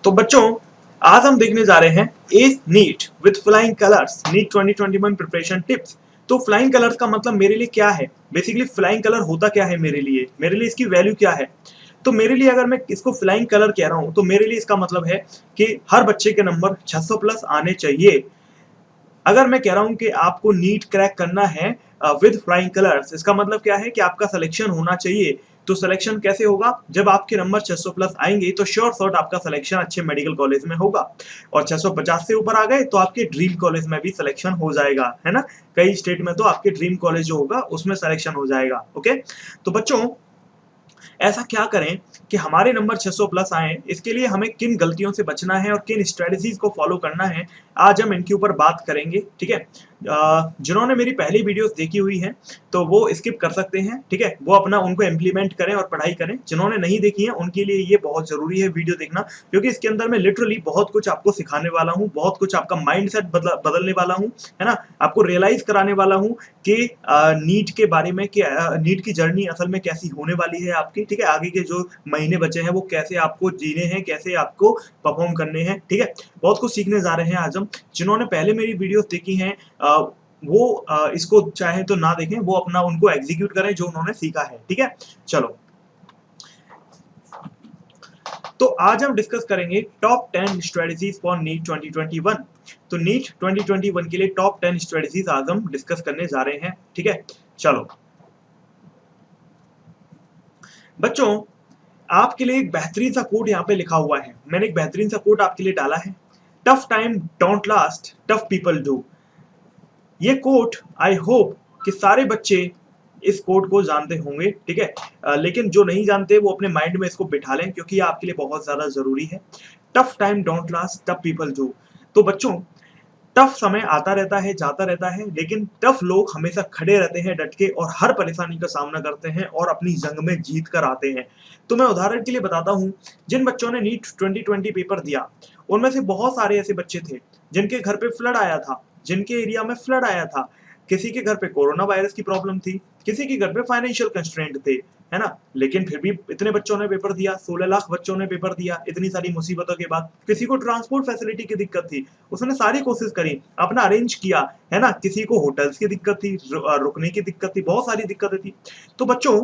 तो बच्चों आज हम देखने जा रहे हैं as NEET with flying colours NEET 2021 preparation tips. तो फ्लाइंग कलर्स का मतलब मेरे लिए क्या है, बेसिकली फ्लाइंग कलर होता क्या है, मेरे लिए इसकी वैल्यू क्या है। तो मेरे लिए अगर मैं इसको फ्लाइंग कलर कह रहा हूं तो मेरे लिए इसका मतलब है कि हर बच्चे के नंबर 600 प्लस आने चाहिए। अगर मैं कह रहा हूं कि आपको नीट क्रैक करना है विद फ्लाइंग कलर्स, इसका मतलब क्या है कि आपका सिलेक्शन होना चाहिए। तो सिलेक्शन कैसे होगा, जब आपके नंबर 600 प्लस आएंगे तो श्योर शॉट आपका सिलेक्शन अच्छे मेडिकल कॉलेज में होगा। और 650 से ऊपर आ गए तो आपके ड्रीम कॉलेज में भी सिलेक्शन हो जाएगा, है ना। कई स्टेट में तो आपके ड्रीम कॉलेज जो होगा उसमें सिलेक्शन हो जाएगा। ओके, तो बच्चों ऐसा क्या करें कि हमारे नंबर 600 प्लस आए, इसके लिए हमें किन गलतियों से बचना है और किन स्ट्रेटजीज को फॉलो करना है, आज हम इनके ऊपर बात करेंगे। ठीक है, जिन्होंने मेरी पहली वीडियोस देखी हुई हैं तो वो स्किप कर सकते हैं। ठीक है, वो अपना उनको इम्प्लीमेंट करें और पढ़ाई करें। जिन्होंने नहीं देखी है उनके लिए ये बहुत जरूरी है वीडियो देखना, क्योंकि इसके अंदर मैं लिटरली बहुत कुछ आपको सिखाने वाला हूँ, बहुत कुछ आपका माइंड सेट बदलने वाला हूँ, है ना। आपको रियलाइज कराने वाला हूँ कि नीट के बारे में कि नीट की जर्नी असल में कैसी होने वाली है आपकी। ठीक है, आगे के जो महीने बचे हैं वो कैसे आपको जीने हैं, कैसे आपको परफॉर्म करने हैं। ठीक है, बहुत कुछ सीखने जा रहे हैं आज हम। जिन्होंने पहले मेरी वीडियोस देखी हैं वो इसको चाहे तो ना देखें, वो अपना उनको एग्जीक्यूट करें जो उन्होंने सीखा है। ठीक है, चलो तो आज हम डिस्कस करेंगे टॉप 10 स्ट्रेटजीज फॉर नीट 2021। तो नीट 2021 के लिए टॉप 10 स्ट्रेटजीज आज हम डिस्कस करने जा रहे हैं। ठीक है, चलो बच्चों आपके लिए एक बेहतरीन सा कोड यहाँ पे लिखा हुआ है। मैंने एक बेहतरीन सा कोड आपके लिए डाला है, tough time don't last, tough people do. ये कोट आई होप कि सारे बच्चे इस कोड को जानते होंगे। ठीक है, लेकिन जो नहीं जानते वो अपने माइंड में इसको बिठा लें, क्योंकि ये आपके लिए बहुत ज्यादा जरूरी है। Tough time don't last, tough people do. तो बच्चों टफ समय आता रहता है, जाता रहता है, लेकिन टफ लोग हमेशा खड़े रहते हैं डट के और हर परेशानी का सामना करते हैं और अपनी जंग में जीत कर आते हैं। तो मैं उदाहरण के लिए बताता हूँ, जिन बच्चों ने नीट 2020 पेपर दिया उनमें से बहुत सारे ऐसे बच्चे थे जिनके घर पे फ्लड आया था, जिनके एरिया में फ्लड आया था। किसी के घर पे कोरोना वायरस की प्रॉब्लम थी, किसी के घर पे फाइनेंशियल कंस्ट्रेंट थे, है ना। लेकिन फिर भी इतने बच्चों ने पेपर दिया, 16 लाख बच्चों ने पेपर दिया इतनी सारी मुसीबतों के बाद। किसी को ट्रांसपोर्ट फैसिलिटी की दिक्कत थी, उसने सारी कोशिश करी, अपना अरेंज किया, है ना। किसी को होटल्स की दिक्कत थी, रुकने की दिक्कत थी, बहुत सारी दिक्कतें थी। तो बच्चों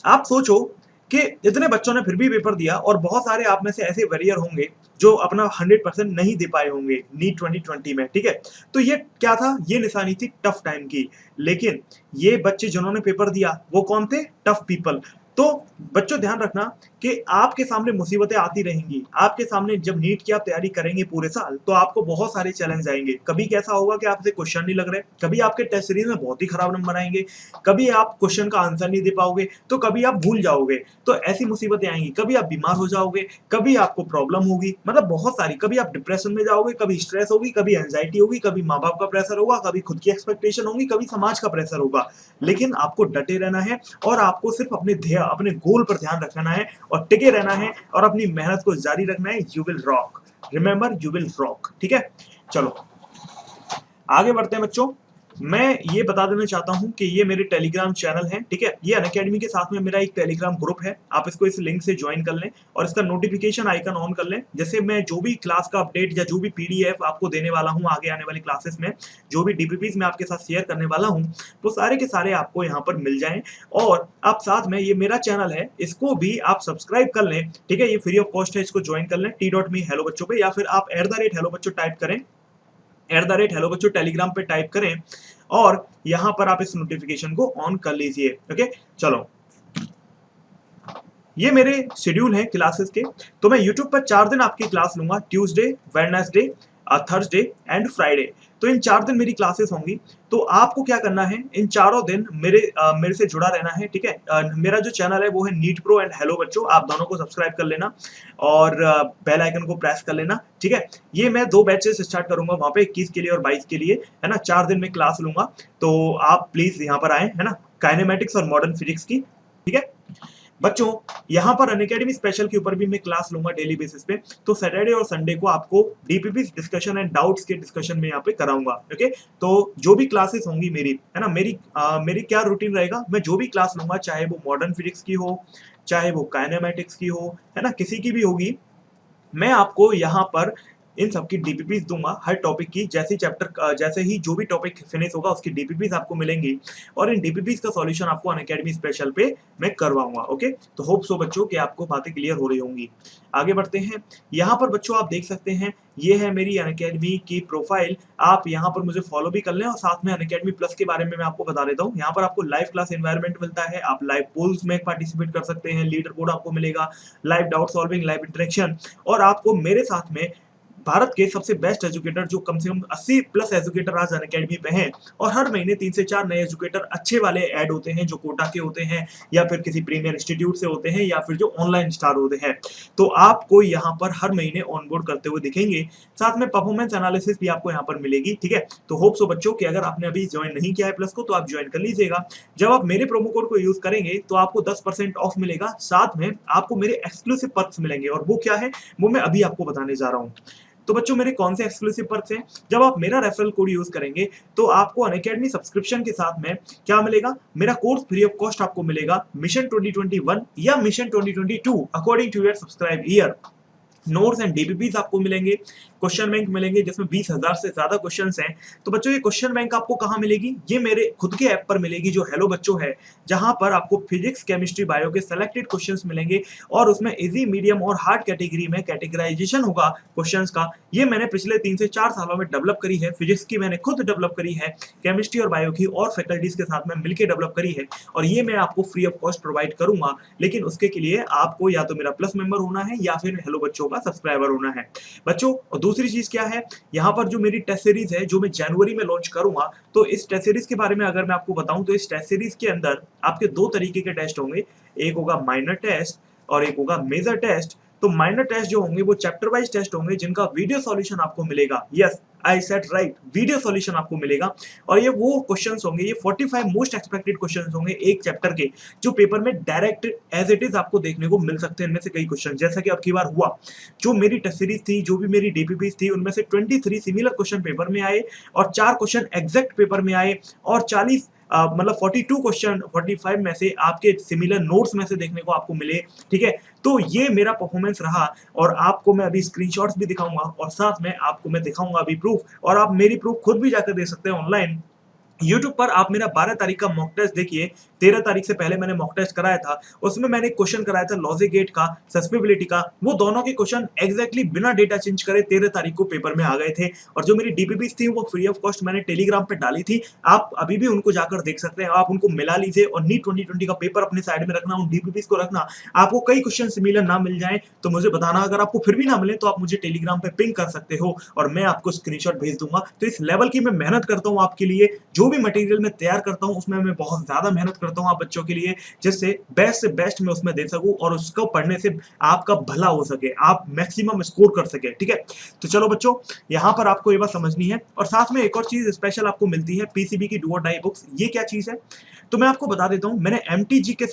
आप सोचो कि इतने बच्चों ने फिर भी पेपर दिया और बहुत सारे आप में से ऐसे वैरियर होंगे जो अपना 100% नहीं दे पाए होंगे नीट 2020 में। ठीक है, तो ये क्या था, ये निशानी थी टफ टाइम की। लेकिन ये बच्चे जिन्होंने पेपर दिया वो कौन थे, टफ पीपल। तो बच्चों ध्यान रखना कि आपके सामने मुसीबतें आती रहेंगी। आपके सामने जब नीट की आप तैयारी करेंगे पूरे साल तो आपको बहुत सारे चैलेंज आएंगे। कभी कैसा होगा कि आपसे क्वेश्चन नहीं लग रहे, कभी आपके टेस्ट सीरीज में बहुत ही खराब नंबर आएंगे, कभी आप क्वेश्चन का आंसर नहीं दे पाओगे, तो कभी आप भूल जाओगे। तो ऐसी मुसीबतें आएंगी, कभी आप बीमार हो जाओगे, कभी आपको प्रॉब्लम होगी, मतलब बहुत सारी। कभी आप डिप्रेशन में जाओगे, कभी स्ट्रेस होगी, कभी एंजाइटी होगी, कभी माँ बाप का प्रेशर होगा, कभी खुद की एक्सपेक्टेशन होगी, कभी समाज का प्रेशर होगा। लेकिन आपको डटे रहना है और आपको सिर्फ अपने ध्येय, अपने गोल पर ध्यान रखना है और टिके रहना है और अपनी मेहनत को जारी रखना है। You will rock, remember you will rock. ठीक है, चलो आगे बढ़ते हैं बच्चों। मैं ये बता देना चाहता हूं कि ये मेरे टेलीग्राम चैनल है। ठीक है, ये अनअकैडमी के साथ में मेरा एक टेलीग्राम ग्रुप है, आप इसको इस लिंक से ज्वाइन कर लें और इसका नोटिफिकेशन आइकन ऑन कर लें। जैसे मैं जो भी क्लास का अपडेट या जो भी पीडीएफ आपको देने वाला हूं आगे आने वाली क्लासेस में, जो भी डीपीपीज मैं आपके साथ शेयर करने वाला हूं, वो सारे के सारे आपको यहाँ पर मिल जाएं। और आप साथ में ये मेरा चैनल है इसको भी आप सब्सक्राइब कर लें। ठीक है, ये फ्री ऑफ कॉस्ट है, इसको ज्वाइन कर लें t.me हेलो बच्चों पे, या फिर आप @hello बच्चों टाइप करें, @hello बच्चों टेलीग्राम पे टाइप करें और यहां पर आप इस नोटिफिकेशन को ऑन कर लीजिए। ओके, चलो ये मेरे शेड्यूल हैं क्लासेस के। तो मैं यूट्यूब पर 4 दिन आपकी क्लास लूंगा, Tuesday, Wednesday, Thursday and Friday. तो इन 4 दिन मेरी क्लासेस होंगी। तो आपको क्या करना है, इन चारों दिन मेरे से जुड़ा रहना है। ठीक है, मेरा जो चैनल है वो है नीट प्रो एंड हेलो बच्चों, आप दोनों को सब्सक्राइब कर लेना और बेल आइकन को प्रेस कर लेना। ठीक है, ये मैं 2 बैचेस स्टार्ट करूंगा वहां पे, 21 के लिए और 22 के लिए, है ना। 4 दिन में क्लास लूंगा, तो आप प्लीज यहाँ पर आए, है ना। काइनेमेटिक्स और मॉडर्न फिजिक्स की। ठीक है बच्चों, यहाँ पर अनअकैडमी स्पेशल के ऊपर भी मैं क्लास लूंगा डेली बेसिस पे। तो सैटरडे और संडे को आपको डीपीपी डिस्कशन एंड डाउट्स के डिस्कशन में यहाँ पे कराऊंगा। ओके, तो जो भी क्लासेस होंगी मेरी, है ना, मेरी क्या रूटीन रहेगा, मैं जो भी क्लास लूंगा चाहे वो मॉडर्न फिजिक्स की हो, चाहे वो काइनेमेटिक्स की हो, है ना, किसी की भी होगी, मैं आपको यहाँ पर इन सबकी डीपीपीज दूंगा हर टॉपिक की, जैसे ही जो भी टॉपिक फिनिश होगा उसकी डीपीपीज आपको मिलेंगी और इन डीपीपीज का सॉल्यूशन आपको अनअकैडमी स्पेशल पे मैं करवाऊंगा। ओके, तो होप सो बच्चों कि आपको बातें क्लियर हो रही होंगी। आगे बढ़ते हैं। यहाँ पर बच्चों आप देख सकते हैं ये है मेरी अनअकैडमी की प्रोफाइल। आप यहाँ पर मुझे फॉलो भी कर लें और साथ में अनअकैडमी प्लस के बारे में मैं आपको बता देता हूँ। यहाँ पर आपको लाइव क्लास एनवायरनमेंट मिलता है, आप लाइव पोल्स में पार्टिसिपेट कर सकते हैं, लीडर बोर्ड आपको मिलेगा, live doubt solving, live interaction, और आपको मेरे साथ में भारत के सबसे बेस्ट एजुकेटर जो कम से कम 80 प्लस एजुकेटर आज अनअकैडमी पे हैं, और हर महीने 3 से 4 नए एजुकेटर अच्छे वाले ऐड होते हैं जो कोटा के होते हैं या फिर किसी प्रीमियर इंस्टीट्यूट से होते हैं या फिर जो ऑनलाइन स्टार होते हैं। तो आपको यहाँ पर हर महीने ऑनबोर्ड करते हुए दिखेंगे, साथ में परफॉर्मेंस एनालिसिस भी आपको यहाँ पर मिलेगी। ठीक है, तो होप सो बच्चों कि अगर आपने अभी ज्वाइन नहीं किया है प्लस को तो आप ज्वाइन कर लीजिएगा। जब आप मेरे प्रोमो कोड को यूज करेंगे तो आपको 10% ऑफ मिलेगा, साथ में आपको मेरे एक्सक्लूसिव पर्क्स मिलेंगे, और वो क्या है वो मैं अभी आपको बताने जा रहा हूँ। तो बच्चों मेरे कौन से एक्सक्लूसिव पर्क्स हैं? जब आप मेरा रेफरल कोड यूज करेंगे तो आपको अनअकैडमी सब्सक्रिप्शन के साथ में क्या मिलेगा, मेरा कोर्स फ्री ऑफ कॉस्ट आपको मिलेगा, मिशन 2021 या mission 2022 according to your subscribe year. Notes and DPPs आपको मिलेंगे, क्वेश्चन बैंक मिलेंगे जिसमें 20,000 से ज्यादा क्वेश्चंस हैं। तो बच्चों ये क्वेश्चन बैंक आपको कहाँ मिलेगी? ये मेरे खुद के ऐप पर मिलेगी जो हेलो बच्चों है, जहां पर आपको फिजिक्स, केमिस्ट्री, बायो के सेलेक्टेड क्वेश्चंस मिलेंगे और उसमें इजी, मीडियम और हार्ड कैटेगरी में कैटेगराइजेशन होगा क्वेश्चंस का। ये मैंने पिछले 3 से 4 सालों में डेवलप करी है। फिजिक्स की मैंने खुद डेवलप करी है, केमिस्ट्री और बायो की और फैकल्टीज के साथ में मिलकर डेवलप करी है, और ये मैं आपको फ्री ऑफ कॉस्ट प्रोवाइड करूंगा। लेकिन उसके के लिए आपको या तो मेरा प्लस मेंबर होना है या फिर हेलो बच्चों का सब्सक्राइबर होना है बच्चों। और दूसरी चीज क्या है, यहाँ पर जो मेरी टेस्ट सीरीज है जो मैं जनवरी में लॉन्च करूंगा, तो इस टेस्ट सीरीज के बारे में अगर मैं आपको बताऊं तो इस टेस्ट सीरीज के अंदर आपके 2 तरीके के टेस्ट होंगे, एक होगा माइनर टेस्ट और एक होगा मेजर टेस्ट। तो माइनर टेस्ट जो होंगे वो चैप्टर वाइज टेस्ट होंगे जिनका वीडियो सॉल्यूशन आपको मिलेगा। Yes, I said right, video solution आपको मिलेगा, और ये वो क्वेश्चंस होंगे, ये 45 मोस्ट एक्सपेक्टेड क्वेश्चंस होंगे एक चैप्टर के, जो पेपर में डायरेक्ट एज इट इज आपको देखने को मिल सकते हैं। इनमें से कई क्वेश्चन जैसा कि अब की बार हुआ, जो मेरी टेस्ट सीरीज थी, जो भी मेरी डीपीपीज थी, उनमें से 23 सिमिलर क्वेश्चन पेपर में आए और 4 क्वेश्चन एग्जैक्ट पेपर में आए, और 40 मतलब 42 क्वेश्चन 45 में से आपके सिमिलर नोट्स में से देखने को आपको मिले। ठीक है, तो ये मेरा परफॉर्मेंस रहा, और आपको मैं अभी स्क्रीनशॉट्स भी दिखाऊंगा और साथ में आपको मैं दिखाऊंगा अभी प्रूफ, और आप मेरी प्रूफ खुद भी जाकर दे सकते हैं ऑनलाइन यूट्यूब पर। आप मेरा 12 तारीख का मॉक टेस्ट देखिए, 13 तारीख से पहले मैंने मॉक टेस्ट कराया था, उसमें मैंने क्वेश्चन कराया था लॉजिक गेट का, सस्पेबिलिटी का, वो दोनों के क्वेश्चन एग्जैक्टली बिना डेटा चेंज करे 13 तारीख को पेपर में आ गए थे। और जो मेरी डीपीपीज थी वो फ्री ऑफ कॉस्ट मैंने टेलीग्राम पे डाली थी, आप अभी भी उनको जाकर देख सकते हैं, आप उनको मिला लीजिए। और नीट 2020 का पेपर अपने साइड में रखना, उन डीपीपीज को रखना। आपको कई क्वेश्चन सिमिलर ना मिल जाए तो मुझे बताना, अगर आपको फिर भी ना मिले तो आप मुझे टेलीग्राम पे पिंग कर सकते हो और मैं आपको स्क्रीनशॉट भेज दूंगा। तो इस लेवल की मैं मेहनत करता हूँ आपके लिए, जो भी मटेरियल मैं तैयार करता हूं उसमें मैं बहुत ज्यादा मेहनत करता हूं आप बच्चों के लिए, जिससे बेस्ट से बेस्ट मैं उसमें दे सकूं और उसको पढ़ने से आपका भला हो सके, आप मैक्सिमम स्कोर कर सके। ठीक है, तो चलो बच्चों यहां पर आपको ये बात समझनी है। और साथ में एक और चीज स्पेशल आपको मिलती है, पीसीबी की डू और डाई बुक्स। ये क्या चीज है तो मैं आपको बता देता हूं, मैंने एमटीजी के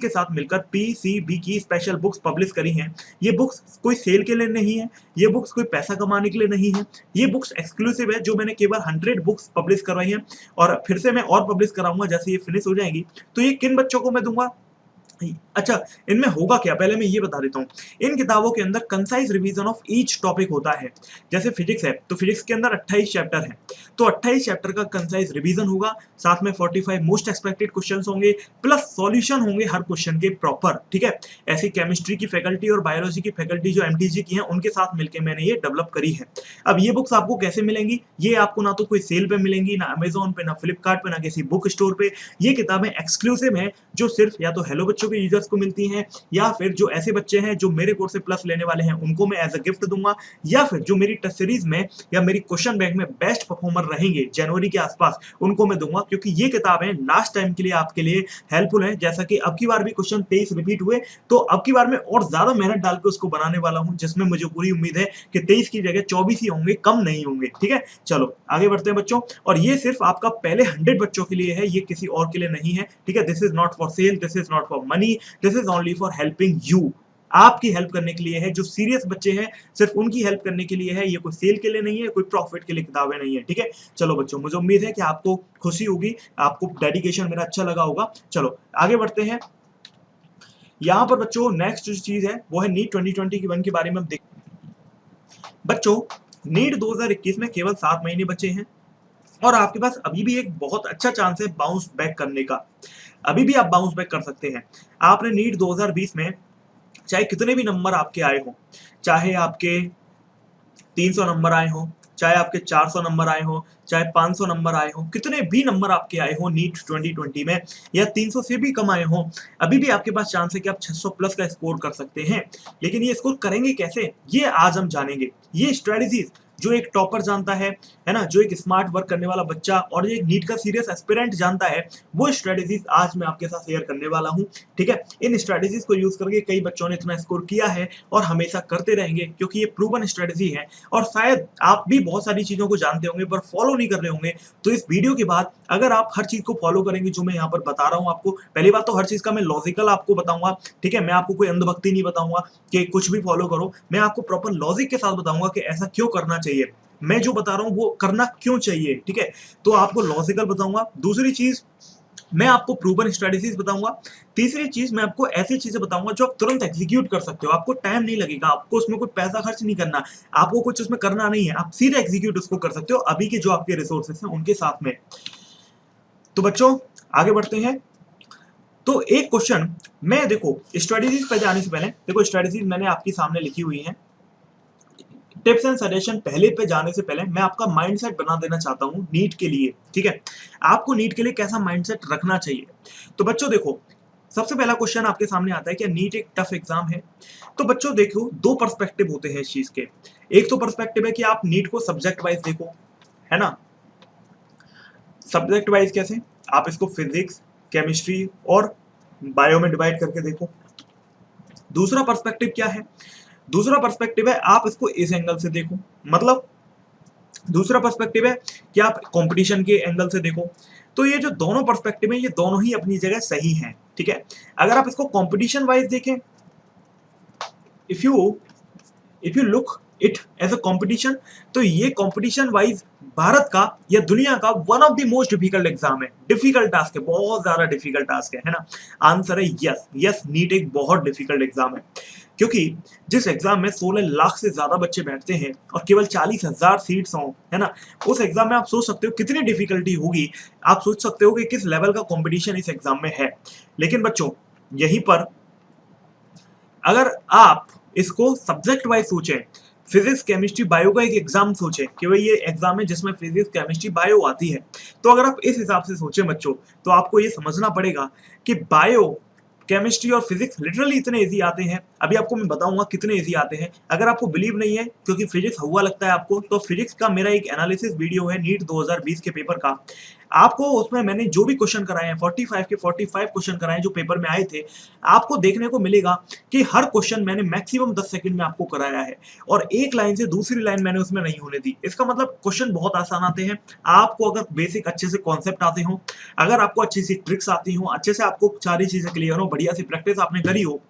साथ मिलकर पीसीबी की स्पेशल बुक्स पब्लिश करी हैं। ये बुक्स कोई सेल के लिए नहीं है, ये बुक्स कोई पैसा कमाने के लिए नहीं है, ये बुक्स एक्सक्लूसिव है जो मैंने केवल 100 बुक्स पब्लिश करवाई हैं, और फिर से मैं और पब्लिश कराऊंगा जैसे ये फिनिश हो जाएंगी। तो ये किन बच्चों को मैं दूंगा? अच्छा, इनमें होगा क्या पहले मैं ये बता देता हूँ। इन किताबों के अंदर concise revision of each topic होता है। जैसे फिजिक्स है तो फिजिक्स के अंदर 28 चैप्टर हैं, तो 28 चैप्टर का कंसाइज रिवीजन होगा, साथ में 45 मोस्ट एक्सपेक्टेड क्वेश्चंस होंगे, प्लस सॉल्यूशन होंगे हर क्वेश्चन के प्रॉपर। ठीक है, ऐसी केमिस्ट्री की फैकल्टी और बायोलॉजी की फैकल्टी जो एमटीजी की है उनके साथ मिलकर मैंने ये डेवलप करी है। अब ये बुक्स आपको कैसे मिलेंगी? ये आपको ना तो कोई सेल पे मिलेंगी, ना अमेजोन पे, ना फ्लिपकार्ट पे, ना किसी बुक स्टोर पे। ये किताबें एक्सक्लूसिव हैं जो सिर्फ या तो हेलो बच्चों के यूजर्स को मिलती हैं, या फिर जो ऐसे बच्चे हैं जो मेरे कोर्स से प्लस लेने वाले हैं उनको मैं एज अ गिफ्ट दूंगा, या फिर जो मेरी टेस्ट सीरीज में या मेरी क्वेश्चन बैंक में बेस्ट परफॉर्मर रहेंगे जनवरी के आसपास उनको मैं दूंगा, क्योंकि ये किताबें लास्ट टाइम के लिए आपके लिए हेल्पफुल है। जैसा कि अब की बार भी क्वेश्चन 23 रिपीट हुए, तो अब की बार मैं और ज्यादा मेहनत डाल के उसको बनाने वाला हूं, जिसमें मुझे पूरी उम्मीद है कि 23 की जगह 24 ही होंगे, कम नहीं होंगे। ठीक है, चलो आगे बढ़ते हैं बच्चों। और ये सिर्फ आपका पहले 100 बच्चों के लिए है, ये किसी और के लिए नहीं है। ठीक है, this is not for sale, this is not for money, this is only for helping you. आपकी हेल्प करने के लिए है, जो सीरियस बच्चे हैं सिर्फ उनकी हेल्प करने के लिए है। ये कोई सेल के लिए नहीं है, कोई प्रॉफिट के लिए किताबें नहीं है। ठीक है, चलो बच्चों मुझे उम्मीद है कि आपको खुशी होगी, आपको डेडिकेशन मेरा अच्छा लगा होगा। चलो आगे बढ़ते हैं। यहाँ पर बच्चों नेक्स्ट जो चीज है वो है नीट 2021 के बारे में हम देख। बच्चों नीट 2021 में केवल 7 महीने बचे हैं और आपके पास अभी भी एक बहुत अच्छा चांस है बाउंस बैक करने का। अभी भी आप बाउंस बैक कर सकते हैं। आपने नीट 2020 में चाहे कितने भी नंबर आपके आए हो, चाहे आपके 300 नंबर आए हो, चाहे आपके 400 नंबर आए हो, चाहे 500 नंबर आए हो, कितने भी नंबर आपके आए हो नीट 2020 में या 300 से भी कम आए हो, अभी भी आपके पास चांस है कि आप 600 प्लस का स्कोर कर सकते हैं। लेकिन ये स्कोर करेंगे कैसे, ये आज हम जानेंगे। ये स्ट्रेटजीज जो एक टॉपर जानता है ना, जो एक स्मार्ट वर्क करने वाला बच्चा और एक नीट का सीरियस एस्पिरेंट जानता है, वो स्ट्रेटजीज आज मैं आपके साथ शेयर करने वाला हूं। ठीक है, इन स्ट्रेटजीज को यूज करके कई बच्चों ने इतना स्कोर किया है और हमेशा करते रहेंगे, क्योंकि ये प्रूवन स्ट्रेटजी है। और शायद आप भी बहुत सारी चीजों को जानते होंगे पर फॉलो नहीं कर रहे होंगे, तो इस वीडियो के बाद अगर आप हर चीज को फॉलो करेंगे जो मैं यहाँ पर बता रहा हूँ आपको, पहली बात तो हर चीज का मैं लॉजिकल आपको बताऊंगा। ठीक है, मैं आपको कोई अंधभक्ति नहीं बताऊंगा कि कुछ भी फॉलो करो, मैं आपको प्रॉपर लॉजिक के साथ बताऊंगा कि ऐसा क्यों करना चाहिए, मैं जो बता रहा हूँ वो करना क्यों चाहिए। ठीक है, तो आपको लॉजिकल बताऊंगा। दूसरी चीज मैं आपको प्रूवन स्ट्रेटजीज बताऊंगा। तीसरी चीज मैं आपको ऐसी चीजें बताऊंगा जो आप तुरंत एग्जीक्यूट कर सकते हो, आपको टाइम नहीं लगेगा, आपको उसमें कोई पैसा खर्च नहीं करना, आपको कुछ उसमें करना नहीं है, आप सीधे एग्जीक्यूट उसको कर सकते हो अभी के जो आपके रिसोर्सेस हैं उनके साथ में। तो बच्चों आगे बढ़ते हैं। तो एक क्वेश्चन, मैं देखो स्ट्रेटजीज पे जाने से पहले देखो स्ट्रेटजीज मैंने आपके सामने लिखी हुई है। टिप्स एंड सजेशन पहले पे जाने से पहले मैं आपका माइंडसेट बना देना चाहता हूं नीट के लिए। ठीक है, आपको नीट के लिए कैसा माइंडसेट रखना चाहिए। तो बच्चों देखो, सबसे पहला क्वेश्चन आपके सामने आता है कि नीट एक टफ एग्जाम है। तो बच्चों देखो, दो पर्सपेक्टिव होते हैं इस चीज के। एक तो पर्सपेक्टिव है कि आप नीट को सब्जेक्ट वाइज देखो, है ना। सब्जेक्ट वाइज कैसे, आप इसको फिजिक्स, केमिस्ट्री और बायो में डिवाइड करके देखो। दूसरा पर्सपेक्टिव क्या है, दूसरा पर्सपेक्टिव है आप इसको इस एंगल से देखो, मतलब दूसरा पर्सपेक्टिव है कि आप कंपटीशन के एंगल से देखो। तो ये जो दोनों पर्सपेक्टिव है ये दोनों ही अपनी जगह सही हैं। ठीक है, अगर आप इसको कंपटीशन वाइज देखें, if you look it as a competition, तो ये कंपटीशन वाइज भारत का या दुनिया का one of the most difficult exam है। डिफिकल्ट टास्क है, बहुत ज्यादा डिफिकल्ट टास्क है ना। आंसर है यस, यस नीट एक बहुत डिफिकल्ट एग्जाम है, क्योंकि जिस एग्जाम में 16 लाख से ज्यादा बच्चे बैठते हैं और केवल 40,000 सीट्स हों, है ना, उस एग्जाम में आप सोच सकते हो कितनी डिफिकल्टी होगी, आप सोच सकते हो कि किस लेवल का कंपटीशन इस एग्जाम में है। लेकिन बच्चों यहीं पर अगर आप इसको सब्जेक्ट वाइज सोचें, फिजिक्स केमिस्ट्री बायो का एक एग्जाम सोचें कि भाई ये एग्जाम है जिसमें फिजिक्स केमिस्ट्री बायो आती है, तो अगर आप इस हिसाब से सोचें बच्चों, तो आपको ये समझना पड़ेगा कि बायो, केमिस्ट्री और फिजिक्स लिटरली इतने इजी आते हैं। अभी आपको मैं बताऊंगा कितने इजी आते हैं। अगर आपको बिलीव नहीं है क्योंकि फिजिक्स हुआ लगता है आपको, तो फिजिक्स का मेरा एक एनालिसिस वीडियो है नीट 2020 के पेपर का, आपको उसमें मैंने जो भी क्वेश्चन कराए हैं 45 के 45 क्वेश्चन कराए जो पेपर में आए थे, आपको देखने को मिलेगा कि हर क्वेश्चन मैंने मैक्सिमम 10 सेकंड में आपको कराया है और एक लाइन से दूसरी लाइन मैंने उसमें नहीं होने दी। इसका मतलब क्वेश्चन बहुत आसान आते हैं। आपको अगर बेसिक अच्छे से कॉन्सेप्ट आते हो, अगर आपको अच्छी सी ट्रिक्स आती हो, अच्छे से आपको सारी चीजें क्लियर हो, बढ़िया सी प्रैक्टिस आपने करी हो,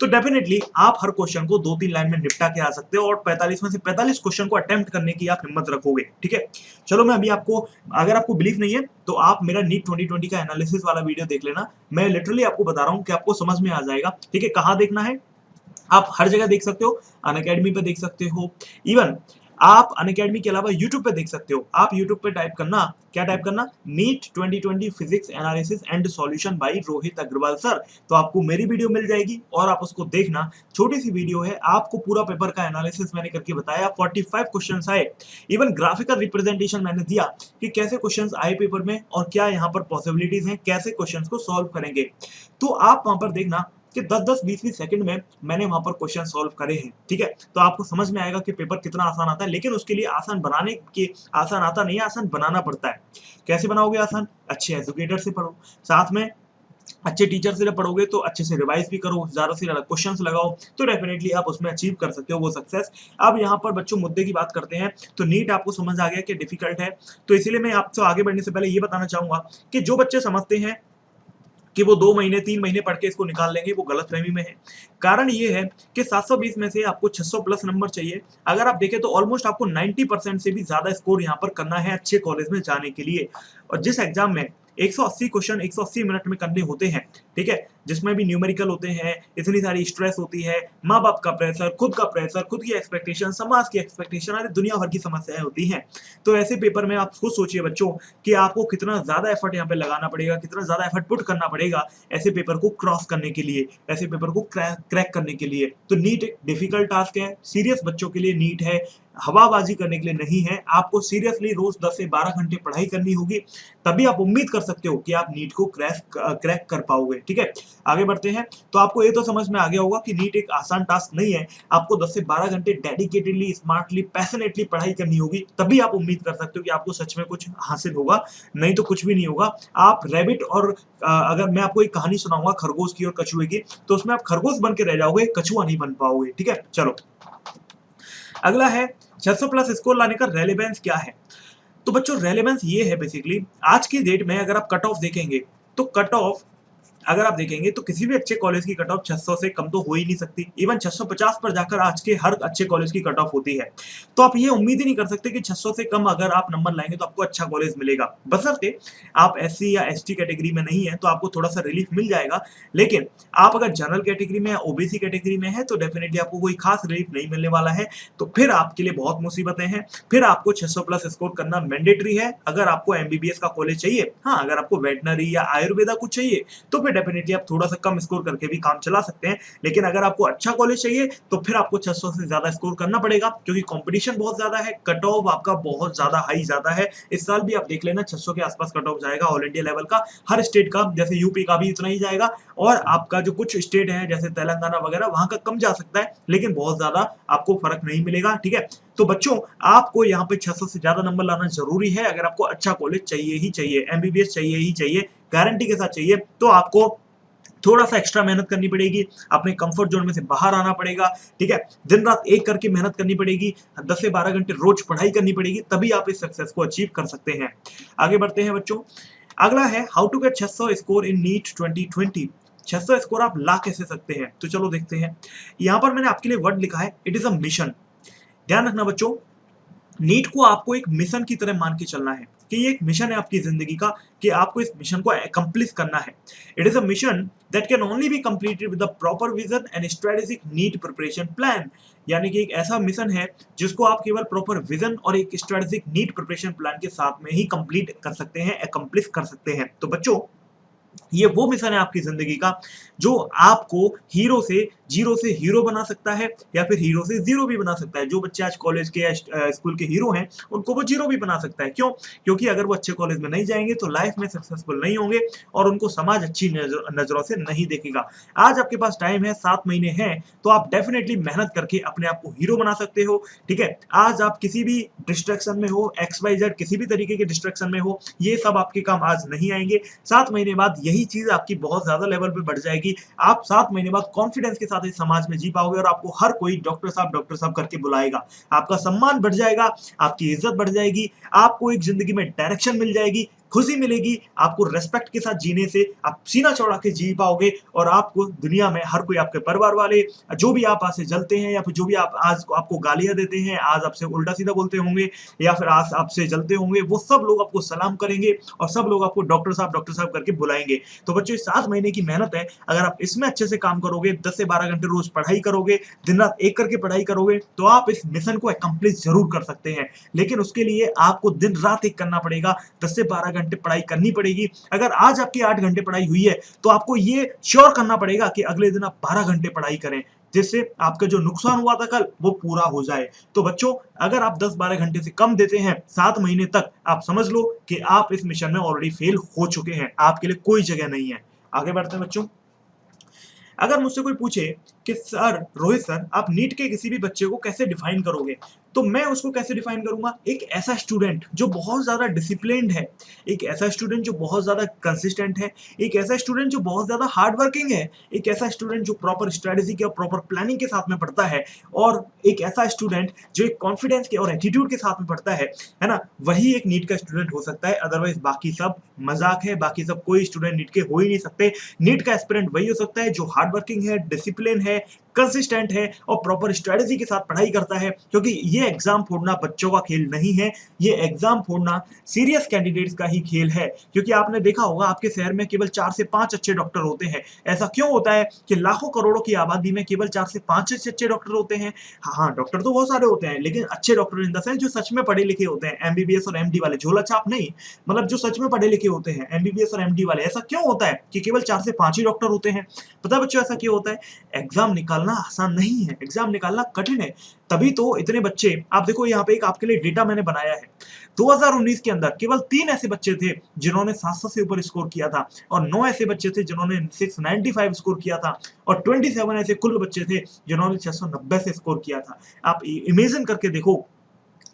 तो डेफिनेटली आप हर क्वेश्चन को 2-3 लाइन में निपटा के आ सकते हो और 45 में से 45 क्वेश्चन को अटेम्प्ट करने की आप हिम्मत रखोगे। ठीक है, चलो मैं अभी आपको, अगर आपको बिलीव नहीं है तो आप मेरा नीट 2020 का एनालिसिस वाला वीडियो देख लेना। मैं लिटरली आपको बता रहा हूँ कि आपको समझ में आ जाएगा। ठीक है, कहाँ देखना है, आप हर जगह देख सकते हो, अनअकैडमी पे देख सकते हो, इवन आप अनअकैडमी के अलावा यूट्यूब पे देख सकते हो। आप यूट्यूब पे टाइप करना, क्या टाइप करना, NEET 2020 physics analysis and solution by Rohit Agarwal sir, तो आपको मेरी वीडियो मिल जाएगी और आप उसको देखना। छोटी सी वीडियो है, आपको पूरा पेपर का एनालिसिस मैंने करके बताया, 45 क्वेश्चंस आए, इवन ग्राफिकल रिप्रेजेंटेशन मैंने दिया कि कैसे क्वेश्चंस आए पेपर में और क्या यहाँ पर पॉसिबिलिटीज हैं, कैसे क्वेश्चंस को सॉल्व करेंगे। तो आप वहां पर देखना कि 10-10, 20-20 सेकंड में मैंने वहां पर क्वेश्चन सॉल्व करे हैं। ठीक है, तो आपको समझ में आएगा कि पेपर कितना आसान आता है। लेकिन उसके लिए आसान बनाने के, आसान आता नहीं है, आसान बनाना पड़ता है। कैसे बनाओगे आसान, अच्छे एजुकेटर से पढ़ो, साथ में अच्छे टीचर से पढ़ोगे तो अच्छे से रिवाइज भी करो, ज्यादा से ज्यादा क्वेश्चंस लगाओ, तो डेफिनेटली आप उसमें अचीव कर सकते हो वो सक्सेस। अब यहाँ पर बच्चों मुद्दे की बात करते हैं। तो नीट आपको समझ आ गया कि डिफिकल्ट है, तो इसीलिए मैं आपसे आगे बढ़ने से पहले ये बताना चाहूंगा कि जो बच्चे समझते हैं कि वो 2 महीने 3 महीने पढ़ के इसको निकाल लेंगे, वो गलतफहमी में है। कारण ये है कि 720 में से आपको 600 प्लस नंबर चाहिए। अगर आप देखें तो ऑलमोस्ट आपको 90% से भी ज्यादा स्कोर यहाँ पर करना है अच्छे कॉलेज में जाने के लिए। और जिस एग्जाम में 180 क्वेश्चन 180 मिनट में करने होते हैं, ठीक है, जिसमें भी न्यूमेरिकल होते हैं, इतनी सारी स्ट्रेस होती है, माँ बाप का प्रेशर, खुद की एक्सपेक्टेशन, समाज की एक्सपेक्टेशन, अरे दुनिया भर की समस्याएं होती हैं। तो ऐसे पेपर में आप खुद सोचिए बच्चों कि आपको कितना ज्यादा एफर्ट यहाँ पे लगाना पड़ेगा, कितना ज्यादा एफर्ट पुट करना पड़ेगा ऐसे पेपर को क्रॉस करने के लिए, ऐसे पेपर को क्रैक करने के लिए। तो नीट एक डिफिकल्ट टास्क है, सीरियस बच्चों के लिए नीट है, हवाबाजी करने के लिए नहीं है। आपको सीरियसली रोज 10 से 12 घंटे पढ़ाई करनी होगी, तभी आप उम्मीद कर सकते हो कि आप नीट को क्रैक कर पाओगे। ठीक है, आगे बढ़ते हैं। तो आपको ये तो समझ में आ गया होगा कि नीट एक आसान टास्क नहीं है, आपको 10 से 12 घंटे डेडिकेटेडली, स्मार्टली, पैशनेटली पढ़ाई करनी होगी, तभी आप उम्मीद कर सकते हो कि आपको सच में कुछ हासिल होगा, नहीं तो कुछ भी नहीं होगा। आप रैबिट और अगर मैं आपको एक कहानी सुनाऊंगा खरगोश की और कछुए की, तो उसमें आप खरगोश बन के रह जाओगे, कछुआ नहीं बन पाओगे। ठीक है, चलो अगला है 600 प्लस स्कोर लाने का रेलेवेंस क्या है। तो बच्चों रेलेवेंस ये है बेसिकली, आज की डेट में अगर आप कट ऑफ देखेंगे तो कट ऑफ अगर आप देखेंगे तो किसी भी अच्छे कॉलेज की कट ऑफ 600 से कम तो हो ही नहीं सकती। इवन 650 पर जाकर आज के हर अच्छे कॉलेज की कट ऑफ होती है। तो आप ये उम्मीद ही नहीं कर सकते कि 600 से कम अगर आप नंबर लाएंगे तो आपको अच्छा कॉलेज मिलेगा, बशर्ते आप एससी या एसटी कैटेगरी में नहीं है तो आपको थोड़ा सा रिलीफ मिल जाएगा। लेकिन आप अगर जनरल कैटेगरी में या ओबीसी कैटेगरी में है तो डेफिनेटली आपको कोई खास रिलीफ नहीं मिलने वाला है। तो फिर आपके लिए बहुत मुसीबतें हैं, फिर आपको 600 प्लस स्कोर करना मैंडेटरी है अगर आपको एमबीबीएस का कॉलेज चाहिए। हाँ, अगर आपको वेटनरी या आयुर्वेदा कुछ चाहिए तो फिर डेफिनेटली आप थोड़ा सा कम स्कोर करके भी काम चला सकते हैं। लेकिन अगर आपको अच्छा कॉलेज चाहिए तो फिर आपको 600 से ज्यादा स्कोर करना पड़ेगा, क्योंकि कंपटीशन बहुत ज्यादा है, कट ऑफ आपका बहुत ज्यादा हाई ज्यादा है। इस साल भी आप देख लेना 600 के आसपास कट ऑफ जाएगा ऑल इंडिया लेवल का, हर स्टेट का, जैसे यूपी का भी इतना ही जाएगा, और आपका जो कुछ स्टेट है जैसे तेलंगाना वगैरह वहां का कम जा सकता है, लेकिन बहुत ज्यादा आपको फर्क नहीं मिलेगा। ठीक है, तो बच्चों आपको यहाँ पे 600 से ज्यादा नंबर लाना जरूरी है अगर आपको अच्छा कॉलेज चाहिए ही चाहिए, एमबीबीएस चाहिए ही चाहिए, गारंटी के साथ चाहिए। तो आपको थोड़ा सा एक्स्ट्रा मेहनत करनी पड़ेगी, अपने कंफर्ट जोन में से बाहर आना पड़ेगा। ठीक है, दिन रात एक करके मेहनत करनी पड़ेगी, 10 से 12 घंटे रोज पढ़ाई करनी पड़ेगी, तभी आप इस सक्सेस को अचीव कर सकते हैं। आगे बढ़ते हैं बच्चों, अगला है how to get 600 score in NEET 2020। 600 score आप ला कैसे सकते हैं, तो चलो देखते हैं। यहाँ पर मैंने आपके लिए वर्ड लिखा है, इट इज अ मिशन। ध्यान रखना बच्चों, नीट को आपको एक मिशन की तरह मान के चलना है कि ये एक मिशन है आपकी जिंदगी का, कि आपको इस मिशन को अकम्प्लिश करना है। It is a mission that can only be completed with the proper vision and strategic NEET preparation plan. यानी कि एक ऐसा मिशन है जिसको आप केवल प्रॉपर विजन और एक स्ट्रेटेजिक नीट प्रिपरेशन प्लान के साथ में ही कंप्लीट कर सकते हैं, अकम्प्लिश कर सकते हैं। तो बच्चों ये वो मिशन है आपकी जिंदगी का जो आपको हीरो से जीरो से हीरो बना सकता है, या फिर हीरो से जीरो भी बना सकता है। जो बच्चे आज कॉलेज के या स्कूल के हीरो हैं उनको वो जीरो भी बना सकता है। क्यों? क्योंकि अगर वो अच्छे कॉलेज में नहीं जाएंगे तो लाइफ में सक्सेसफुल नहीं होंगे और उनको समाज अच्छी नजरों से नहीं देखेगा। आज आपके पास टाइम है, 7 महीने हैं, तो आप डेफिनेटली मेहनत करके अपने आप को हीरो बना सकते हो। ठीक है, आज आप किसी भी डिस्ट्रैक्शन में हो, XYZ किसी भी तरीके के डिस्ट्रैक्शन में हो, ये सब आपके काम आज नहीं आएंगे। 7 महीने बाद यही चीज आपकी बहुत ज्यादा लेवल पे बढ़ जाएगी। आप 7 महीने बाद कॉन्फिडेंस के साथ इस समाज में जी पाओगे और आपको हर कोई डॉक्टर साहब करके बुलाएगा। आपका सम्मान बढ़ जाएगा, आपकी इज्जत बढ़ जाएगी, आपको एक जिंदगी में डायरेक्शन मिल जाएगी, खुशी मिलेगी, आपको रेस्पेक्ट के साथ जीने से आप सीना चौड़ा के जी पाओगे, और आपको दुनिया में हर कोई, आपके परिवार वाले, जो भी आप आज से जलते हैं या फिर जो भी आप आज आपको गालियां देते हैं, आज आपसे उल्टा सीधा बोलते होंगे या फिर आज आपसे जलते होंगे, वो सब लोग आपको सलाम करेंगे और सब लोग आपको डॉक्टर साहब करके बुलाएंगे। तो बच्चों 7 महीने की मेहनत है, अगर आप इसमें अच्छे से काम करोगे, 10 से 12 घंटे रोज पढ़ाई करोगे, दिन रात एक करके पढ़ाई करोगे, तो आप इस मिशन को अकम्प्लिश जरूर कर सकते हैं। लेकिन उसके लिए आपको दिन रात एक करना पड़ेगा, 10 से 12 घंटे पढ़ाई करनी पड़ेगी। अगर आज आपकी 8 घंटे पढ़ाई हुई है तो आपको ये श्योर करना पड़ेगा कि अगले दिन आप 12 घंटे पढ़ाई करें, जिससे आपका जो नुकसान हुआ था कल वो पूरा हो जाए। तो बच्चों अगर आप 10-12 घंटे से कम देते हैं 7 महीने तक, आप समझ लो कि आप इस मिशन में ऑलरेडी फेल हो चुके हैं, आपके लिए कोई जगह नहीं है। आगे बढ़ते हैं बच्चों, अगर मुझसे कोई पूछे कि सर रोहित सर आप नीट के किसी भी बच्चे को कैसे डिफाइन करोगे, तो मैं उसको कैसे डिफाइन करूंगा, एक ऐसा स्टूडेंट जो बहुत ज्यादा डिसिप्लिन्ड है, एक ऐसा स्टूडेंट जो बहुत ज्यादा कंसिस्टेंट है, एक ऐसा स्टूडेंट जो बहुत ज्यादा हार्ड वर्किंग है, एक ऐसा स्टूडेंट जो प्रॉपर स्ट्रेटेजी के और प्रॉपर प्लानिंग के साथ में पढ़ता है, और एक ऐसा स्टूडेंट जो एक कॉन्फिडेंस के और एटीट्यूड के साथ में पढ़ता है ना, वही एक नीट का स्टूडेंट हो सकता है। अदरवाइज बाकी सब मजाक है, बाकी सब कोई स्टूडेंट नीट के हो ही नहीं सकते। नीट का एस्पिरेंट वही हो सकता है जो हार्ड वर्किंग है, डिसिप्लिन है, कंसिस्टेंट है और प्रॉपर स्ट्रेटेजी के साथ पढ़ाई करता है, क्योंकि ये एग्जाम फोड़ना बच्चों का खेल नहीं है, ये एग्जाम फोड़ना सीरियस कैंडिडेट्स का ही खेल है। क्योंकि आपने देखा होगा आपके शहर में केवल 4 से 5 अच्छे डॉक्टर होते हैं। ऐसा क्यों होता है कि लाखों करोड़ों की आबादी में केवल 4 से 5 अच्छे डॉक्टर होते हैं? हाँ, डॉक्टर तो बहुत सारे होते हैं, लेकिन अच्छे डॉक्टर इन द सेंस जो सच में पढ़े लिखे होते हैं, एमबीबीएस और एमडी वाले, झोला छाप नहीं, मतलब जो सच में पढ़े लिखे होते हैं, एमबीबीएस और एमडी वाले। ऐसा क्यों होता है कि केवल 4 से 5 ही डॉक्टर होते हैं? पता है बच्चों ऐसा क्यों होता है? एग्जाम निकालना आसान नहीं है, एग्जाम निकालना कठिन है। तभी तो इतने बच्चे, आप देखो यहाँ पे एक आपके लिए डेटा मैंने बनाया है। 2019 के अंदर केवल 3 ऐसे बच्चे थे जिन्होंने 700 से ऊपर स्कोर किया था, और 9 ऐसे बच्चे थे जिन्होंने 695 स्कोर किया था, और 27 ऐसे कुल बच्चे थे जिन्होंने 690 से स्कोर किया था। आप इमेजिन करके देखो,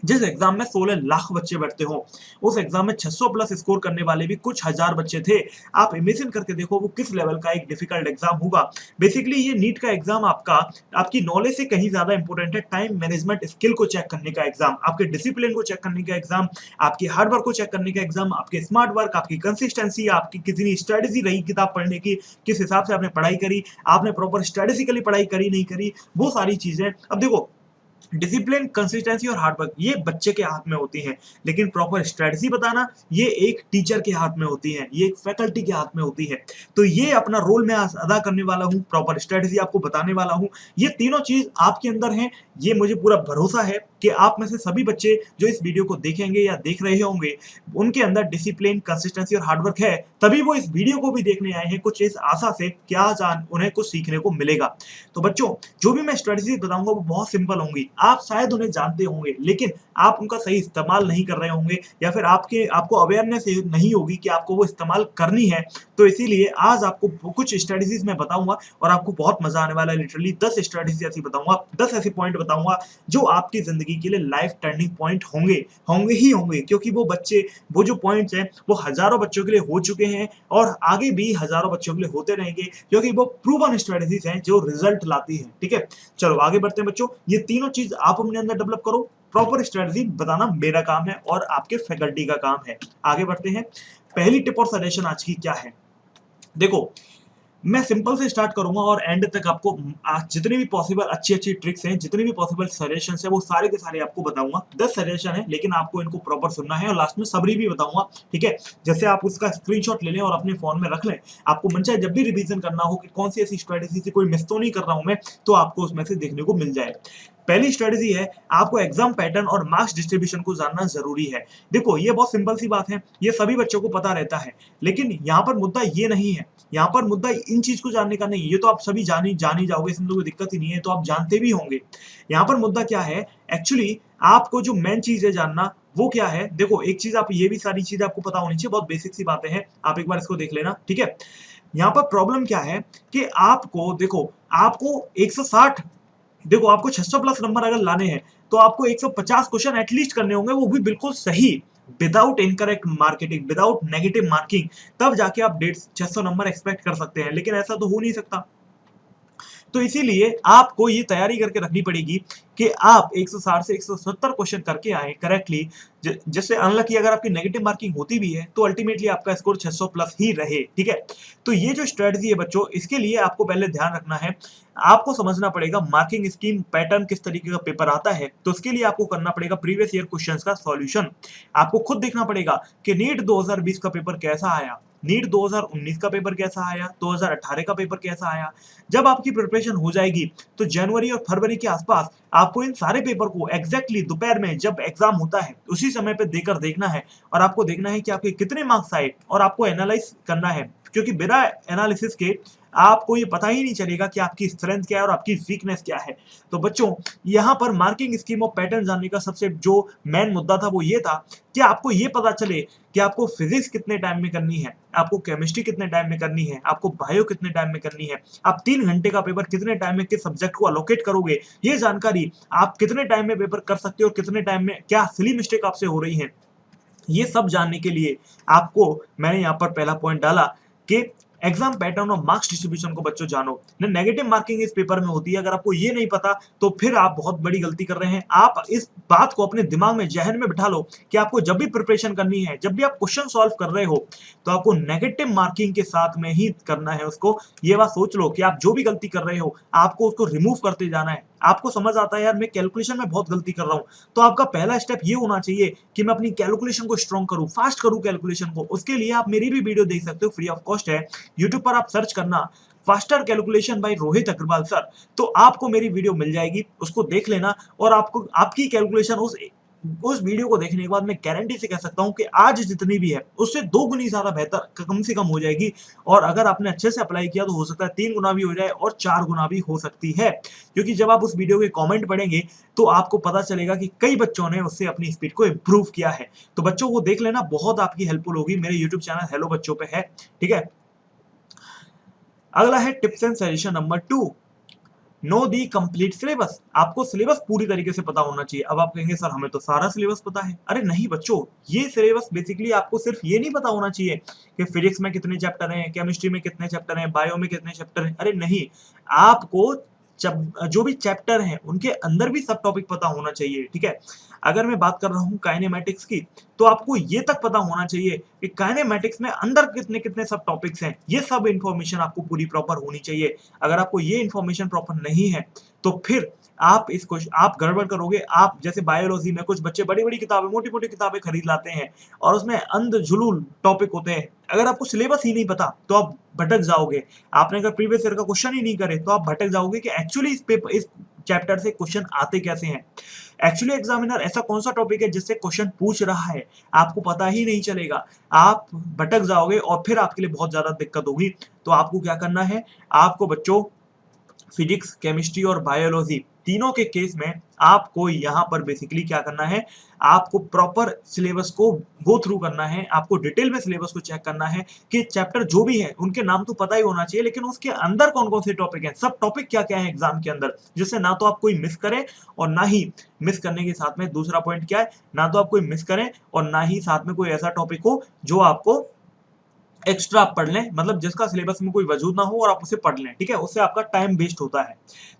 जिस एग्जाम में 16 लाख बच्चे बैठते हो, उस एग्जाम में 600 प्लस स्कोर करने वाले भी कुछ हजार बच्चे थे। आप इमेजिन करके देखो वो किस लेवल का एक डिफिकल्ट एग्जाम होगा। बेसिकली ये नीट का एग्जाम आपकी नॉलेज से कहीं ज्यादा इंपॉर्टेंट है, टाइम मैनेजमेंट स्किल को चेक करने का एग्जाम, आपके डिसिप्लिन को चेक करने का एग्जाम, आपकी हार्ड वर्क को चेक करने का एग्जाम, आपके स्मार्ट वर्क, आपकी कंसिस्टेंसी, आपकी कितनी स्ट्रेटेजी रही किताब पढ़ने की, किस हिसाब से आपने पढ़ाई करी, आपने प्रॉपर स्ट्रेटेजिकली पढ़ाई करी नहीं करी, वो सारी चीजें। अब देखो, डिसिप्लिन, कंसिस्टेंसी और हार्ड वर्क ये बच्चे के हाथ में होती है, लेकिन प्रॉपर स्ट्रेटजी बताना ये एक टीचर के हाथ में होती है, ये एक फैकल्टी के हाथ में होती है। तो ये अपना रोल मैं अदा करने वाला हूँ, प्रॉपर स्ट्रेटजी आपको बताने वाला हूँ। ये तीनों चीज आपके अंदर हैं, ये मुझे पूरा भरोसा है कि आप में से सभी बच्चे जो इस वीडियो को देखेंगे या देख रहे होंगे, उनके अंदर डिसिप्लिन, कंसिस्टेंसी और हार्ड वर्क है, तभी वो इस वीडियो को भी देखने आए हैं, कुछ इस आशा से कि आज उन्हें कुछ सीखने को मिलेगा। तो बच्चों, जो भी मैं स्ट्रेटजी बताऊंगा वो बहुत सिंपल होंगी, आप शायद उन्हें जानते होंगे, लेकिन आप उनका सही इस्तेमाल नहीं कर रहे होंगे, या फिर आपको अवेयरनेस नहीं होगी कि आपको वो इस्तेमाल करनी है। तो इसीलिए आज आपको कुछ स्ट्रेटजीज मैं बताऊंगा और आपको बहुत मजा आने वाला है। लिटरली 10 स्ट्रेटजी ऐसी बताऊंगा, 10 ऐसे पॉइंट बताऊंगा जो आपकी जिंदगी के लिए लाइफ टर्निंग पॉइंट होंगे, होंगे ही होंगे, क्योंकि वो जो पॉइंट्स हैं वो हजारों बच्चों के लिए हो चुके हैं और आगे भी हजारों बच्चों के लिए होते रहेंगे, क्योंकि वो प्रूवन स्ट्रेटजीज हैं जो रिजल्ट लाती हैं। ठीक है, चलो आगे बढ़ते हैं बच्चों। ये तीनों चीज आप अपने अंदर डेवलप करो, प्रॉपर स्ट्रेटजी बताना मेरा काम है और आपके फैकल्टी का काम है। आगे बढ़ते हैं। पहली टिप और सजेशन आज की क्या है? देखो, मैं सिंपल से स्टार्ट करूंगा और एंड तक आपको जितनी भी पॉसिबल अच्छी अच्छी ट्रिक्स हैं, जितनी भी पॉसिबल सजेशंस हैं, वो सारे के सारे आपको बताऊंगा। 10 सजेशन है, लेकिन आपको इनको प्रॉपर सुनना है और लास्ट में सबरी भी बताऊंगा। ठीक है, जैसे आप उसका स्क्रीनशॉट ले लें और अपने फोन में रख लें, आपको मन चाहे जब भी रिवीजन करना हो कि कौन सी ऐसी स्ट्रेटेजी से कोई मिस तो नहीं कर रहा हूं मैं, तो आपको उसमें से देखने को मिल जाए। पहली स्ट्रेटेजी है, आपको एग्जाम पैटर्न और मार्क्स डिस्ट्रीब्यूशन को जानना जरूरी है। देखो, ये बहुत सिंपल सी बात है, ये सभी बच्चों को पता रहता है, लेकिन यहाँ पर मुद्दा ये नहीं है, यहाँ पर मुद्दा इन चीज को जानने का नहीं है, ये तो आप सभी जान ही जाओगे, इसमें तो कोई दिक्कत ही नहीं है, तो आप जानते भी होंगे। यहाँ पर मुद्दा क्या है, एक्चुअली आपको जो मेन चीज है जानना, वो क्या है? देखो, एक चीज, आप ये भी सारी चीजें आपको पता होनी चाहिए, बहुत बेसिक सी बातें हैं, आप एक बार इसको देख लेना। ठीक है, यहाँ पर प्रॉब्लम क्या है कि आपको 160, देखो आपको 600 प्लस नंबर अगर लाने हैं तो आपको 150 क्वेश्चन एटलीस्ट करने होंगे, वो भी बिल्कुल सही, without incorrect marketing, without negative marking, तब जाके आप 600 नंबर एक्सपेक्ट कर सकते हैं, लेकिन ऐसा तो हो नहीं सकता। तो इसीलिए आपको ये तैयारी करके रखनी पड़ेगी कि आप 160 से 170 क्वेश्चन करके आए करेक्टली, जिससे अनलकी अगर आपकी नेगेटिव मार्किंग होती भी है तो अल्टीमेटली आपका स्कोर 600 प्लस ही रहे। ठीक है, तो ये जो स्ट्रेटजी है बच्चों, इसके लिए आपको पहले ध्यान रखना है, आपको समझना पड़ेगा मार्किंग स्कीम पैटर्न किस तरीके का पेपर आता है। तो उसके लिए आपको करना पड़ेगा प्रीवियस ईयर क्वेश्चंस का सॉल्यूशन। आपको खुद देखना पड़ेगा कि नीट 2020 का पेपर कैसा आया, नीट 2019 का पेपर कैसा आया, 2018 का पेपर कैसा आया। जब आपकी प्रिपरेशन हो जाएगी तो जनवरी और फरवरी के आसपास आपको इन सारे पेपर को एग्जैक्टली दोपहर में जब एग्जाम होता है उसी समय पे देकर देखना है, और आपको देखना है कि आपके कितने मार्क्स आए, और आपको एनालाइज करना है, क्योंकि बिना एनालिसिस के आपको ये पता ही नहीं चलेगा कि आपकी स्ट्रेंथ क्या है और आपकी वीकनेस क्या है। तो बच्चों, यहाँ पर मार्किंग स्कीम और पैटर्न जानने का सबसे जो मेन मुद्दा था वो ये था कि आपको ये पता चले कि आपको फिजिक्स कितने टाइम में करनी है, आपको केमिस्ट्री कितने टाइम में करनी है, आपको बायो कितने टाइम में करनी है, आप 3 घंटे का पेपर कितने टाइम में किस सब्जेक्ट को अलोकेट करोगे, ये जानकारी, आप कितने टाइम में पेपर कर सकते हो और कितने टाइम में क्या सिली मिस्टेक आपसे हो रही है, ये सब जानने के लिए आपको मैंने यहाँ पर पहला पॉइंट डाला कि एग्जाम पैटर्न और मार्क्स डिस्ट्रीब्यूशन को बच्चों जानो। नेगेटिव मार्किंग इस पेपर में होती है, अगर आपको ये नहीं पता तो फिर आप बहुत बड़ी गलती कर रहे हैं। आप इस बात को अपने दिमाग में, जहन में बिठा लो कि आपको जब भी प्रिपरेशन करनी है, जब भी आप क्वेश्चन सॉल्व कर रहे हो, तो आपको नेगेटिव मार्किंग के साथ में ही करना है उसको। ये बात सोच लो कि आप जो भी गलती कर रहे हो, आपको उसको रिमूव करते जाना है। आपको समझ आता है यार मैं कैलकुलेशन में बहुत गलती कर रहा हूँ, तो आपका पहला स्टेप ये होना चाहिए कि मैं अपनी कैलकुलेशन को स्ट्रॉन्ग करूँ, फास्ट करूँ कैलकुलेशन को। उसके लिए आप मेरी भी वीडियो देख सकते हो, फ्री ऑफ कॉस्ट है। यूट्यूब पर आप सर्च करना faster calculation by Rohit Agarwal sir, तो आपको मेरी वीडियो मिल जाएगी, उसको देख लेना। और आपको आपकी कैलकुलेशन उस वीडियो को देखने के बाद मैं गारंटी से कह सकता हूं कि आज जितनी भी है उससे 2 गुनी ज्यादा बेहतर कम से कम हो जाएगी। और अगर आपने अच्छे से अप्लाई किया तो हो सकता है 3 गुना भी हो जाए और 4 गुना भी हो सकती है, क्योंकि जब आप उस वीडियो के कमेंट पढ़ेंगे तो आपको पता चलेगा कि कई बच्चों ने उससे अपनी स्पीड को इंप्रूव किया है। तो बच्चों वो देख लेना, बहुत आपकी हेल्पफुल होगी। मेरे यूट्यूब चैनल हेलो बच्चों पे है, ठीक है। अगला है tips and suggestion number 2, know the complete syllabus. आपको सिलेबस पूरी तरीके से पता होना चाहिए। अब आप कहेंगे सर हमें तो सारा सिलेबस पता है। अरे नहीं बच्चों, ये सिलेबस बेसिकली आपको सिर्फ ये नहीं पता होना चाहिए कि फिजिक्स में कितने चैप्टर हैं, केमिस्ट्री में कितने चैप्टर हैं, बायो में कितने चैप्टर हैं। अरे नहीं, आपको जो भी चैप्टर हैं उनके अंदर भी सब टॉपिक पता होना चाहिए, ठीक है। अगर मैं बात कर रहा हूँ काइनेमैटिक्स की, तो आपको ये तक पता होना चाहिए कि काइनेमैटिक्स में अंदर कितने कितने सब टॉपिक्स हैं। ये सब इंफॉर्मेशन आपको पूरी प्रॉपर होनी चाहिए। अगर आपको ये इंफॉर्मेशन प्रॉपर नहीं है तो फिर आप गड़बड़ करोगे। आप जैसे बायोलॉजी में कुछ बच्चे बड़ी बड़ी किताबें, मोटी मोटी किताबें खरीद लाते हैं और उसमें अंधजुलूल टॉपिक होते हैं। अगर आपको सिलेबस ही नहीं पता तो आप भटक जाओगे। आपने अगर प्रीवियस ईयर का क्वेश्चन ही नहीं करे तो आप भटक जाओगे कि एक्चुअली इस चैप्टर से क्वेश्चन आते कैसे हैं। एक्चुअली एग्जामिनर ऐसा कौन सा टॉपिक है जिससे क्वेश्चन पूछ रहा है, आपको पता ही नहीं चलेगा। आप भटक जाओगे और फिर आपके लिए बहुत ज्यादा दिक्कत होगी। तो आपको क्या करना है, आपको बच्चों फिजिक्स, केमिस्ट्री और बायोलॉजी तीनों के केस में आपको यहाँ पर बेसिकली क्या करना है, आपको प्रॉपर सिलेबस को गो थ्रू करना है। आपको डिटेल में सिलेबस को चेक करना है कि चैप्टर जो भी है उनके नाम तो पता ही होना चाहिए, लेकिन उसके अंदर कौन कौन से टॉपिक हैं, सब टॉपिक क्या क्या है एग्जाम के अंदर, जिससे ना तो आप कोई मिस करें और ना ही मिस करने के साथ में दूसरा पॉइंट क्या है, ना तो आप कोई मिस करें और ना ही साथ में कोई ऐसा टॉपिक हो जो आपको एक्स्ट्रा आप पढ़ लें, मतलब जिसका सिलेबस में कोई वजूद ना हो और आप उसे पढ़ लें, ठीक है। उससे आपका टाइम वेस्ट होता है।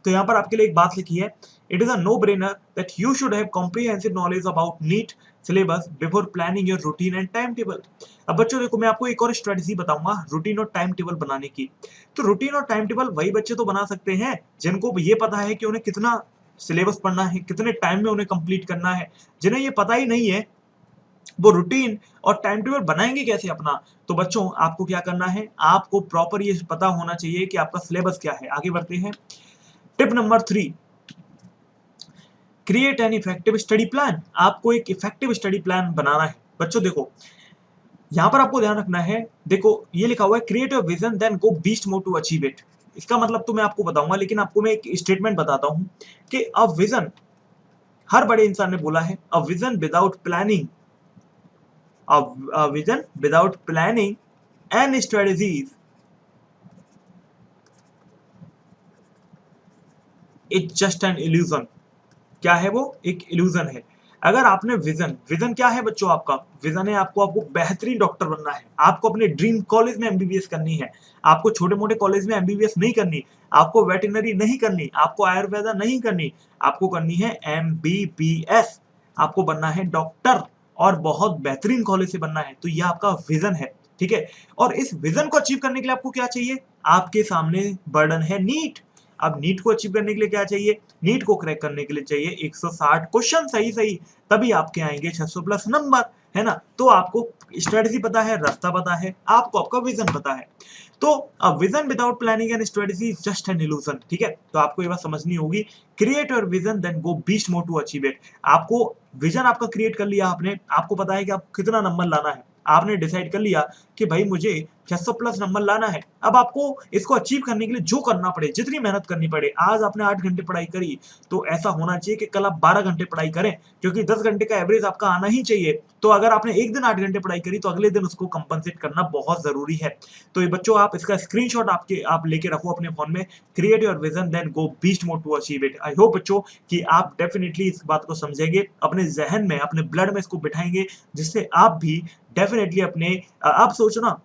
तो यहाँ पर आपके लिए एक बात लिखी है, it is a no brainer that you should have comprehensive knowledge about NEET syllabus before planning your routine and time table. अब बच्चों देखो, मैं आपको एक और स्ट्रेटजी बताऊंगा रूटीन और टाइम टेबल बनाने की। तो रूटीन और टाइम टेबल वही बच्चे तो बना सकते हैं जिनको ये पता है कि उन्हें कितना सिलेबस पढ़ना है, कितने टाइम में उन्हें कंप्लीट करना है। जिन्हें ये पता ही नहीं है वो रूटीन और टाइम टेबल बनाएंगे कैसे अपना। तो बच्चों आपको क्या करना है, आपको प्रॉपर ये पता होना चाहिए कि आपका सिलेबस क्या है। आगे बढ़ते हैं। Tip number 3, create an effective study plan. आपको एक इफेक्टिव स्टडी प्लान बनाना है। बच्चों देखो, यहां पर आपको ध्यान रखना है, देखो ये लिखा हुआ है create your vision then go beast mode to achieve it. इसका मतलब तो मैं आपको बताऊंगा, लेकिन आपको मैं एक स्टेटमेंट बताता हूं कि अ विजन, हर बड़े इंसान ने बोला है, a vision without planning, a vision without planning and strategies is just an illusion। क्या है वो, एक इल्यूजन है। अगर आपने विजन क्या है बच्चों, आपका विजन है आपको बेहतरीन डॉक्टर बनना है, आपको अपने ड्रीम कॉलेज में एमबीबीएस करनी है, आपको छोटे मोटे कॉलेज में एमबीबीएस नहीं करनी, आपको वेटरनरी नहीं करनी, आपको आयुर्वेदा नहीं करनी, आपको करनी है एमबीबीएस। आपको बनना है डॉक्टर और बहुत बेहतरीन कॉलेज से बनना है। तो यह आपका विजन है, ठीक है। और इस विजन को अचीव करने के लिए आपको क्या चाहिए, आपके सामने बर्डन है नीट। अब नीट को अचीव करने के लिए क्या चाहिए, नीट को क्रैक करने के लिए चाहिए 160 क्वेश्चन सही सही, तभी आपके आएंगे 600 प्लस नंबर, है ना। तो आपको स्ट्रेटजी पता है, रास्ता पता है, आपको आपका विजन पता है। तो vision without planning and strategy is just an illusion, ठीक है। तो आपको ये बात समझनी होगी, create your vision then go beast mode to achieve it. आपको विजन आपका क्रिएट कर लिया आपने, आपको पता है कि आपको कितना नंबर लाना है, आपने डिसाइड कर लिया कि भाई मुझे 600 प्लस नंबर लाना है। अब आपको इसको अचीव करने के लिए जो करना पड़े, जितनी मेहनत करनी पड़े, आज आपने 8 घंटे पढ़ाई करी तो ऐसा होना चाहिए कि कल आप 12 घंटे पढ़ाई करें, क्योंकि 10 घंटे का एवरेज आपका आना ही चाहिए। तो अगर आपने एक दिन 8 घंटे पढ़ाई करी तो अगले दिन उसको कंपनसेट करना बहुत जरूरी है। तो ये बच्चों आप इसका स्क्रीनशॉट आप लेके रखो अपने फोन में, create your vision then go beast mode to achieve it. I hope बच्चों कि आप डेफिनेटली इस बात को समझेंगे, अपने जहन में, अपने ब्लड में इसको बिठाएंगे, जिससे आप भी डेफिनेटली अपने आप सोचना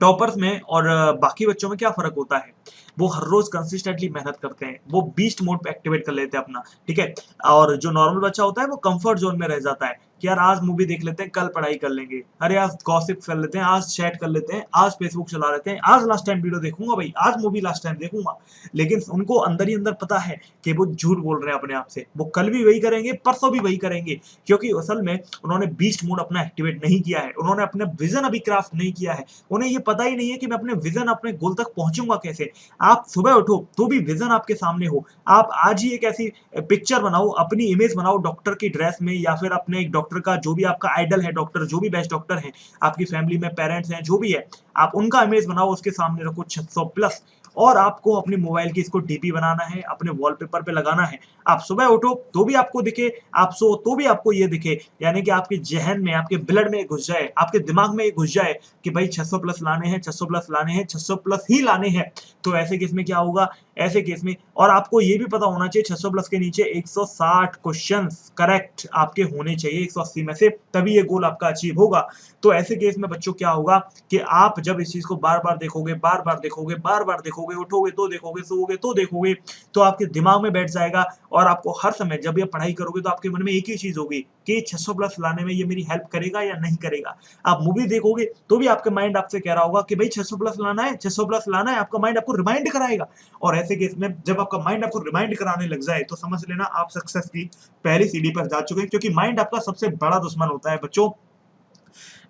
टॉपर्स में और बाकी बच्चों में क्या फर्क होता है? वो हर रोज कंसिस्टेंटली मेहनत करते हैं, वो बीस्ट मोड पे एक्टिवेट कर लेते हैं अपना, ठीक है। और जो नॉर्मल बच्चा होता है वो कंफर्ट जोन में रह जाता है कि यार आज मूवी देख लेते हैं, कल पढ़ाई कर लेंगे, अरे आज गॉसिप कर लेते हैं, आज चैट कर लेते हैं, आज फेसबुक चला लेते हैं, आज लास्ट टाइम वीडियो देखूंगा भाई, आज मूवी लास्ट टाइम देखूंगा। लेकिन उनको अंदर ही अंदर पता है कि वो झूठ बोल रहे हैं अपने आप से, वो कल भी वही करेंगे, परसों भी वही करेंगे, क्योंकि असल में उन्होंने बीस्ट मोड अपना एक्टिवेट नहीं किया है, उन्होंने अपना विजन अभी क्राफ्ट नहीं किया है, उन्हें ये पता ही नहीं है कि मैं अपने विजन, अपने गोल तक पहुंचूंगा कैसे। आप सुबह उठो तो भी विजन आपके सामने हो, आप आज ही एक ऐसी पिक्चर बनाओ, अपनी इमेज बनाओ डॉक्टर की ड्रेस में, या फिर अपने एक डॉक्टर का, जो भी आपका आइडल है डॉक्टर, जो भी बेस्ट डॉक्टर है आपकी फैमिली में, पेरेंट्स हैं जो भी है, आप उनका इमेज बनाओ, उसके सामने रखो 600 प्लस, और आपको अपनी मोबाइल की इसको डीपी बनाना है, अपने वॉलपेपर पे लगाना है। आप सुबह उठो तो भी आपको दिखे, आप सो तो भी आपको ये दिखे, यानी कि आपके जहन में, आपके ब्लड में घुस जाए, आपके दिमाग में घुस जाए कि भाई 600 प्लस लाने हैं, 600 प्लस लाने हैं, 600 प्लस ही लाने हैं। तो ऐसे केस में क्या होगा, ऐसे केस में, और आपको ये भी पता होना चाहिए 600 प्लस के नीचे 160 क्वेश्चंस करेक्ट आपके होने चाहिए 180 में से, तभी ये गोल आपका अचीव होगा। तो ऐसे केस में बच्चों क्या होगा कि आप जब इस चीज को बार बार देखोगे, बार बार देखोगे, बार बार देखोगे, उठोगे तो देखोगे, सोओगे तो देखोगे, तो आपके दिमाग में बैठ जाएगा, और आपको हर समय जब ये पढ़ाई करोगे तो आपके मन में एक ही चीज होगी कि 600 प्लस लाने में ये मेरी हेल्प करेगा या नहीं करेगा। आप मूवी देखोगे तो भी आपके माइंड आपसे कह रहा होगा कि भाई 600 प्लस लाना है, 600 प्लस लाना है, आपका माइंड आपको रिमाइंड कराएगा। और ऐसे केस में जब आपका माइंड आपको रिमाइंड कराने लग जाए तो समझ लेना आप सक्सेस की पहली सीढ़ी पर जा चुके हैं, क्योंकि माइंड आपका सबसे बड़ा दुश्मन होता है बच्चों।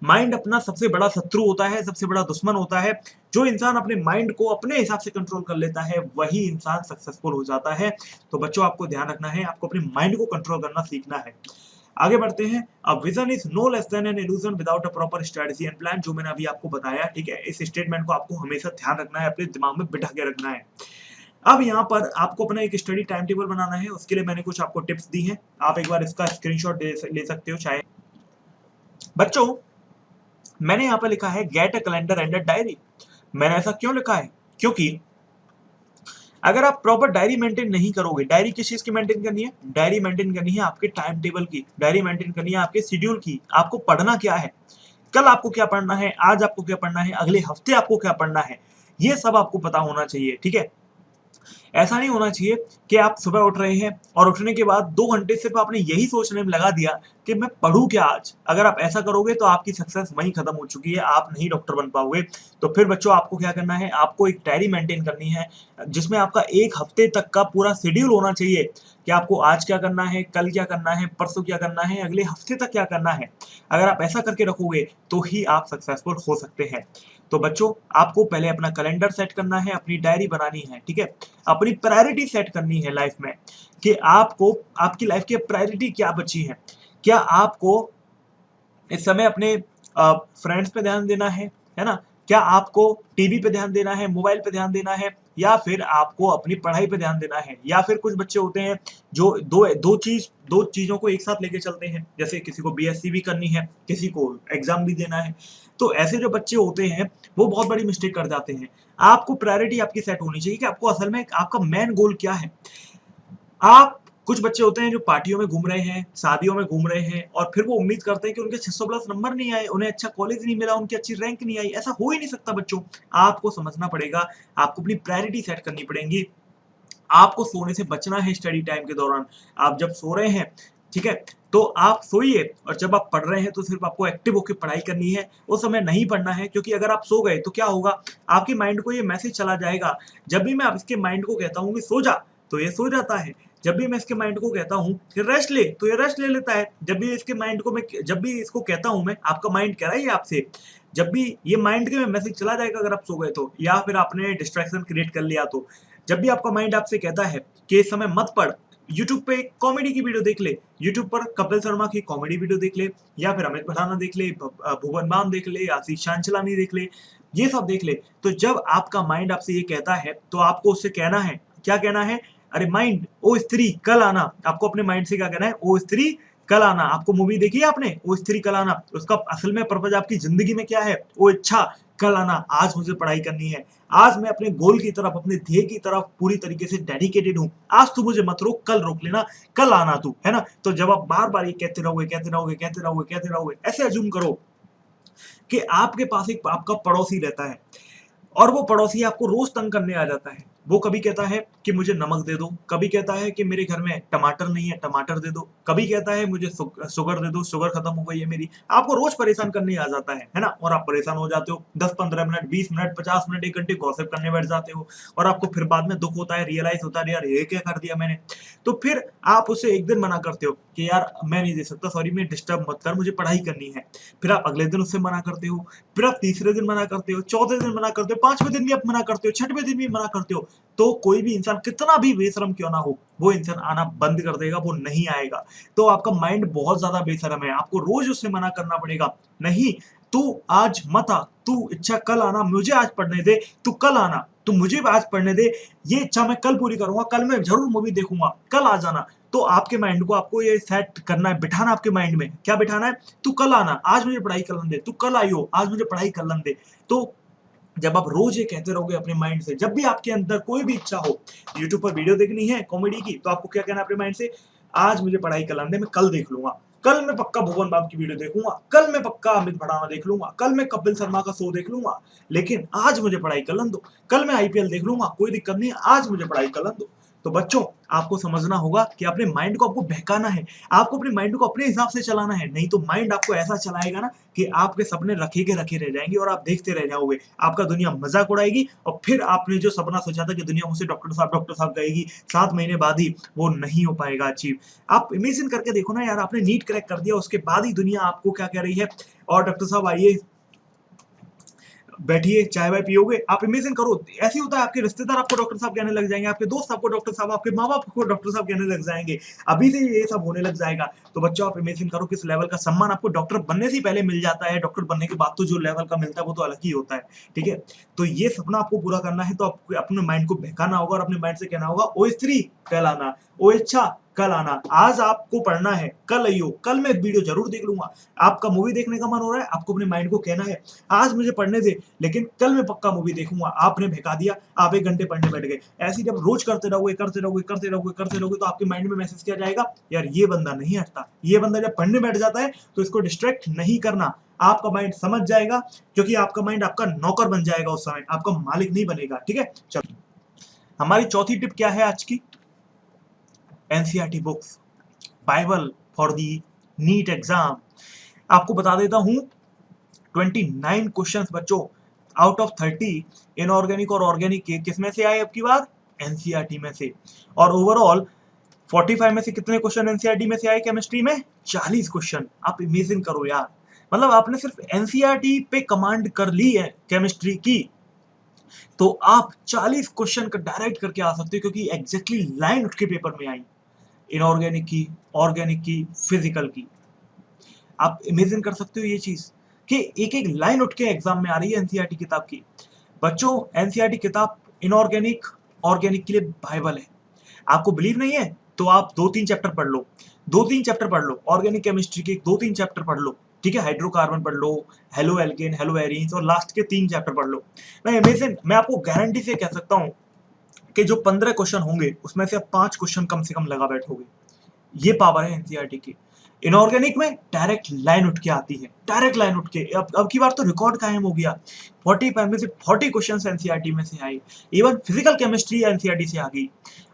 माइंड अपना सबसे बड़ा शत्रु होता है, सबसे बड़ा दुश्मन होता है। जो इंसान अपने माइंड को अपने हिसाब से कंट्रोल कर लेता है वही इंसान सक्सेसफुल हो जाता है। तो बच्चों आपको ध्यान रखना है, आपको अपने माइंड को कंट्रोल करना सीखना है। आगे बढ़ते हैं। A vision is no less than an illusion without a proper strategy and plan, जो मैंने अभी आपको बताया, ठीक है। इस स्टेटमेंट को आपको हमेशा ध्यान रखना है, अपने दिमाग में बिठा के रखना है। अब यहाँ पर आपको अपना एक स्टडी टाइम टेबल बनाना है, उसके लिए मैंने कुछ आपको टिप्स दी हैं, आप एक बार इसका स्क्रीनशॉट ले सकते हो चाहे। बच्चों मैंने यहाँ पर लिखा है get a calendar and a diary. मैंने ऐसा क्यों लिखा है, क्योंकि अगर आप प्रॉपर डायरी मेंटेन नहीं करोगे, डायरी किस चीज की मेंटेन करनी है, डायरी मेंटेन करनी है आपके टाइम टेबल की, डायरी मेंटेन करनी है आपके शेड्यूल की, आपको पढ़ना क्या है, कल आपको क्या पढ़ना है, आज आपको क्या पढ़ना है, अगले हफ्ते आपको क्या पढ़ना है, ये सब आपको पता होना चाहिए, ठीक है। ऐसा नहीं होना चाहिए कि आप सुबह उठ रहे हैं और उठने के बाद 2 घंटे सिर्फ आपने यही सोचने में लगा दिया कि मैं पढ़ूँ क्या आज? अगर आप ऐसा करोगे तो आपकी सक्सेस वहीं खत्म हो चुकी है, आप नहीं डॉक्टर बन पाओगे। तो फिर बच्चों आपको क्या करना है, आपको एक डायरी मेंटेन करनी है, जिसमें आपका 1 हफ्ते तक का पूरा शेड्यूल होना चाहिए कि आपको आज क्या करना है, कल क्या करना है, परसों क्या करना है, अगले हफ्ते तक क्या करना है। अगर आप ऐसा करके रखोगे तो ही आप सक्सेसफुल हो सकते हैं। तो बच्चों आपको पहले अपना कैलेंडर सेट करना है, अपनी डायरी बनानी है, ठीक है। अपनी प्रायोरिटी सेट करनी है लाइफ में कि आपको आपकी लाइफ की प्रायोरिटी क्या बची है। क्या आपको इस समय अपने फ्रेंड्स पे ध्यान देना है ना? क्या आपको टीवी पे ध्यान देना है, मोबाइल पे ध्यान देना है, या फिर आपको अपनी पढ़ाई पे ध्यान देना है? या फिर कुछ बच्चे होते हैं जो दो चीज़ों को एक साथ लेके चलते हैं, जैसे किसी को बीएससी भी करनी है, किसी को एग्ज़ाम भी देना है। तो ऐसे जो बच्चे होते हैं, वो बहुत बड़ी मिस्टेक कर जाते हैं। आपको प्रायोरिटी आपकी सेट होनी चाहिए कि आपको असल में आपका मेन गोल क्या है। आप कुछ बच्चे होते हैं जो पार्टियों में घूम रहे हैं, शादियों में घूम रहे हैं, और फिर वो उम्मीद करते हैं कि उनके 600 प्लस नंबर नहीं आए, उन्हें अच्छा कॉलेज नहीं मिला, उनकी अच्छी रैंक नहीं आई। ऐसा हो ही नहीं सकता बच्चों। आपको समझना पड़ेगा, आपको अपनी प्रायोरिटी सेट करनी पड़ेगी। आपको सोने से बचना है स्टडी टाइम के दौरान। आप जब सो रहे हैं, ठीक है, तो आप सोइए, और जब आप पढ़ रहे हैं तो सिर्फ आपको एक्टिव होकर पढ़ाई करनी है, उस समय नहीं पढ़ना है, क्योंकि अगर आप सो गए तो क्या होगा, आपके माइंड को ये मैसेज चला जाएगा। जब भी मैं अब इसके माइंड को कहता हूँ कि सो जा, तो ये सो जाता है। जब भी मैं इसके माइंड को कहता हूँ कि रेस्ट ले, तो ये रेस्ट ले लेता है। जब भी इसको कहता हूँ मैं, आपका माइंड कह रहा है ये आपसे, जब भी ये माइंड के में मैसेज चला जाएगा अगर आप सो गए तो, या फिर आपने डिस्ट्रैक्शन क्रिएट कर लिया तो। जब भी आपका माइंड आपसे कहता है कि इस समय मत पढ़, यूट्यूब पे एक कॉमेडी की वीडियो देख ले, यूट्यूब पर कपिल शर्मा की कॉमेडी वीडियो देख ले, या फिर अमित भड़ाना देख ले, भुवन बाम देख ले, आशीष चांचलानी देख ले, ये सब देख ले। तो जब आपका माइंड आपसे ये कहता है तो आपको उससे कहना है, क्या कहना है, अरे माइंड, ओ स्त्री कल आना। आपको अपने माइंड से क्या कहना है, ओ स्त्री कल आना। आपको मूवी देखी है आपने, ओ स्त्री कल आना, उसका असल में पर्पज आपकी जिंदगी में क्या है, ओ इच्छा कल आना। आज मुझे पढ़ाई करनी है, आज मैं अपने गोल की तरफ, अपने ध्येय की तरफ पूरी तरीके से डेडिकेटेड हूँ। आज तू मुझे मत रोक, कल रोक लेना, कल आना तू, है ना। तो जब आप बार बार ये कहते रहोगे, कहते रहोगे, कहते रहोगे, कहते रहोगे, ऐसे अज्यूम करो कि आपके पास एक आपका पड़ोसी रहता है और वो पड़ोसी आपको रोज तंग करने आ जाता है। वो कभी कहता है कि मुझे नमक दे दो, कभी कहता है कि मेरे घर में टमाटर नहीं है, टमाटर दे दो, कभी कहता है मुझे शुगर दे दो, शुगर खत्म हो गई है मेरी। आपको रोज परेशान करने आ जाता है ना? और आप परेशान हो जाते हो, 10-15 मिनट, 20 मिनट, 50 मिनट, 1 घंटे गॉसिप करने बैठ जाते हो और आपको फिर बाद में दुख होता है, रियलाइज होता है यार ये क्या कर दिया मैंने। तो फिर आप उसे एक दिन मना करते हो कि यार मैं नहीं दे सकता, सॉरी, मैं डिस्टर्ब मत कर, मुझे पढ़ाई करनी है। फिर आप अगले दिन उससे मना करते हो, फिर आप तीसरे दिन मना करते हो, चौथे दिन मना करते हो, 5वें दिन भी आप मना करते हो, 6वें दिन भी मना करते हो। तो कोई भी इंसान कितना भी बेशरम क्यों ना हो, वो इंसान आना बंद कर देगा, वो नहीं आएगा। तो आपका माइंड बहुत ज्यादा बेशरम है, आपको रोज उससे मना करना पड़ेगा। नहीं, तू आज मत आ, तू इच्छा कल आना, मुझे आज पढ़ने दे, तू कल आना, तू मुझे आज पढ़ने दे, ये इच्छा मैं कल पूरी करूंगा, कल मैं जरूर मूवी देखूंगा, कल आ जाना। तो आपके माइंड को आपको ये सेट करना है, बिठाना आपके माइंड में। क्या बिठाना है? तू कल आना, आज मुझे पढ़ाई करने दे, तू कल आइयो, आज मुझे पढ़ाई करने दे। तो जब आप रोज ये कहते रहोगे अपने माइंड से, जब भी आपके अंदर कोई भी इच्छा हो, यूट्यूब पर वीडियो देखनी है कॉमेडी की, तो आपको क्या कहना है अपने माइंड से? आज मुझे पढ़ाई करने दे, मैं कल देख लूंगा, कल मैं पक्का भुवन बाम की वीडियो देखूंगा, कल मैं पक्का अमित भड़ाना देख लूंगा, कल मैं कपिल शर्मा का शो देख लूंगा, लेकिन आज मुझे पढ़ाई करने दो, कल मैं आईपीएल देख लूंगा, कोई दिक्कत नहीं, आज मुझे पढ़ाई करने दो। तो बच्चों, आपको समझना होगा कि अपने माइंड को आपको बहकाना है, आपको अपने माइंड को अपने हिसाब से चलाना है, नहीं तो माइंड आपको ऐसा चलाएगा ना कि आपके सपने रखे के रखे रह जाएंगे और आप देखते रह जाओगे, आपका दुनिया मजाक उड़ाएगी और फिर आपने जो सपना सोचा था कि दुनिया मुझसे डॉक्टर साहब कहेगी, 7 महीने बाद ही वो नहीं हो पाएगा अचीव। आप इमेजिन करके देखो ना यार, आपने नीट क्रैक कर दिया, उसके बाद ही दुनिया आपको क्या कह रही है, और डॉक्टर साहब आइए, बैठिए, चाय वाय पियोगे। आप इमेजिन करो, ऐसे ही होता है, आपके रिश्तेदार आपको डॉक्टर साहब कहने लग जाएंगे, आपके दोस्त आपको डॉक्टर साहब, आपके माँ बाप को डॉक्टर साहब कहने लग जाएंगे, अभी से ये सब होने लग जाएगा। तो बच्चों, आप इमेजिन करो किस लेवल का सम्मान आपको डॉक्टर बनने से पहले मिल जाता है, डॉक्टर बनने के बाद तो जो लेवल का मिलता है वो तो अलग ही होता है। ठीक है, तो ये सपना आपको पूरा करना है, तो आपको अपने माइंड को बहकाना होगा और अपने माइंड से कहना होगा, ओ स्त्री कल आना, ओ इच्छा कल आना, आज आपको पढ़ना है, कल आइयो, कल मैं वीडियो जरूर देख लूंगा। आपका मूवी देखने का मन हो रहा है, आपको अपने माइंड को कहना है, आज मुझे पढ़ने दे, लेकिन कल मैं पक्का मूवी देखूंगा। आपने भगा दिया, आप 1 घंटे पढ़ने बैठ गए। ऐसे जब रोज करते रहोगे, करते रहोगे, करते रहोगे, करते रहोगे, तो आपके माइंड में मैसेज क्या जाएगा, यार ये बंदा नहीं हटता, ये बंदा जब पढ़ने बैठ जाता है तो इसको डिस्ट्रैक्ट नहीं करना। आपका माइंड समझ जाएगा, क्योंकि आपका माइंड आपका नौकर बन जाएगा उस समय, आपका मालिक नहीं बनेगा। ठीक है, चलो, हमारी चौथी टिप क्या है आज की? NCERT books, Bible for the NEET exam. आपको बता देता हूं, 29 क्वेश्चंस बच्चों आउट ऑफ 30 इनऑर्गेनिक और ऑर्गेनिक के किस में से आए अब की बार? एनसीईआरटी में से। और ओवरऑल 45 में से कितने क्वेश्चन एनसीईआरटी में से आए केमिस्ट्री में? 40 क्वेश्चन। आप इमेजिन करो यार, मतलब आपने सिर्फ एनसीईआरटी पे कमांड कर ली है केमिस्ट्री की, तो आप 40 क्वेश्चन का डायरेक्ट करके आ सकते हो, क्योंकि एग्जैक्टली लाइन उठ के पेपर में आई, इनऑर्गेनिक की, ऑर्गेनिक की, फिजिकल की। आप इमेजिन कर सकते हो ये चीज कि एक एक लाइन उठ के एग्जाम में आ रही है एनसीईआरटी किताब की। बच्चों, एनसीईआरटी किताब इनऑर्गेनिक ऑर्गेनिक के लिए बाइबल है। आपको बिलीव नहीं है तो आप 2-3 चैप्टर पढ़ लो, 2-3 चैप्टर पढ़ लो ऑर्गेनिक केमिस्ट्री के, 2-3 चैप्टर पढ़ लो। ठीक है, हाइड्रोकार्बन पढ़ लो, हेलो एल्केन, हेलो एरीन्स, और लास्ट के 3 चैप्टर पढ़ लो। मैं आपको गारंटी से कह सकता हूं कि जो 15 क्वेश्चन होंगे उसमें से आप 5 क्वेश्चन कम से कम लगा बैठोगे। ये पावर है एनसीईआरटी की। इनऑर्गेनिक में डायरेक्ट लाइन उठ के आती है, डायरेक्ट लाइन उठ के। अब की बार तो रिकॉर्ड कायम हो गया, 45 में से 40 क्वेश्चन एनसीईआरटी में से आए। इवन फिजिकल केमिस्ट्री एनसीईआरटी से आ गई।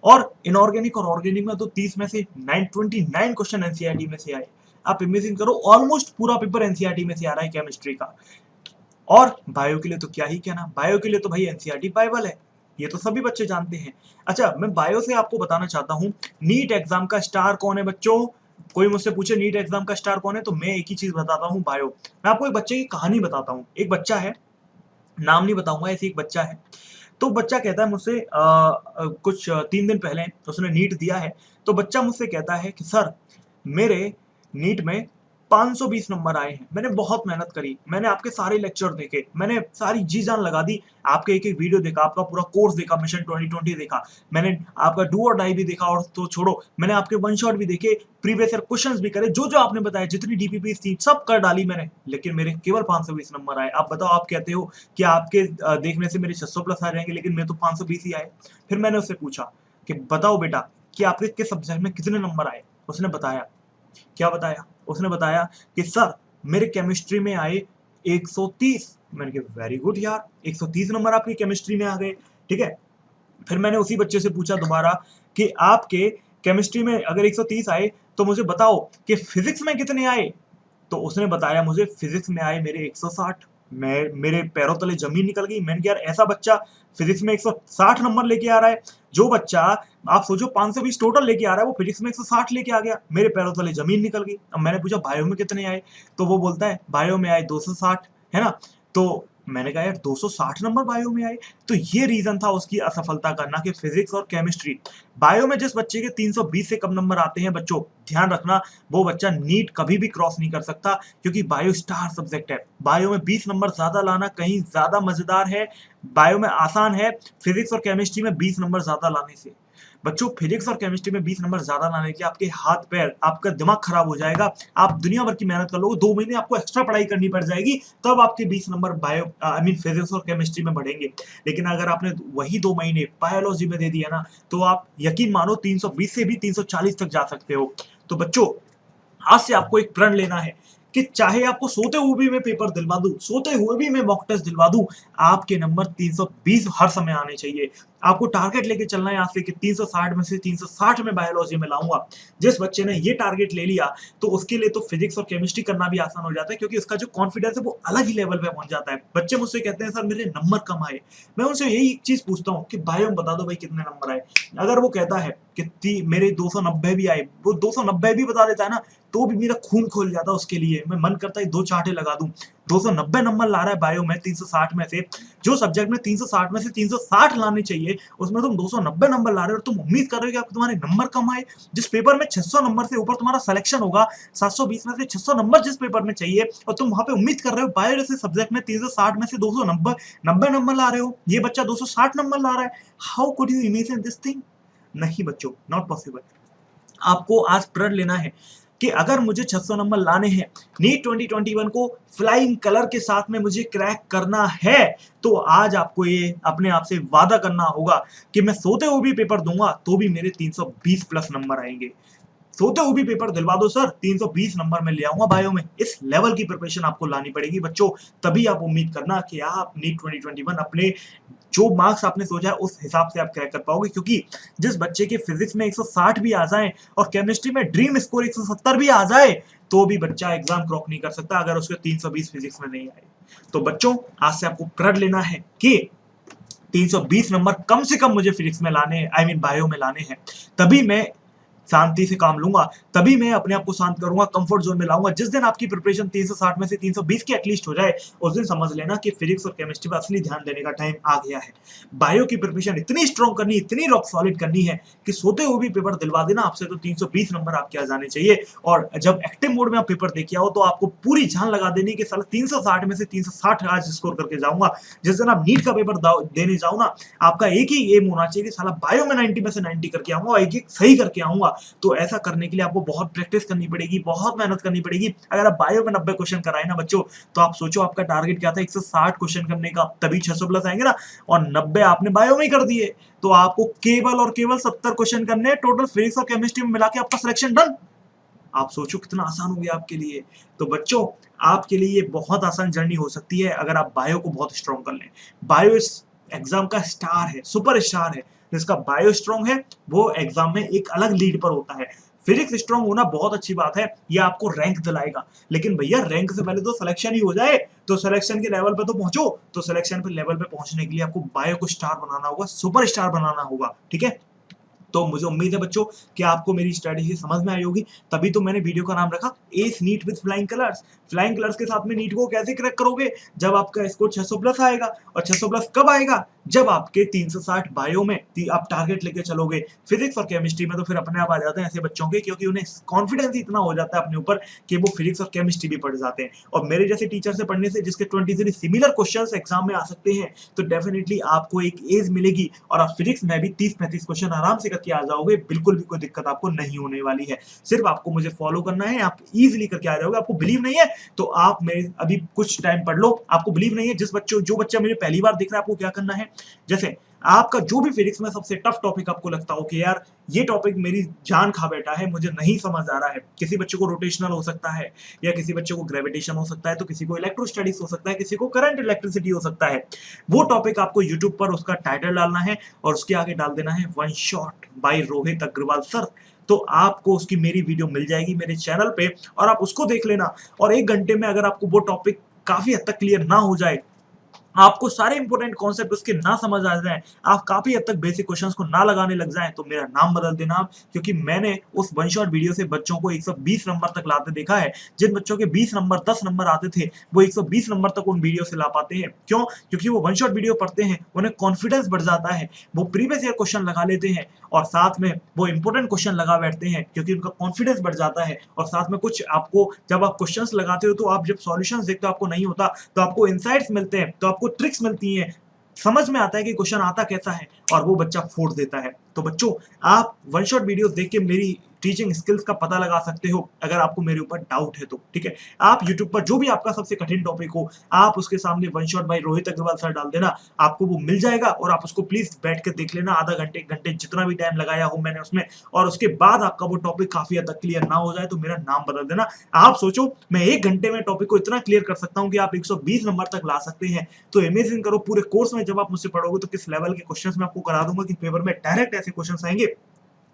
और इनऑर्गेनिक और ऑर्गेनिक में तो 30 में से 29 क्वेश्चन एनसीईआरटी में से आए। आप इमेजिन करो, ऑलमोस्ट पूरा पेपर एनसीईआरटी में से आ रहा है केमिस्ट्री का। और बायो के लिए तो क्या ही कहना, बायो के लिए तो भाई एनसीईआरटी बाइबल है, ये तो सभी बच्चे जानते हैं। अच्छा, मैं बायो से आपको बताना चाहता हूँ, नीट एग्जाम का स्टार कौन है बच्चों? कोई मुझसे पूछे नीट एग्जाम का स्टार कौन है, तो मैं एक ही चीज बताता हूँ, बायो। मैं आपको एक बच्चे की कहानी बताता हूँ। एक बच्चा है, नाम नहीं बताऊंगा, ऐसे एक बच्चा है। तो बच्चा कहता है मुझसे, कुछ 3 दिन पहले उसने नीट दिया है। तो बच्चा मुझसे कहता है कि सर, मेरे नीट में 520 नंबर आए हैं, मैंने बहुत मेहनत करी, मैंने आपके सारे लेक्चर देखे, मैंने सारी जी जान लगा दी, आपके एक एक वीडियो देखा, आपका पूरा कोर्स देखा, मिशन 2020 देखा, मैंने आपका डू और डाई भी देखा, और तो छोड़ो, मैंने आपके वन शॉट भी देखे, प्रीवियस ईयर क्वेश्चंस भी करे, जो जो आपने बताया, जितनी डीपीपी थी सब कर डाली मैंने, लेकिन मेरे केवल 520 नंबर आए। आप बताओ, आप कहते हो कि आपके देखने से मेरे 600 प्लस आ जाएंगे, लेकिन मैं तो 520 ही आए। फिर मैंने उससे पूछा कि बताओ बेटा, कि आपके किस सब्जेक्ट में कितने नंबर आए? उसने बताया, क्या बताया? उसने बताया कि सर, मेरे केमिस्ट्री में आए 130। मैंने कहा वेरी गुड यार, 130 नंबर आपकी केमिस्ट्री में आ गए। ठीक है, फिर मैंने उसी बच्चे से पूछा दोबारा कि आपके केमिस्ट्री में अगर 130 आए तो मुझे बताओ कि फिजिक्स में कितने आए। तो उसने बताया मुझे फिजिक्स में आए मेरे 160। मेरे पैरों तले जमीन निकल गई। मैंने कहा यार ऐसा बच्चा फिजिक्स में 160 नंबर लेके आ रहा है, जो बच्चा आप सोचो 520 टोटल लेके आ रहा है वो फिजिक्स में 160 लेके आ गया। मेरे पैरों तले जमीन निकल गई। अब मैंने पूछा बायो में कितने आए, तो वो बोलता है बायो में आए 260, है ना। तो मैंने कहा यार 260 नंबर बायो में आए। तो ये रीजन था उसकी असफलता का, ना कि फिजिक्स और केमिस्ट्री। बायो में जिस बच्चे के 320 से कम नंबर आते हैं बच्चों, ध्यान रखना वो बच्चा नीट कभी भी क्रॉस नहीं कर सकता, क्योंकि बायो स्टार सब्जेक्ट है। बायो में 20 नंबर ज्यादा लाना कहीं ज्यादा मजेदार है, बायो में आसान है फिजिक्स और केमिस्ट्री में 20 नंबर ज्यादा लाने से। बच्चों फिजिक्स और केमिस्ट्री में 20 नंबर ज्यादा लाने के आपके हाथ पैर, आपका दिमाग खराब हो जाएगा। आप दुनिया भर की मेहनत कर लोगे, 2 महीने आपको एक्स्ट्रा पढ़ाई करनी पड़ जाएगी, तब आपके 20 number bio I mean physics और केमिस्ट्री में बढ़ेंगे। लेकिन अगर आपने वही 2 महीने बायोलॉजी में दे दिया ना, तो आप यकीन मानो 320 से भी 340 तक जा सकते हो। तो बच्चों आज से आपको एक प्रण लेना है कि चाहे आपको सोते हुए भी मैं पेपर दिलवा दूं, सोते हुए भी मैं मॉक टेस्ट दिलवा दूं, आपके नंबर 320 हर समय आने चाहिए। आपको टारगेट लेके चलना है आज से कि 360 में से 360 में बायोलॉजी में लाऊंगा। जिस बच्चे ने ये टारगेट ले लिया तो उसके लिए तो फिजिक्स और केमिस्ट्री करना भी आसान हो जाता है, क्योंकि उसका जो कॉन्फिडेंस है वो अलग ही लेवल पे पहुंच जाता है। बच्चे मुझसे कहते हैं सर मेरे नंबर कम आए, मैं उनसे यही एक चीज पूछता हूँ कि बायो में बता दो भाई कितने नंबर आए। अगर वो कहता है कि मेरे 290 भी आए, वो 290 भी बता देता है ना, तो भी मेरा खून खोल जाता है उसके लिए। मैं मन करता है 2 चांटे लगा दूं। 290 नंबर ला रहा है बायो में 360 में से, जो सब्जेक्ट में 360 में से 360 लाने चाहिए उसमें तुम 290 नंबर ला रहे हो, और तुम उम्मीद कर रहे हो कि आपको तुम्हारे नंबर कम आए। जिस पेपर में 600 नंबर से ऊपर तुम्हारा सिलेक्शन होगा, 720 में से 600 नंबर जिस पेपर में चाहिए, और तुम वहां पे उम्मीद कर रहे हो बायो जैसे सब्जेक्ट में 360 में से 290 नंबर ला रहे हो, ये बच्चा 260 नंबर ला रहा है। How could you imagine this thing? नहीं बच्चों, नॉट पॉसिबल। आपको आज प्रण लेना है कि अगर मुझे 600 नंबर लाने हैं, नीट 2021 को फ्लाइंग कलर के साथ में मुझे क्रैक करना है, तो आज आपको ये अपने आप से वादा करना होगा कि मैं सोते हुए भी पेपर दूंगा तो भी मेरे 320 प्लस नंबर आएंगे। सोते हुए भी पेपर दिलवा दो सर, 320 नंबर में ले आऊंगा बायो में। इस लेवल की प्रिपरेशन आपको लानी पड़ेगी बच्चों, तभी आप उम्मीद करना कि आप नीट 2021 अपने जो मार्क्स आपने सोचा है उस हिसाब से आप क्रैक कर पाओगे। क्योंकि जिस बच्चे के फिजिक्स में 160 भी आ जाए और केमिस्ट्री में ड्रीम स्कोर 170 भी आ जाए, तो भी बच्चा एग्जाम क्रॉक नहीं कर सकता अगर उसके 320 फिजिक्स में नहीं आए। तो बच्चों आज से आपको प्रण लेना है कि 320 नंबर कम से कम मुझे फिजिक्स में लाने हैं, आई मीन बायो में लाने हैं, तभी मैं शांति से काम लूंगा, तभी मैं अपने आप को शांत करूंगा, कंफर्ट जोन में लाऊंगा। जिस दिन आपकी प्रिपरेशन 360 में से 320 की एटलीस्ट हो जाए, उस दिन समझ लेना कि फिजिक्स और केमिस्ट्री पर असली ध्यान देने का टाइम आ गया है। बायो की प्रिपरेशन इतनी स्ट्रॉन्ग करनी, इतनी रॉक सॉलिड करनी है कि सोते हुए भी पेपर दिलवा देना आपसे, तो 320 नंबर आपके आ जाने चाहिए। और जब एक्टिव मोड में आप पेपर देके आओ तो आपको पूरी जान लगा देनी कि साला 360 में से 360 आज स्कोर करके जाऊंगा। जिस दिन आप नीट का पेपर देने जाओ ना, आपका एक ही एम होना चाहिए कि साला बायो में 90 में से 90 करके आऊंगा, एक एक सही करके आऊंगा। तो ऐसा करने के लिए आपको बहुत प्रैक्टिस करनी पड़ेगी, बहुत मेहनत करनी पड़ेगी। अगर आप बायो में 90 क्वेश्चन कराए ना बच्चों, तो आप सोचो आपका टारगेट क्या था 160 क्वेश्चन करने का, तभी 600 प्लस आएंगे ना, और 90 आपने बायो में ही कर दिए, तो आपको केवल और केवल 70 क्वेश्चन करने टोटल फिजिक्स और केमिस्ट्री में मिला के आपका सिलेक्शन डन। आप सोचो कितना आसान हो गया आपके लिए। तो बच्चों आपके लिए ये बहुत आसान जर्नी हो सकती है अगर आप बायो को बहुत स्ट्रॉन्ग कर लें। बायो इस एग्जाम का स्टार है, सुपर स्टार है। जिसका बायो स्ट्रॉन्ग है वो एग्जाम में एक अलग लीड पर होता है। फिजिक्स स्ट्रॉन्ग होना बहुत अच्छी बात है, ये आपको रैंक दिलाएगा, लेकिन भैया रैंक से पहले तो सिलेक्शन ही हो जाए। तो सिलेक्शन के लेवल पे तो पहुंचो, तो सिलेक्शन पे लेवल पे पहुंचने के लिए आपको बायो को स्टार बनाना होगा, सुपर स्टार बनाना होगा, ठीक है। तो मुझे उम्मीद है बच्चों कि आपको मेरी स्ट्रेटेजी समझ में आई होगी, तभी तो मैंने वीडियो का नाम रखा as NEET with flying colours. Flying colours के साथ में नीट को कैसे क्रैक करोगे? जब आपका स्कोर 600 प्लस आएगा, और 600 प्लस कब आएगा? जब आपके 360 बायो में आप टारगेट लेके चलोगे। फिजिक्स और केमिस्ट्री में तो फिर अपने आप आ जाते हैं ऐसे बच्चों के, क्योंकि उन्हें कॉन्फिडेंस इतना हो जाता है अपने ऊपर कि वो फिजिक्स और केमिस्ट्री भी पढ़ जाते हैं। और मेरे जैसे टीचर से पढ़ने से जिसके 23 सिमिलर क्वेश्चंस एग्जाम में आ सकते हैं, तो डेफिनेटली आपको एक एज मिलेगी और आप फिजिक्स में भी 30-35 क्वेश्चन आराम से करके आ जाओगे। बिल्कुल भी कोई दिक्कत आपको नहीं होने वाली है। सिर्फ आपको मुझे फॉलो करना है, आप इजीली करके आ जाओगे। आपको बिलीव नहीं है तो आप मेरे अभी कुछ टाइम पढ़ लो। आपको बिलीव नहीं है, जो बच्चा मेरे पहली बार देख रहा है, आपको क्या करना है, जैसे आपका जो भी फिजिक्स में सबसे टफ टॉपिक आपको लगता हो कि यार ये टॉपिक मेरी जान खा बैठा है, मुझे नहीं समझ आ रहा है। किसी बच्चे को रोटेशनल हो सकता है, या किसी बच्चे को ग्रेविटेशन हो सकता है, तो किसी को इलेक्ट्रो स्टडीज हो सकता है, किसी को करंट इलेक्ट्रिसिटी हो सकता है। वो टॉपिक आपको यूट्यूब पर उसका टाइटल डालना है और उसके आगे डाल देना है one shot by Rohit Agarwal sir. तो आपको उसकी मेरी वीडियो मिल जाएगी मेरे चैनल पे, और आप उसको देख लेना। और 1 घंटे में अगर आपको वो टॉपिक काफी हद तक क्लियर ना हो जाए, आपको सारे इंपॉर्टेंट कॉन्सेप्ट उसके ना समझ आ जाए, आप काफी हद तक बेसिक क्वेश्चंस को ना लगाने लग जाएं, तो मेरा नाम बदल देना आप, क्योंकि मैंने उस वन शॉट वीडियो से बच्चों को 120 नंबर तक लाते देखा है। जिन बच्चों के 20 नंबर 10 नंबर आते थे, वो 120 नंबर तक उन वीडियो से ला पाते हैं। क्यों? क्योंकि वो वन शॉट वीडियो पढ़ते हैं, उन्हें कॉन्फिडेंस बढ़ जाता है, वो प्रीवियस ईयर क्वेश्चन लगा लेते हैं, और साथ में वो इंपॉर्टेंट क्वेश्चन लगा बैठते हैं, क्योंकि उनका कॉन्फिडेंस बढ़ जाता है। और साथ में कुछ आपको, जब आप क्वेश्चंस लगाते हो तो आप जब सॉल्यूशंस देखते हो आपको नहीं होता, तो आपको इनसाइट्स मिलते हैं, तो आपको ट्रिक्स मिलती हैं, समझ में आता है कि क्वेश्चन आता कैसा है, और वो बच्चा फोड़ देता है। तो बच्चों, आप वन शॉट वीडियोस देख के मेरी टीचिंग स्किल्स का पता लगा सकते हो, अगर आपको मेरे ऊपर डाउट है तो, ठीक है। आप यूट्यूब पर जो भी आपका सबसे कठिन टॉपिक हो, आप उसके सामने one shot by Rohit Agarwal sir डाल देना, आपको वो मिल जाएगा, और आप उसको प्लीज बैठ के देख लेना, आधा घंटे 1 घंटे जितना भी टाइम लगाया हो मैंने उसमें। और उसके बाद आपका वो टॉपिक काफी हद तक क्लियर ना हो जाए तो मेरा नाम बदल देना। आप सोचो, मैं 1 घंटे में टॉपिक को इतना क्लियर कर सकता हूँ कि आप 120 नंबर तक ला सकते हैं। तो इमेजिन करो, पूरे कोर्स में जब आप मुझसे पढ़ोगे तो किस लेवल के क्वेश्चंस मैं आपको करा दूंगा कि पेपर में डायरेक्ट ऐसे क्वेश्चंस आएंगे।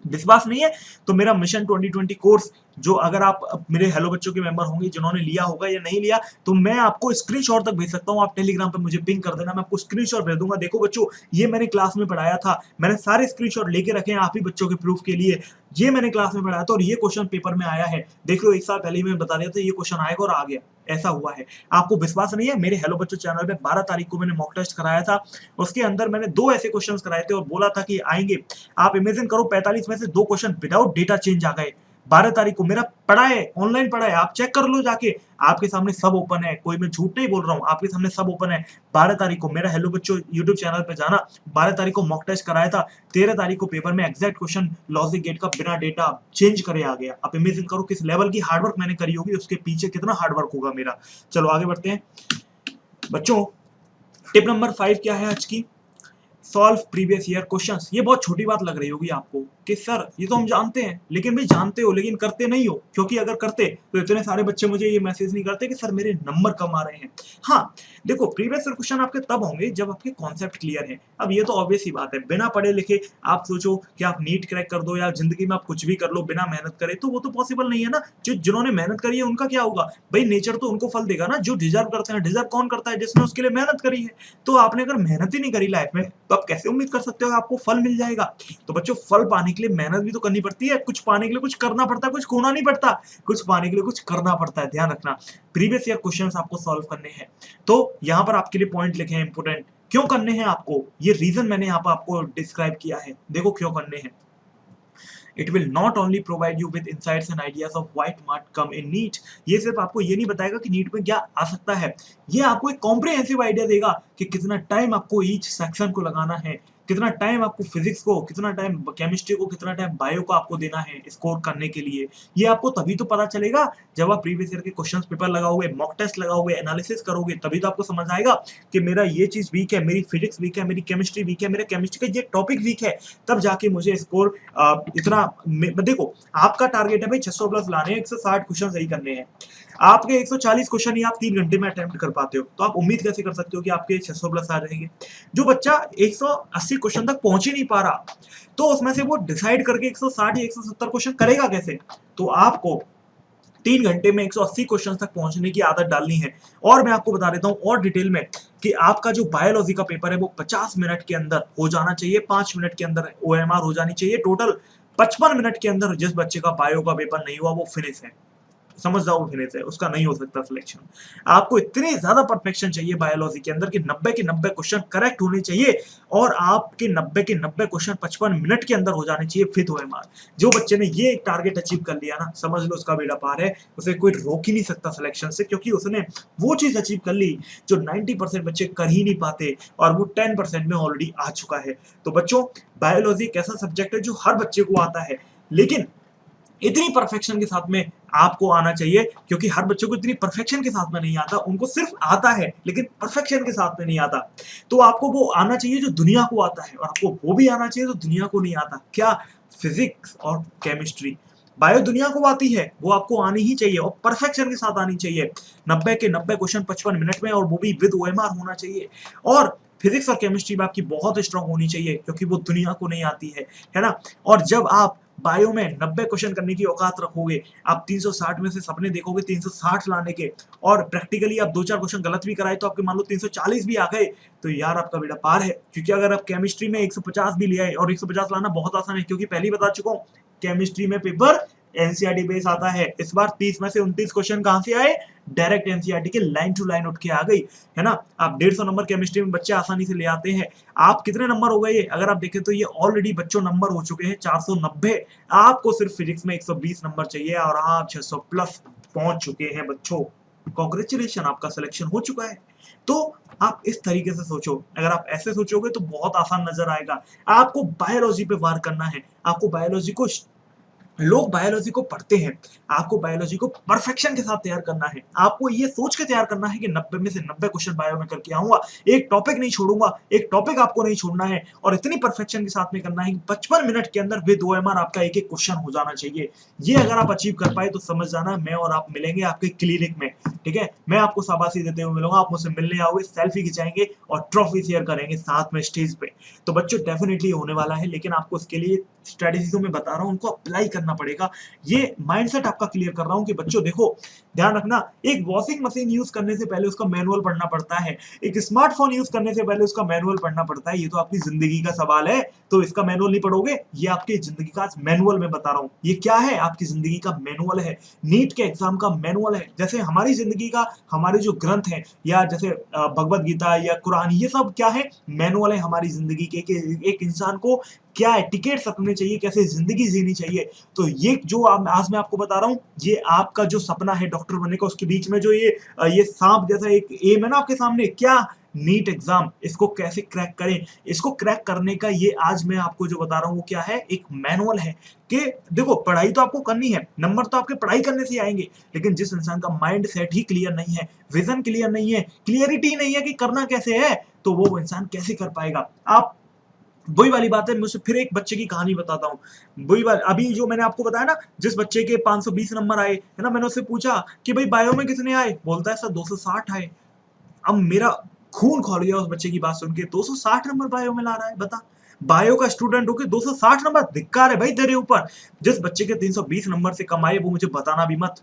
विश्वास नहीं है तो मेरा मिशन 2020 कोर्स, जो अगर आप मेरे हेलो बच्चों के मेंबर होंगे जिन्होंने लिया होगा या नहीं लिया, तो मैं आपको स्क्रीनशॉट तक भेज सकता हूं। आप टेलीग्राम पे मुझे पिंग कर देना, मैं आपको स्क्रीनशॉट भेज दूंगा। देखो बच्चों, ये मैंने क्लास में पढ़ाया था, मैंने सारे स्क्रीनशॉट लेके रखे हैं आप ही बच्चों के प्रूफ के लिए। ये मैंने क्लास में पढ़ाया था और ये क्वेश्चन पेपर में आया है। देख लो, 1 साल पहले ही मैं बता दिया था ये क्वेश्चन आएगा और आ गया, ऐसा हुआ है। आपको विश्वास नहीं है? मेरे हेलो बच्चों चैनल पे 12 तारीख को मैंने मॉक टेस्ट कराया था, उसके अंदर मैंने 2 ऐसे क्वेश्चंस कराए थे और बोला था कि आएंगे। आप इमेजिन करो, 45 में से 2 क्वेश्चन विदाउट डेटा चेंज आ गए। 12 तारीख को मेरा पढ़ा है, ऑनलाइन पढ़ा है, आप चेक कर लो जाके, आपके सामने सब ओपन है, कोई मैं झूठ नहीं बोल रहा हूँ, आपके सामने सब ओपन है। 12 तारीख को मेरा हेलो बच्चों यूट्यूब चैनल पे जाना, 12 तारीख को मॉक टेस्ट कराया था, 13 तारीख को पेपर में एग्जैक्ट क्वेश्चन लॉजिक गेट का बिना डेटा चेंज करे आ गया। आप इमेजिन करो किस लेवल की हार्डवर्क मैंने करी होगी, उसके पीछे कितना हार्डवर्क होगा मेरा। चलो आगे बढ़ते हैं बच्चों। टिप नंबर 5 क्या है आज की? Solve previous year questions. ये बहुत छोटी बात लग रही होगी आपको कि सर ये तो हम जानते हैं, लेकिन भाई जानते हो लेकिन करते नहीं हो, क्योंकि अगर करते तो इतने सारे बच्चे मुझे ये मैसेज नहीं करते कि सर मेरे नंबर कम आ रहे हैं। हाँ, देखो, प्रीवियस ईयर क्वेश्चन आपके तब होंगे जब आपके कॉन्सेप्ट क्लियर है। अब ये तो ऑब्वियस ही बात है, बिना पढ़े लिखे आप सोचो कि आप नीट क्रैक कर दो या जिंदगी में आप कुछ भी कर लो बिना मेहनत करे, तो वो तो पॉसिबल नहीं है ना। जिन्होंने मेहनत करी है उनका क्या होगा भाई? नेचर तो उनको फल देगा ना, जो डिजर्व करते हैं। डिजर्व कौन करता है? जिसने उसके लिए मेहनत करी है। तो आपने अगर मेहनत ही नहीं करी लाइफ में, तो आप कैसे उम्मीद कर सकते हो आपको फल मिल जाएगा? तो बच्चों, फल पाने के लिए मेहनत भी तो करनी पड़ती है, कुछ पाने के लिए कुछ करना पड़ता है, कुछ खोना नहीं पड़ता, कुछ पाने के लिए कुछ करना पड़ता है, ध्यान रखना। प्रीवियस ईयर क्वेश्चंस आपको सॉल्व करने हैं, तो यहाँ पर आपके लिए पॉइंट लिखे हैं इंपोर्टेंट, क्यों करने हैं आपको, ये रीजन मैंने यहाँ पर आपको डिस्क्राइब किया है। देखो क्यों करने हैं। It will not only provide you with insights and ideas of why it might come in NEET। ये सिर्फ आपको ये नहीं बताएगा कि नीट में क्या आ सकता है, ये आपको एक कॉम्प्रिहेंसिव आइडिया देगा कि कितना टाइम आपको ईच सेक्शन को लगाना है, कितना टाइम आपको फिजिक्स को, कितना टाइम केमिस्ट्री को, कितना टाइम बायो को आपको देना है स्कोर करने के लिए। ये आपको तभी तो पता चलेगा जब आप प्रीवियस ईयर के क्वेश्चंस पेपर लगाओगे, मॉक टेस्ट लगाओगे, एनालिसिस करोगे, तभी तो आपको समझ आएगा कि मेरा ये चीज वीक है, मेरी फिजिक्स वीक है, मेरी केमिस्ट्री वीक है, मेरे केमिस्ट्री का ये टॉपिक वीक है, तब जाके मुझे स्कोर इतना। देखो, आपका टारगेट है भाई 600 प्लस लाने हैं, 160 क्वेश्चन सही करने हैं। आपके 140 क्वेश्चन ही आप 3 घंटे में अटेम्प्ट कर पाते हो, तो आप उम्मीद कैसे कर सकते हो कि आपके 600 प्लस आ जाएंगे? जो बच्चा 180 क्वेश्चन तक पहुंच ही नहीं पा रहा, तो उसमें से वो डिसाइड करके 160 या 170 क्वेश्चन करेगा कैसे? तो आपको 3 घंटे में 180 क्वेश्चन तक पहुंचने की आदत डालनी है। और मैं आपको बता देता हूं और डिटेल में कि आपका जो बायोलॉजी का पेपर है वो 50 मिनट के अंदर हो जाना चाहिए, 5 मिनट के अंदर OMR हो जानी चाहिए। टोटल 55 मिनट के अंदर जिस बच्चे का बायो का पेपर नहीं हुआ वो फिनिश है, समझ जाओ, फिनिश है, उसका नहीं हो सकता सिलेक्शन। आपको इतनी ज्यादा परफेक्शन चाहिए बायोलॉजी के अंदर कि 90 के 90 क्वेश्चन करेक्ट होने चाहिए, और आपके 90 के 90 क्वेश्चन 55 मिनट के अंदर हो जाने चाहिए फिर OMR। जो बच्चे ने ये टारगेट अचीव कर लिया ना, समझ लो उसका बेड़ा पार है, उसे कोई रोक ही नहीं सकता सिलेक्शन से, क्योंकि उसने वो चीज अचीव कर ली जो 90% बच्चे कर ही नहीं पाते, और वो 10% में ऑलरेडी आ चुका है। तो बच्चों, बायोलॉजी एक ऐसा सब्जेक्ट है जो हर बच्चे को आता है, लेकिन इतनी परफेक्शन के साथ में आपको आना चाहिए, क्योंकि हर बच्चे को इतनी परफेक्शन के साथ में नहीं आता, उनको सिर्फ आता है लेकिन परफेक्शन के साथ में नहीं आता। तो आपको वो आना चाहिए जो दुनिया को आता है, और आपको वो भी आना चाहिए जो दुनिया को नहीं आता। क्या? फिजिक्स और केमिस्ट्री। बायो दुनिया को आती है, वो आपको आनी ही चाहिए और परफेक्शन के साथ आनी चाहिए। 90 के 90 क्वेश्चन 55 मिनट में, और वो भी विद ओएमआर होना चाहिए। और फिजिक्स और केमिस्ट्री में आपकी बहुत स्ट्रांग होनी चाहिए, क्योंकि वो दुनिया को नहीं आती है ना। और जब आप बायो में 90 क्वेश्चन करने की औकात रखोगे, आप 360 में से सपने देखोगे 360 लाने के, और प्रैक्टिकली आप 2-4 क्वेश्चन गलत भी कराए तो आपके मान लो 340 भी आ गए, तो यार आपका बेड़ा पार है। क्योंकि अगर आप केमिस्ट्री में 150 भी ले आए, और 150 लाना बहुत आसान है, क्योंकि पहले ही बता चुका हूँ केमिस्ट्री में पेपर एनसीईआरटी बेस आता है। इस बार 30 में से 29 क्वेश्चन कहां से आए? डायरेक्ट एनसीईआरटी के लाइन टू लाइन उठ के आ गई, है ना। आप 150 नंबर केमिस्ट्री में बच्चे आसानी से ले आते हैं। आप कितने नंबर हो गए ये? अगर आप देखें तो ये ऑलरेडी बच्चों नंबर हो चुके हैं 490। आपको सिर्फ फिजिक्स में 120 नंबर चाहिए, और आप 600 प्लस पहुंच चुके हैं बच्चों। कॉन्ग्रेचुलेशन, आपका सिलेक्शन हो चुका है। तो आप इस तरीके से सोचो, अगर आप ऐसे सोचोगे तो बहुत आसान नजर आएगा। आपको बायोलॉजी पे वार करना है, आपको बायोलॉजी को, लोग बायोलॉजी को पढ़ते हैं, आपको बायोलॉजी को परफेक्शन के साथ तैयार करना है। आपको ये सोच के तैयार करना है कि 90 में से 90 क्वेश्चन बायो में करके आऊंगा, एक टॉपिक नहीं छोड़ूंगा, एक टॉपिक आपको नहीं छोड़ना है, और इतनी परफेक्शन के साथ में करना है कि 55 मिनट के अंदर विद ओएमआर आपका एक एक क्वेश्चन हो जाना चाहिए। ये अगर आप अचीव कर पाए तो समझ जाना, मैं और आप मिलेंगे आपके क्लिनिक में, ठीक है। मैं आपको शाबाशी देते हुए मिलूंगा, आप मुझसे मिलने आओगे, सेल्फी खिंचाएंगे और ट्रॉफी शेयर करेंगे साथ में स्टेज पे। तो बच्चों डेफिनेटली होने वाला है, लेकिन आपको उसके लिए स्ट्रेटेजी जो मैं बता रहा हूं उनको अप्लाई करना पड़ेगा। ये माइंडसेट आपका क्लियर कर रहा हूं कि बच्चों देखो, ध्यान रखना, एक वॉशिंग मशीन यूज करने से पहले उसका मैनुअल पढ़ना पड़ता है, एक स्मार्टफोन यूज करने से पहले उसका मैनुअल पढ़ना पड़ता है। ये तो आपकी जिंदगी का सवाल है, तो इसका मैनुअल नहीं पढ़ोगे? ये आपकी जिंदगी का मैनुअल में बता रहा हूं। ये क्या है? आपकी जिंदगी का मैनुअल है, नीट के एग्जाम का मैनुअल है। जैसे हमारी जिंदगी का, हमारे जो ग्रंथ हैं, या जैसे भगवत गीता या कुरान, ये सब क्या है? मैनुअल है हमारी जिंदगी के, एक इंसान को क्या एटिकेट्स रखने चाहिए, कैसे जिंदगी जीनी चाहिए। तो ये जो आज मैं आपको बता रहा हूँ, ये आपका जो सपना है डॉक्टर बनने का, उसके बीच में जो ये सांप जैसा एक एम है ना आपके सामने, क्या? NEET exam. इसको कैसे क्रैक करें, इसको क्रैक करने का ये आज मैं आपको जो बता रहा हूँ वो क्या है? एक मैनुअल है कि देखो, पढ़ाई तो आपको करनी है, नंबर तो आपके पढ़ाई करने से आएंगे, लेकिन जिस इंसान का माइंड सेट ही क्लियर नहीं है, विजन क्लियर नहीं है, क्लियरिटी नहीं है कि करना कैसे है, तो वो इंसान कैसे कर पाएगा। आप वही वाली बात है, मुझे फिर एक बच्चे की कहानी बताता हूँ। वही वाली, अभी जो मैंने आपको बताया ना, जिस बच्चे के 520 नंबर आए, है ना, मैंने उससे पूछा कि भाई बायो में कितने आए? बोलता है सर 260 आए। अब मेरा खून खौल गया उस बच्चे की बात सुन के, 260 नंबर बायो में ला रहा है, बता। बायो का स्टूडेंट होके 260 नंबर, धिक्कार है भाई तेरे ऊपर। जिस बच्चे के 320 नंबर से कम आए, वो मुझे बताना भी मत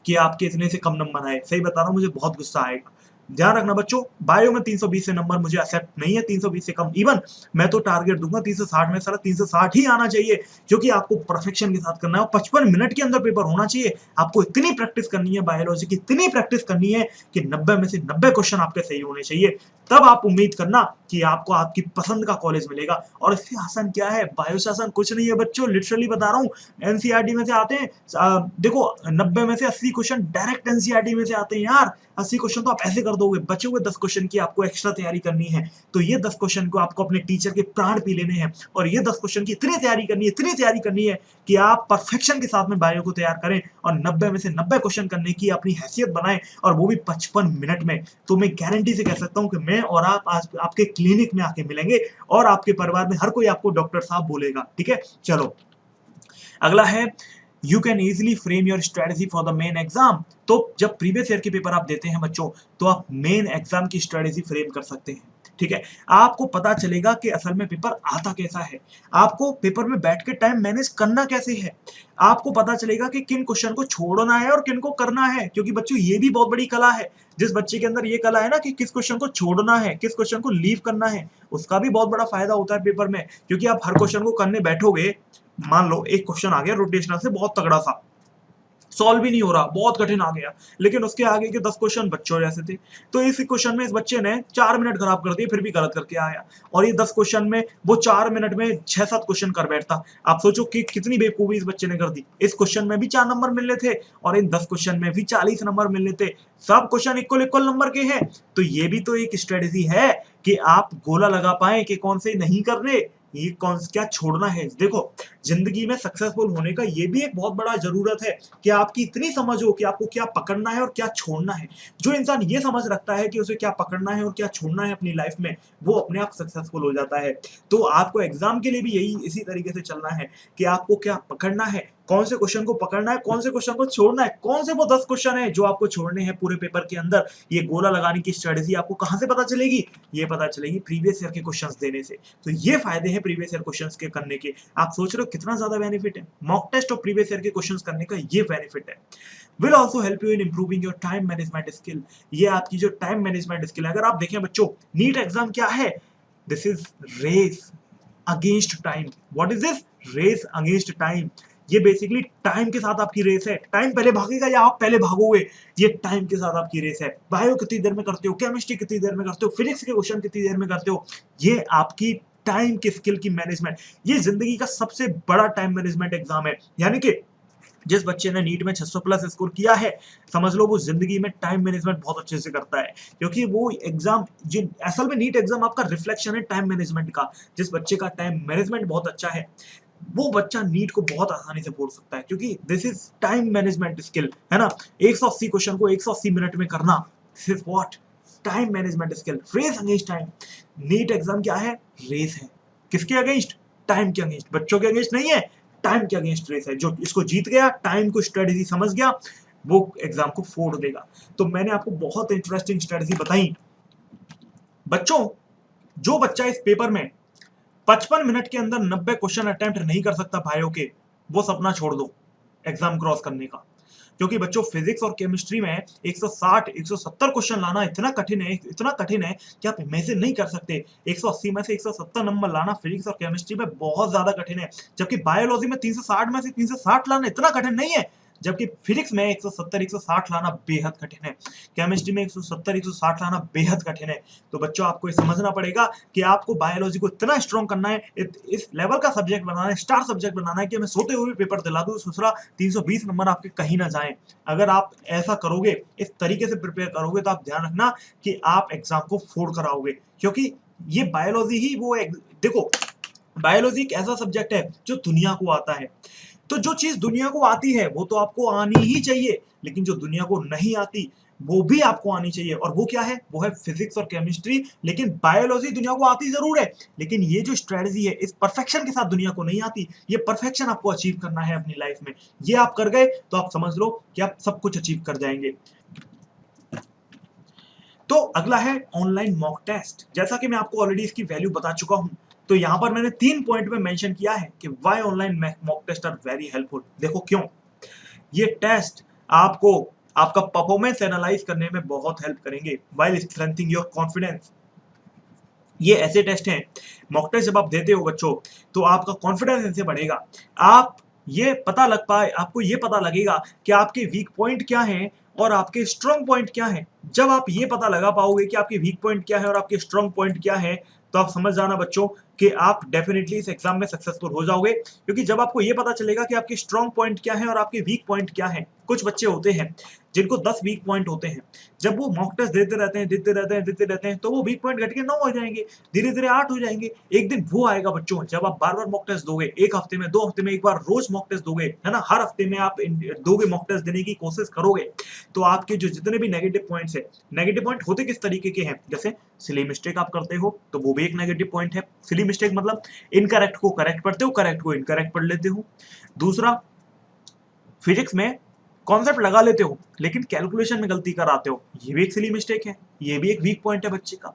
कि आपके इतने से कम नंबर आए। सही बता रहा हूँ, मुझे बहुत गुस्सा आएगा। ध्यान रखना बच्चों, बायो में 320 से नंबर मुझे एक्सेप्ट नहीं है, 320 से कम। इवन मैं तो टारगेट दूंगा 360 में, सारा 360 ही आना चाहिए, क्योंकि आपको परफेक्शन के साथ करना है, और 55 मिनट के अंदर पेपर होना चाहिए। आपको इतनी प्रैक्टिस करनी है बायोलॉजी की, इतनी प्रैक्टिस करनी है कि 90 में से 90 क्वेश्चन आपके सही होने चाहिए। तब आप उम्मीद करना कि आपको आपकी पसंद का कॉलेज मिलेगा। और इससे आसान क्या है? बायो से आसान कुछ नहीं है बच्चों, लिटरली बता रहा हूँ। एनसीईआरटी में से आते हैं, देखो 90 में से 80 क्वेश्चन डायरेक्ट एनसीईआरटी में से आते हैं यार। 80 क्वेश्चन तो आप ऐसे कर दोगे, बचे हुए 10 क्वेश्चन की आपको एक्स्ट्रा तैयारी करनी है। तो ये 10 क्वेश्चन को आपको अपने टीचर के प्राण पी लेने हैं, और ये 10 क्वेश्चन की इतनी तैयारी करनी है, इतनी तैयारी करनी है कि आप परफेक्शन के साथ में बायो को तैयार करें, और 90 में से 90 क्वेश्चन करने की अपनी हैसियत बनाएं, और वो भी 55 मिनट में। तो मैं गारंटी से कह सकता हूं कि मैं और आप आज आपके क्लिनिक में आके मिलेंगे, और आपके परिवार में हर कोई आपको डॉक्टर साहब बोलेगा, ठीक है। चलो, अगला है, you can easily frame your strategy for the main exam. तो जब प्रीवियस ईयर के पेपर आप देते हैं बच्चों, तो आप मेन एग्जाम की स्ट्रेटेजी फ्रेम कर सकते हैं, ठीक है। आपको पता चलेगा कि असल में पेपर आता कैसा है, आपको पेपर में बैठ के टाइम मैनेज करना कैसे है, आपको पता चलेगा कि किन क्वेश्चन को छोड़ना है और किन को करना है। क्योंकि बच्चों ये भी बहुत बड़ी कला है, जिस बच्चे के अंदर ये कला है ना कि किस क्वेश्चन को छोड़ना है, किस क्वेश्चन को लीव करना है, उसका भी बहुत बड़ा फायदा होता है पेपर में। क्योंकि आप हर क्वेश्चन को करने बैठोगे, मान लो एक क्वेश्चन आ गया रोटेशनल से बहुत तगड़ा सा, सॉल्व भी नहीं हो रहा, बहुत कठिन आ गया, लेकिन उसके आगे के 10 क्वेश्चन बच्चों जैसे थे। तो इस क्वेश्चन में इस बच्चे ने 4 मिनट खराब कर दिए, फिर भी गलत करके आया। और ये 10 क्वेश्चन में वो 4 मिनट में 6-7 क्वेश्चन कर बैठता। आप सोचो कि कितनी बेवकूफी इस बच्चे ने कर दी। इस क्वेश्चन में भी 4 नंबर मिलने थे, और इन 10 क्वेश्चन में भी 40 नंबर मिलने थे। सब क्वेश्चन इक्वल इक्वल नंबर के हैं। तो ये भी तो एक स्ट्रेटेजी है कि आप गोला लगा पाए कि कौन से नहीं करने, ये कौन क्या छोड़ना है। देखो जिंदगी में सक्सेसफुल होने का ये भी एक बहुत बड़ा जरूरत है कि आपकी इतनी समझ हो कि आपको क्या पकड़ना है और क्या छोड़ना है। जो इंसान ये समझ रखता है कि उसे क्या पकड़ना है और क्या छोड़ना है अपनी लाइफ में, वो अपने आप सक्सेसफुल हो जाता है। तो आपको एग्जाम के लिए भी यही इसी तरीके से चलना है कि आपको क्या पकड़ना है, कौन से क्वेश्चन को पकड़ना है, कौन से क्वेश्चन को छोड़ना है, कौन से वो 10 क्वेश्चन है जो आपको छोड़ने हैं पूरे पेपर के अंदर। ये गोला लगाने की स्ट्रेटेजी आपको कहां से पता चलेगी, ये पता चलेगी प्रीवियस ईयर के क्वेश्चंस देने से। तो ये फायदे हैं प्रीवियस ईयर क्वेश्चंस के करने के। आप सोच रहे हो कितना ज्यादा बेनिफिट है, मॉक टेस्ट और प्रीवियस ईयर के क्वेश्चंस करने का ये बेनिफिट है। Will also help you in improving your time management skill. ये आपकी जो टाइम मैनेजमेंट स्किल है, अगर आप देखें बच्चों, नीट एग्जाम क्या है, this is race against time. What is this, race against time. ये बेसिकली टाइम के साथ आपकी रेस है। टाइम पहले भागेगा या आप पहले भागोगे, ये टाइम के साथ आपकी रेस है। बायो कितनी देर में करते हो, केमिस्ट्री कितनी देर में करते हो, फिजिक्स के क्वेश्चन कितनी देर में करते हो, ये आपकी टाइम की स्किल की मैनेजमेंट। ये जिंदगी का सबसे बड़ा टाइम मैनेजमेंट एग्जाम है। यानी कि जिस बच्चे ने नीट में 600 प्लस स्कोर किया है, समझ लो वो जिंदगी में टाइम मैनेजमेंट बहुत अच्छे से करता है, क्योंकि वो एग्जाम जो असल में नीट एग्जाम आपका रिफ्लेक्शन है टाइम मैनेजमेंट का। जिस बच्चे का टाइम मैनेजमेंट बहुत अच्छा है, वो बच्चा नीट को बहुत आसानी से बोल सकता है, क्योंकि this is time management skill, है ना। 180 क्वेश्चन को 180 मिनट में करना, this is what, time management skill. Race against time. NEET exam क्या है, रेस है। किसके अगेंस्ट, टाइम के अगेंस्ट। बच्चों के अगेंस्ट नहीं है, टाइम के अगेंस्ट रेस है। जो इसको जीत गया, टाइम को स्ट्रेटेजी समझ गया, वो एग्जाम को फोड़ देगा। तो मैंने आपको बहुत इंटरेस्टिंग स्ट्रेटेजी बताई बच्चों। जो बच्चा इस पेपर में 55 मिनट के अंदर 90 क्वेश्चन अटेम्प्ट नहीं कर सकता भाइयों के, वो सपना छोड़ दो एग्जाम क्रॉस करने का। क्योंकि बच्चों फिजिक्स और केमिस्ट्री में 160 170 क्वेश्चन लाना इतना कठिन है, इतना कठिन है कि आप इमेजिन नहीं कर सकते। 180 में से 170 नंबर लाना फिजिक्स और केमिस्ट्री में बहुत ज्यादा कठिन है, जबकि बायोलॉजी में 360 में से 360 लाना इतना कठिन नहीं है। जबकि फिजिक्स में 170 160 लाना बेहद कठिन है, केमिस्ट्री में 170 160 लाना बेहद कठिन है। तो बच्चों आपको ये समझना पड़ेगा कि आपको बायोलॉजी को इतना स्ट्रॉन्ग करना है, इस लेवल का सब्जेक्ट बनाना है, स्टार सब्जेक्ट बनाना है कि मैं सोते हुए पेपर दिला दूं, दूसरा 320 नंबर आपके कहीं ना जाए। अगर आप ऐसा करोगे, इस तरीके से प्रिपेयर करोगे, तो आप ध्यान रखना कि आप एग्जाम को फोड़ कर आओगे। क्योंकि ये बायोलॉजी ही वो देखो, बायोलॉजी एक ऐसा सब्जेक्ट है जो दुनिया को आता है। तो जो चीज दुनिया को आती है वो तो आपको आनी ही चाहिए, लेकिन जो दुनिया को नहीं आती वो भी आपको आनी चाहिए। और वो क्या है, वो है फिजिक्स और केमिस्ट्री। लेकिन बायोलॉजी दुनिया को आती जरूर है, लेकिन ये जो स्ट्रेटजी है इस परफेक्शन के साथ दुनिया को नहीं आती। ये परफेक्शन आपको अचीव करना है अपनी लाइफ में। ये आप कर गए तो आप समझ लो कि आप सब कुछ अचीव कर जाएंगे। तो अगला है ऑनलाइन मॉक टेस्ट। जैसा कि मैं आपको ऑलरेडी इसकी वैल्यू बता चुका हूं, तो यहां पर मैंने 3 पॉइंट में मेंशन किया है कि why online mock test are very helpful. देखो क्यों। ये टेस्ट आपको आपका परफॉर्मेंस एनालाइज करने में बहुत हेल्प करेंगे, व्हाइल स्ट्रेंथनिंग योर कॉन्फिडेंस। ये ऐसे टेस्ट हैं, मॉक टेस्ट जब आप देते हो बच्चों, तो आपका कॉन्फिडेंस इनसे बढ़ेगा। आप ये पता लग पाए, आपको ये पता लगेगा कि आपके वीक पॉइंट क्या हैं और आपके स्ट्रॉन्ग पॉइंट क्या हैं। जब आप ये पता लगा पाओगे कि आपके वीक पॉइंट क्या है और आपके स्ट्रॉन्ग पॉइंट क्या है, तो आप समझ जाना बच्चों कि आप डेफिनेटली इस एग्जाम में सक्सेसफुल हो जाओगे। क्योंकि जब आपको ये पता चलेगा कि आपके स्ट्रॉन्ग पॉइंट क्या है और आपके वीक पॉइंट क्या है। कुछ बच्चे होते हैं जिनको 10 वीक पॉइंट होते हैं, जब वो मॉक टेस्ट देते रहते हैं देते रहते हैं, तो वो वीक पॉइंट घट के 9 हो जाएंगे, धीरे धीरे 8 हो जाएंगे। एक दिन वो आएगा बच्चों, जब आप बार बार मॉक टेस्ट दोगे, एक हफ्ते में, 2 हफ्ते में एक बार रोज मॉक टेस्ट दोगे, है ना, हर हफ्ते में आप दोगे मॉक टेस्ट देने की कोशिश करोगे, तो आपके जो जितने भी नेगेटिव पॉइंट्स है, नेगेटिव पॉइंट होते किस तरीके के हैं, जैसे सिली मिस्टेक आप करते हो तो वो भी एक नेगेटिव पॉइंट है। सिली मिस्टेक मतलब इनकरेक्ट को करेक्ट पढ़ते हो, करेक्ट को इनकरेक्ट पढ़ लेते हो। दूसरा, फिजिक्स में कॉन्सेप्ट लगा लेते हो लेकिन कैलकुलेशन में गलती कराते हो, ये भी एक सिली मिस्टेक है, ये भी एक वीक पॉइंट है बच्चे का।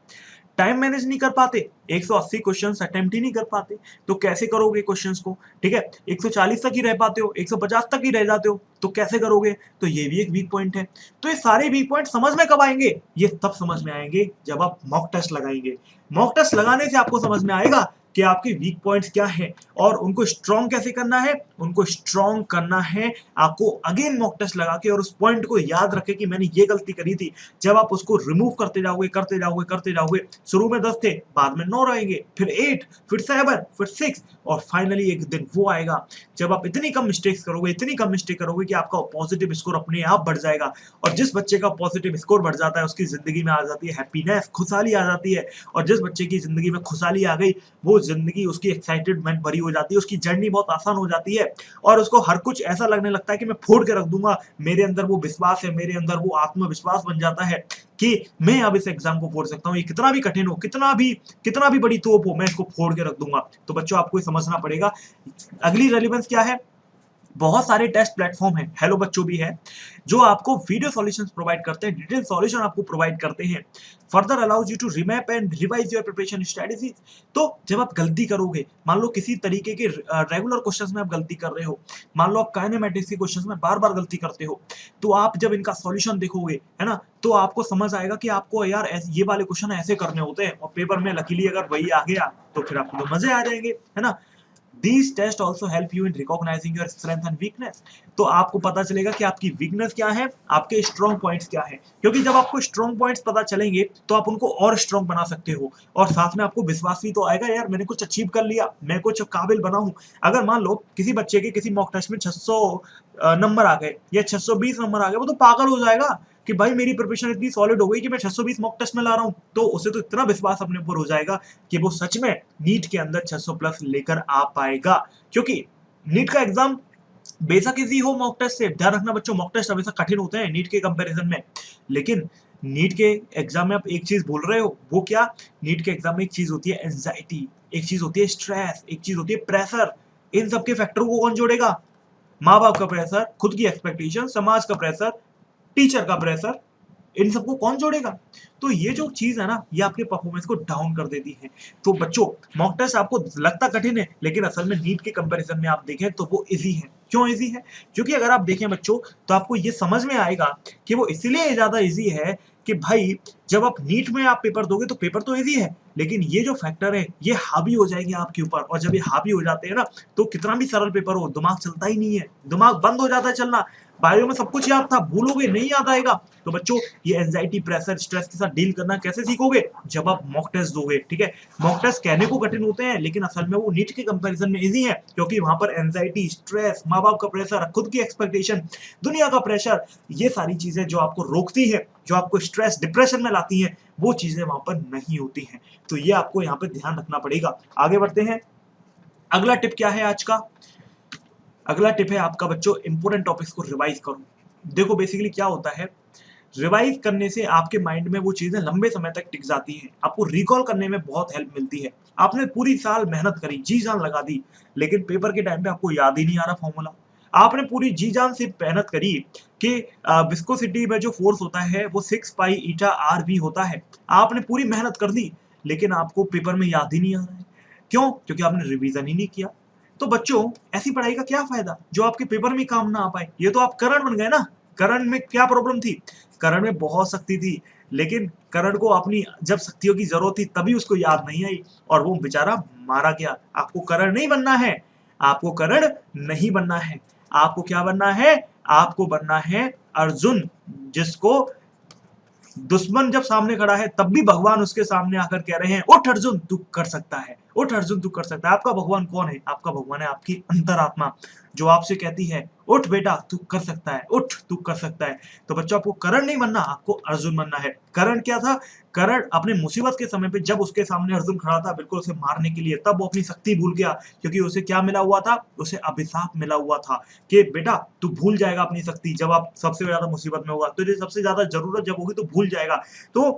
टाइम मैनेज नहीं कर पाते, 180 क्वेश्चंस अटेम्प्ट ही नहीं कर पाते, तो कैसे करोगे क्वेश्चंस को, ठीक है। 140 तक ही रह पाते हो, 150 तक ही रह जाते हो, तो कैसे करोगे, तो ये भी एक वीक पॉइंट है। तो ये सारे वीक पॉइंट समझ में कब आएंगे, ये तब समझ में आएंगे जब आप मॉक टेस्ट लगाएंगे। मॉक टेस्ट लगाने से आपको समझ में आएगा कि आपके वीक पॉइंट्स क्या हैं और उनको स्ट्रॉन्ग कैसे करना है। उनको स्ट्रॉन्ग करना है आपको अगेन मॉक टेस्ट लगा के, और उस पॉइंट को याद रखे कि मैंने ये गलती करी थी। जब आप उसको रिमूव करते जाओगे करते जाओगे करते जाओगे, शुरू में 10 थे, बाद में 9 रहेंगे, फिर 8, फिर 7, फिर 6, और फाइनली एक दिन वो आएगा जब आप इतनी कम मिस्टेक्स करोगे, इतनी कम मिस्टेक करोगे कि आपका पॉजिटिव स्कोर अपने आप बढ़ जाएगा। और जिस बच्चे का पॉजिटिव स्कोर बढ़ जाता है उसकी जिंदगी में आ जाती है हैप्पीनेस, खुशहाली आ जाती है। और जिस बच्चे की जिंदगी में खुशहाली आ गई, वो जिंदगी उसकी एक्साइटेडमेंट भरी हो जाती है, उसकी जर्नी बहुत आसान हो जाती है और उसको हर कुछ ऐसा लगने लगता है कि मैं फोड़ के रख दूंगा। मेरे अंदर वो विश्वास है, मेरे अंदर वो आत्मविश्वास बन जाता है कि मैं अब इस एग्जाम को फोड़ सकता हूँ, ये कितना भी कठिन हो, कितना भी बड़ी तोप हो, मैं इसको फोड़ के रख दूंगा। तो बच्चों आपको ये समझना पड़ेगा। अगली रेलिवेंस क्या है, बहुत सारे टेस्ट प्लेटफॉर्म हैं, हेलो बच्चों भी है, जो आपको वीडियो सॉल्यूशंस प्रोवाइड करते हैं, डिटेल सॉल्यूशन आपको प्रोवाइड करते हैं, further allows you to remap and revise your preparation strategies. तो जब आप गलती करोगे, मान लो किसी तरीके के रेगुलर क्वेश्चंस में आप गलती कर रहे हो, मान लो आप काइनेमेटिक्स के क्वेश्चंस में बार बार गलती करते हो, तो आप जब इनका सॉल्यूशन देखोगे, है ना, तो आपको समझ आएगा कि आपको यार ये वाले क्वेश्चन ऐसे करने होते हैं, और पेपर में लकीली अगर वही आ गया तो फिर आपको तो मजे आ जाएंगे, है ना। These tests also help you in recognizing your strength and weakness। तो आपको पता चलेगा कि आपकी वीकनेस क्या है, आपके स्ट्रॉन्ग पॉइंट्स क्या है, क्योंकि जब आपको स्ट्रॉन्ग पॉइंट्स पता चलेंगे तो आप उनको और स्ट्रॉन्ग बना सकते हो, और साथ में आपको विश्वास भी तो आएगा, यार मैंने कुछ अचीव कर लिया, मैं कुछ काबिल बना हूं। अगर मान लो किसी बच्चे के किसी मॉक टेस्ट में 600 नंबर आ गए या 620 नंबर आ गए, वो तो पागल हो जाएगा कि भाई मेरी प्रिपरेशन इतनी सॉलिड हो गई कि मैं 620 मॉक टेस्ट में ला रहा हूं। तो उसे तो इतना विश्वास अपने ऊपर हो जाएगा कि वो सच में नीट के अंदर 600 प्लस लेकर आ पाएगा। क्योंकि नीट का एग्जाम बेशक इजी हो मॉक टेस्ट से, ध्यान रखना बच्चों, मॉक टेस्ट हमेशा कठिन होते हैं नीट के कंपैरिजन में, लेकिन नीट के एग्जाम में आप एक चीज भूल रहे हो, वो क्या, नीट के एग्जाम में एक चीज होती है एंजाइटी, एक चीज होती है स्ट्रेस, एक चीज होती है प्रेशर। इन सबके फैक्टरों को कौन जोड़ेगा, माँ बाप का प्रेशर, खुद की एक्सपेक्टेशन, समाज का प्रेशर, टीचर का प्रेशर, इन सबको कौन जोड़ेगा। तो ये जो चीज है ना, ये आपके परफॉर्मेंस को डाउन कर देती है। तो बच्चों मॉक टेस्ट आपको लगता कठिन है, लेकिन असल में नीट के कंपैरिजन में आप देखें तो वो इजी है। क्यों इजी है, क्योंकि अगर आप देखें बच्चों तो आपको ये समझ में आएगा कि वो इसलिए ज्यादा इजी है कि भाई जब आप नीट में आप पेपर दोगे तो पेपर तो इजी है, लेकिन ये जो फैक्टर है ये हावी हो जाएंगे आपके ऊपर, और जब ये हावी हो जाते हैं ना, तो कितना भी सरल पेपर हो दिमाग चलता ही नहीं है, दिमाग बंद हो जाता है चलना। बायो में सब कुछ याद था, भूलोगे नहीं याद आएगा। तो बच्चों ये एंजाइटी, प्रेशर, स्ट्रेस के साथ डील करना कैसे सीखोगे, जब आप मॉक टेस्ट दोगे। ठीक है, मॉक टेस्ट कहने को कठिन होते हैं, लेकिन असल में वो नीट के कंपैरिजन में इजी है, क्योंकि वहां पर एंजाइटी, स्ट्रेस, माँ बाप का प्रेशर, खुद की एक्सपेक्टेशन, दुनिया का प्रेशर, ये सारी चीजें जो आपको रोकती है, जो आपको स्ट्रेस डिप्रेशन में लाती हैं, वो चीजें वहां पर नहीं होती हैं। तो ये आपको यहाँ पे ध्यान रखना पड़ेगा। आगे बढ़ते हैं, अगला टिप क्या है आज का, अगला टिप है आपका बच्चों, इंपोर्टेंट टॉपिक्स को रिवाइज करो। देखो बेसिकली क्या होता है, रिवाइज करने से आपके माइंड में वो चीजें लंबे समय तक टिक जाती हैं, आपको रिकॉल करने में बहुत हेल्प मिलती है। आपने पूरी साल मेहनत करी, जी जान लगा दी, लेकिन पेपर के टाइम पे आपको याद ही नहीं आ रहा फॉर्मूला। आपने पूरी जी जान से मेहनत करी कि विस्कोसिटी में जो फोर्स होता है वो 6 पाई ईटा आर वी होता है, आपने पूरी मेहनत कर दी, लेकिन आपको पेपर में याद ही नहीं आ रहा है। क्यों, क्योंकि आपने रिवीजन ही नहीं किया। तो बच्चों ऐसी पढ़ाई का क्या फायदा जो आपके पेपर में काम ना आ पाए। ये तो आप करण बन गए ना। करण में क्या प्रॉब्लम थी, करण में बहुत शक्ति थी, लेकिन करण को अपनी जब शक्तियों की जरूरत थी तभी उसको याद नहीं आई, और वो बेचारा मारा गया। आपको करण नहीं बनना है, आपको करण नहीं बनना है, आपको क्या बनना है, आपको बनना है अर्जुन, जिसको दुश्मन जब सामने खड़ा है तब भी भगवान उसके सामने आकर कह रहे हैं उठ अर्जुन तू कर सकता है, उठ अर्जुन तू कर सकता है। आपका भगवान कौन है, आपका भगवान है आपकी अंतरात्मा, जो आपसे कहती है उठ बेटा तू कर सकता है, उठ तू कर सकता है। तो बच्चों आपको करण नहीं बनना, आपको अर्जुन बनना है। करण क्या था, करण अपने मुसीबत के समय पे जब उसके सामने अर्जुन खड़ा था बिल्कुल उसे मारने के लिए, तब वो अपनी शक्ति भूल गया, क्योंकि उसे क्या मिला हुआ था, उसे अभिशाप मिला हुआ था कि बेटा तू भूल जाएगा अपनी शक्ति, जब आप सबसे ज्यादा मुसीबत में होगा, तुझे सबसे ज्यादा जरूरत जब होगी तो भूल जाएगा। तो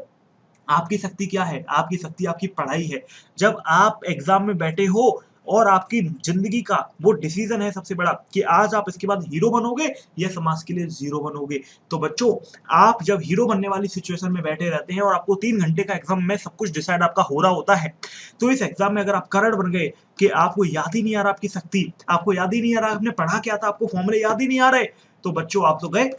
आपकी शक्ति क्या है, आपकी शक्ति आपकी पढ़ाई है। जब आप एग्जाम में बैठे हो और आपकी जिंदगी का वो डिसीजन है सबसे बड़ा कि आज आप इसके बाद हीरो बनोगे या समाज के लिए जीरो बनोगे। तो बच्चों आप जब हीरो बनने वाली सिचुएशन में बैठे रहते हैं और आपको 3 घंटे का एग्जाम में सब कुछ डिसाइड आपका हो रहा होता है, तो इस एग्जाम में अगर आप करण बन गए कि आपको याद ही नहीं आ रहा आपकी शक्ति, आपको याद ही नहीं आ रहा आपने पढ़ा क्या था, आपको फॉर्मूले याद ही नहीं आ रहे, तो बच्चों आप तो गए,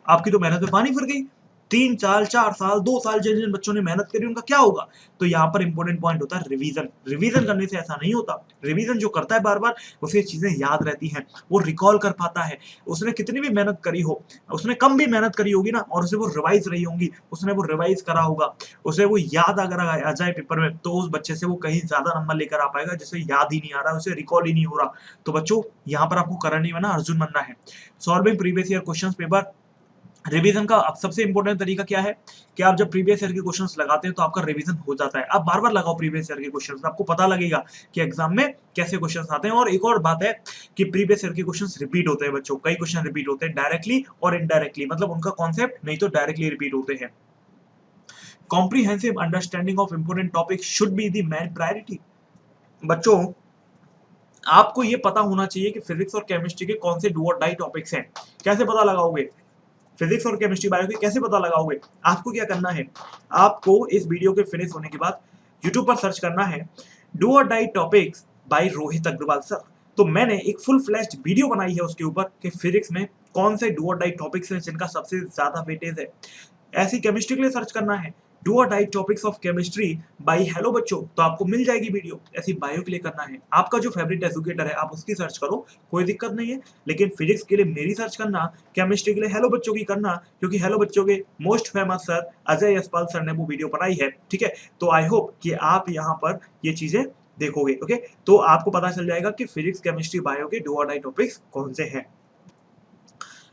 आपकी तो मेहनत में पानी फिर गई। 3 साल 4 साल 2 साल जिन जिन बच्चों ने मेहनत करी उनका क्या होगा। तो यहाँ पर इंपॉर्टेंट पॉइंट होता है रिवीजन। रिवीजन करने से ऐसा नहीं होता, रिवीजन जो करता है बार बार उसे चीजें याद रहती हैं, वो रिकॉल कर पाता है। उसने कितनी भी मेहनत करी हो, उसने कम भी मेहनत करी होगी ना, और उसे वो रिवाइज रही होंगी, उसने वो रिवाइज करा होगा, उसे वो याद अगर आ जाए पेपर में, तो उस बच्चे से वो कहीं ज्यादा नंबर लेकर आ पाएगा जिसे याद ही नहीं आ रहा, उसे रिकॉल ही नहीं हो रहा। तो बच्चों यहाँ पर आपको करण नहीं बनना, अर्जुन बनना है। Solving previous year question paper revision का अब सबसे इंपॉर्टेंट तरीका क्या है कि आप जब प्रीवियस ईयर के क्वेश्चंस लगाते हैं तो आपका रिवीजन हो जाता है। आप बार बार लगाओ प्रीवियस ईयर के क्वेश्चंस, आपको पता लगेगा कि एग्जाम में कैसे क्वेश्चंस आते हैं। और एक और बात है कि प्रीवियस ईयर के क्वेश्चंस रिपीट होते हैं बच्चों, कई क्वेश्चन रिपीट होते हैं डायरेक्टली और इनडायरेक्टली, मतलब उनका कॉन्सेप्ट नहीं तो डायरेक्टली रिपीट होते हैं। Comprehensive understanding of important topic should be the main priority. बच्चों आपको ये पता होना चाहिए कि फिजिक्स और केमिस्ट्री के कौन से डू और डाई टॉपिक्स हैं। कैसे पता लगाओगे? फिजिक्स और केमिस्ट्री बायो के कैसे पता लगाओगे? आपको क्या करना है, आपको इस वीडियो के फिनिश होने के बाद यूट्यूब पर सर्च करना है do or die topics by Rohit Agarwal sir. तो मैंने एक फुल फ्लैश्ड वीडियो बनाई है उसके ऊपर कि फिजिक्स में कौन से डू और डाई टॉपिक्स हैं जिनका सबसे ज्यादा वेटेज है। ऐसी केमिस्ट्री के लिए सर्च करना है do or die topics of chemistry by hello बच्चों, तो आपको मिल जाएगी वीडियो। ऐसी बायो के लिए करना है, आपका जो फेवरेट एजुकेटर है आप उसकी सर्च करो, कोई दिक्कत नहीं है। लेकिन फिजिक्स के लिए मेरी सर्च करना, केमिस्ट्री के लिए हेलो बच्चों की करना, क्योंकि हेलो बच्चों के most famous sir Ajay Yashpal sir ने वो वीडियो बनाई है, ठीक है। तो आई होप कि आप यहाँ पर ये चीजें देखोगे, ओके। तो आपको पता चल जाएगा कि फिजिक्स केमिस्ट्री बायो के डू और डाई टॉपिक्स कौन से हैं।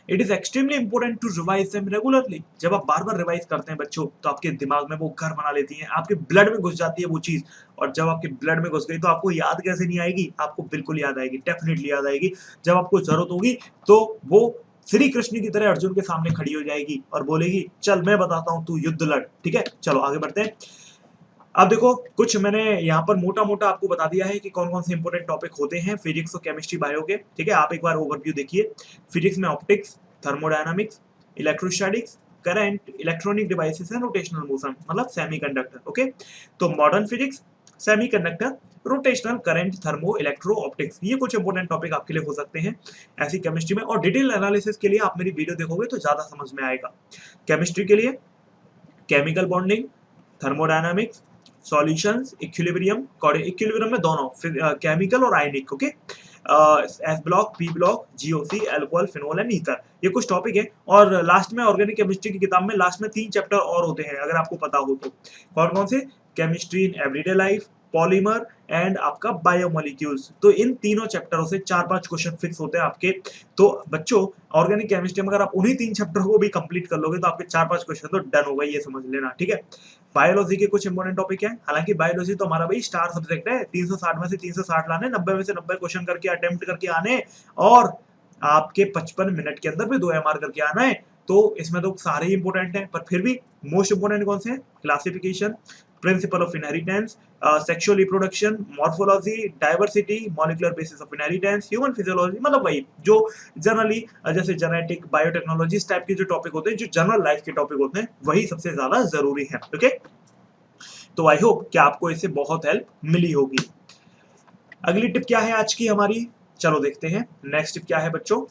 It is extremely important to revise them regularly. जब आप बार बार रिवाइज करते हैं बच्चों तो आपके दिमाग में वो घर बना लेती हैं, आपके ब्लड में घुस जाती है वो चीज। और जब आपके ब्लड में घुस गई तो आपको याद कैसे नहीं आएगी? आपको बिल्कुल याद आएगी, डेफिनेटली याद आएगी। जब आपको जरूरत होगी तो वो श्री कृष्ण की तरह अर्जुन के सामने खड़ी हो जाएगी और बोलेगी चल मैं बताता हूं, तू युद्ध लड़, ठीक है। चलो आगे बढ़ते हैं। अब देखो कुछ मैंने यहाँ पर मोटा मोटा आपको बता दिया है कि कौन कौन से इंपॉर्टेंट टॉपिक होते हैं फिजिक्स और केमिस्ट्री बायो के, ठीक है। आप एक बार ओवरव्यू देखिए। फिजिक्स में optics, thermodynamics, electrostatics, current, electronic devices and rotational motion, मतलब सेमीकंडक्टर, ओके। तो modern physics, semiconductor, rotational current, thermo, electro, optics, ये कुछ इंपॉर्टेंट टॉपिक आपके लिए हो सकते हैं ऐसी केमिस्ट्री में। और डिटेल एनालिसिस के लिए आप मेरी वीडियो देखोगे तो ज्यादा समझ में आएगा। केमिस्ट्री के लिए chemical bonding, thermodynamics, solutions, equilibrium, equilibrium में दोनों केमिकल और ionic, okay. S block, p block, GOC, alcohol, phenol and ether, ये कुछ टॉपिक है। और लास्ट में ऑर्गेनिक केमिस्ट्री की किताब में लास्ट में 3 चैप्टर और होते हैं, अगर आपको पता हो तो। कौन कौन से? Chemistry in everyday life, polymer and आपका बायोमोलिक्यूल्स। तो इन तीनों चैप्टरों से 4-5 क्वेश्चन फिक्स होते हैं आपके। तो बच्चों ऑर्गेनिक केमिस्ट्री में अगर आप उन्हीं 3 चैप्टर को भी कंप्लीट कर लोगे तो आपके 4-5 क्वेश्चन तो डन हो गए, ये समझ लेना, ठीक है। बायोलॉजी के कुछ इंपॉर्टेंट टॉपिक है, हालांकि बायोलॉजी तो हमारा भाई स्टार सब्जेक्ट है, 360 में से 360 लाने, 90 में से 90 क्वेश्चन करके अटेम्प्ट करके आने, और आपके 55 मिनट के अंदर भी 2 MR करके आना है। तो इसमें तो सारे ही इंपॉर्टेंट हैं, पर फिर भी मोस्ट इंपॉर्टेंट कौन से हैं? Classification, principle of inheritance, sexual reproduction, morphology, diversity, molecular basis of inheritance, human physiology, मतलब वही जो जनरली जैसे जेनेटिक, बायोटेक्नोलॉजी, इस टाइप के जो टॉपिक होते हैं, जो जनरल लाइफ के टॉपिक होते हैं, वही सबसे ज्यादा जरूरी है, ओके। तो आई होप कि आपको इससे बहुत हेल्प मिली होगी। अगली टिप क्या है आज की हमारी? चलो देखते हैं। नेक्स्ट टिप क्या है बच्चों?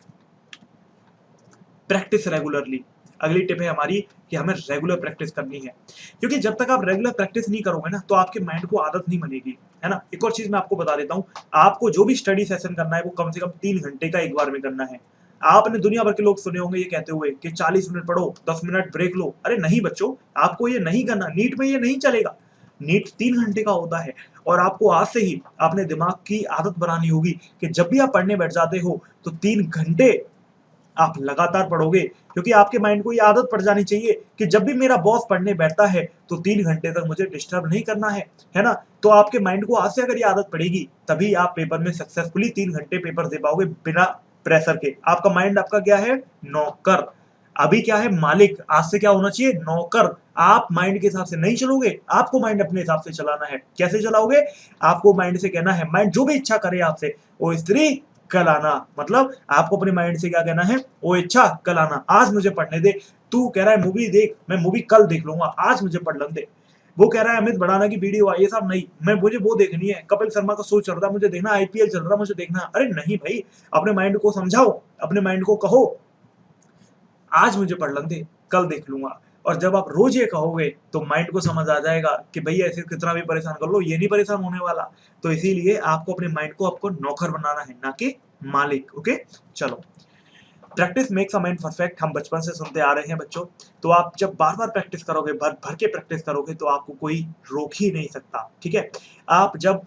Practice regularly. अगली टिप है हमारी कि हमें रेगुलर प्रैक्टिस करनी है, क्योंकि जब तक आप रेगुलर प्रैक्टिस नहीं करोगे ना तो आपके माइंड को आदत नहीं बनेगी, है ना। एक और चीज मैं आपको बता देता हूँ, आपको जो भी स्टडी सेशन करना है वो कम से कम 3 घंटे का एक बार में करना है। आपने दुनिया भर के लोग सुने होंगे ये कहते हुए कि 40 मिनट पढ़ो, 10 मिनट ब्रेक लो। अरे नहीं बच्चों, आपको ये नहीं करना, नीट में ये नहीं चलेगा। नीट 3 घंटे का होता है, और आपको आज से ही अपने दिमाग की आदत बनानी होगी कि जब भी आप पढ़ने बैठ जाते हो तो 3 घंटे आप लगातार पढ़ोगे, क्योंकि आपके माइंड को ये आदत पड़ जानी चाहिए कि जब भी मेरा बॉस पढ़ने बैठता है तो 3 घंटे तक मुझे डिस्टर्ब नहीं करना है ना। तो आपके माइंड को आज से अगर ये आदत पड़ेगी तभी आप पेपर में सक्सेसफुली 3 घंटे पेपर दे पाओगे बिना प्रेशर के। आपका माइंड आपका क्या है? नौकर। अभी क्या है? मालिक। आज से क्या होना चाहिए? नौकर। आप माइंड के हिसाब से नहीं चलोगे, आपको माइंड अपने हिसाब से चलाना है। कैसे चलाओगे? आपको माइंड से कहना है, माइंड जो भी इच्छा करे आपसे, ओ स्त्री कल आना। मतलब आपको अपने माइंड से क्या कहना है? ओ इच्छा कल आना, आज मुझे पढ़ने दे। तू कह रहा है मूवी देख, मैं मूवी कल देख लूंगा, आज मुझे पढ़ने दे। वो कह रहा है अमित भड़ाना की वीडियो आई है, साहब नहीं, मैं मुझे वो देखनी है, कपिल शर्मा का शो चल रहा है मुझे देखना, IPL चल रहा मुझे देखना। अरे नहीं भाई, अपने माइंड को समझाओ, अपने माइंड को कहो आज मुझे पढ़ दे, कल देख लूंगा। और जब आप रोज ये कहोगे तो माइंड को समझ आ जाएगा कि भैया ऐसे कितना भी परेशान कर लो, ये नहीं परेशान होने वाला। तो इसीलिए आपको अपने माइंड को आपको नौकर बनाना है, ना कि मालिक, ओके। चलो, practice makes a mind perfect, हम बचपन से सुनते आ रहे हैं बच्चों। तो आप जब बार बार प्रैक्टिस करोगे, भर भर के प्रैक्टिस करोगे, तो आपको कोई रोक ही नहीं सकता, ठीक है। आप जब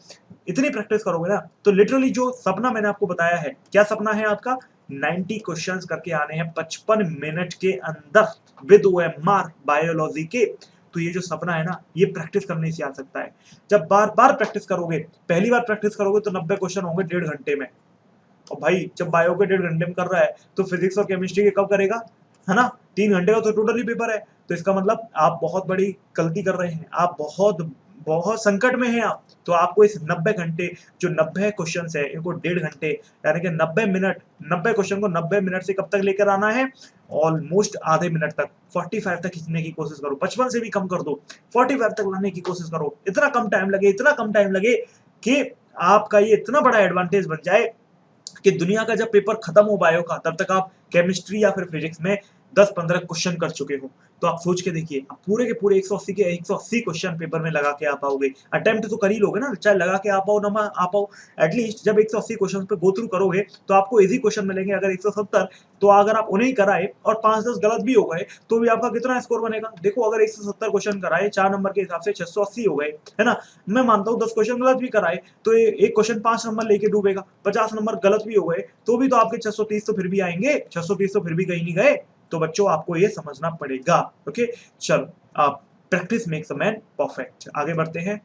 इतनी प्रैक्टिस करोगे ना तो लिटरली जो सपना मैंने आपको बताया है, क्या सपना है आपका? 90 क्वेश्चंस करके आने हैं 55 मिनट के अंदर विद ओएमआर बायोलॉजी के। तो ये जो सपना है ना, ये प्रैक्टिस करने से आ सकता है। जब बार बार प्रैक्टिस करोगे, पहली बार प्रैक्टिस करोगे तो 90 क्वेश्चन होंगे 1.5 घंटे में। और भाई जब बायो के 1.5 घंटे में कर रहा है तो फिजिक्स और केमिस्ट्री के कब करेगा, है ना? 3 घंटे का तो टोटली पेपर है। तो इसका मतलब आप बहुत बड़ी गलती कर रहे हैं, आप बहुत बहुत संकट में हैं आप। तो आपको इस 90 घंटे, जो 90 क्वेश्चन है, इनको 1.5 घंटे यानी कि 90 मिनट, 90 क्वेश्चन को 90 मिनट से कब तक लेकर आना है, ऑलमोस्ट आधे मिनट तक, 45 तक खींचने की कोशिश करो। 55 से भी कम कर दो, 45 तक लाने की कोशिश करो। इतना कम टाइम लगे, इतना कम टाइम लगे कि आपका ये इतना बड़ा एडवांटेज बन जाए कि दुनिया का जब पेपर खत्म हो बायो का, तब तक आप केमिस्ट्री या फिर फिजिक्स में 10-15 क्वेश्चन कर चुके हो। तो आप सोच के देखिए, आप पूरे के पूरे 180 के 180 क्वेश्चन पेपर में लगा के आ पाओगे। अटेम्प्ट तो कर ही लोगे ना, चाहे लगा के आ पाओ ना आ पाओ। एटलीस्ट जब 180 क्वेश्चन पे गो थ्रू करोगे तो आपको इजी क्वेश्चन मिलेंगे। अगर 170, तो अगर आप उन्हें कराए और 5-10 गलत भी हो गए तो भी आपका कितना स्कोर बनेगा? देखो, अगर 170 क्वेश्चन कराए 4 नंबर के हिसाब से 680 हो गए, है ना? मैं मानता हूँ 10 क्वेश्चन गलत भी कराए तो एक क्वेश्चन 5 नंबर लेके डूबेगा। 50 नंबर गलत भी हो गए तो भी तो आपके 630 तो फिर भी आएंगे, 630 तो फिर भी कहीं नहीं गए। तो बच्चों, आपको ये समझना पड़ेगा। ओके, चलो, आप practice makes a man perfect. आगे बढ़ते हैं।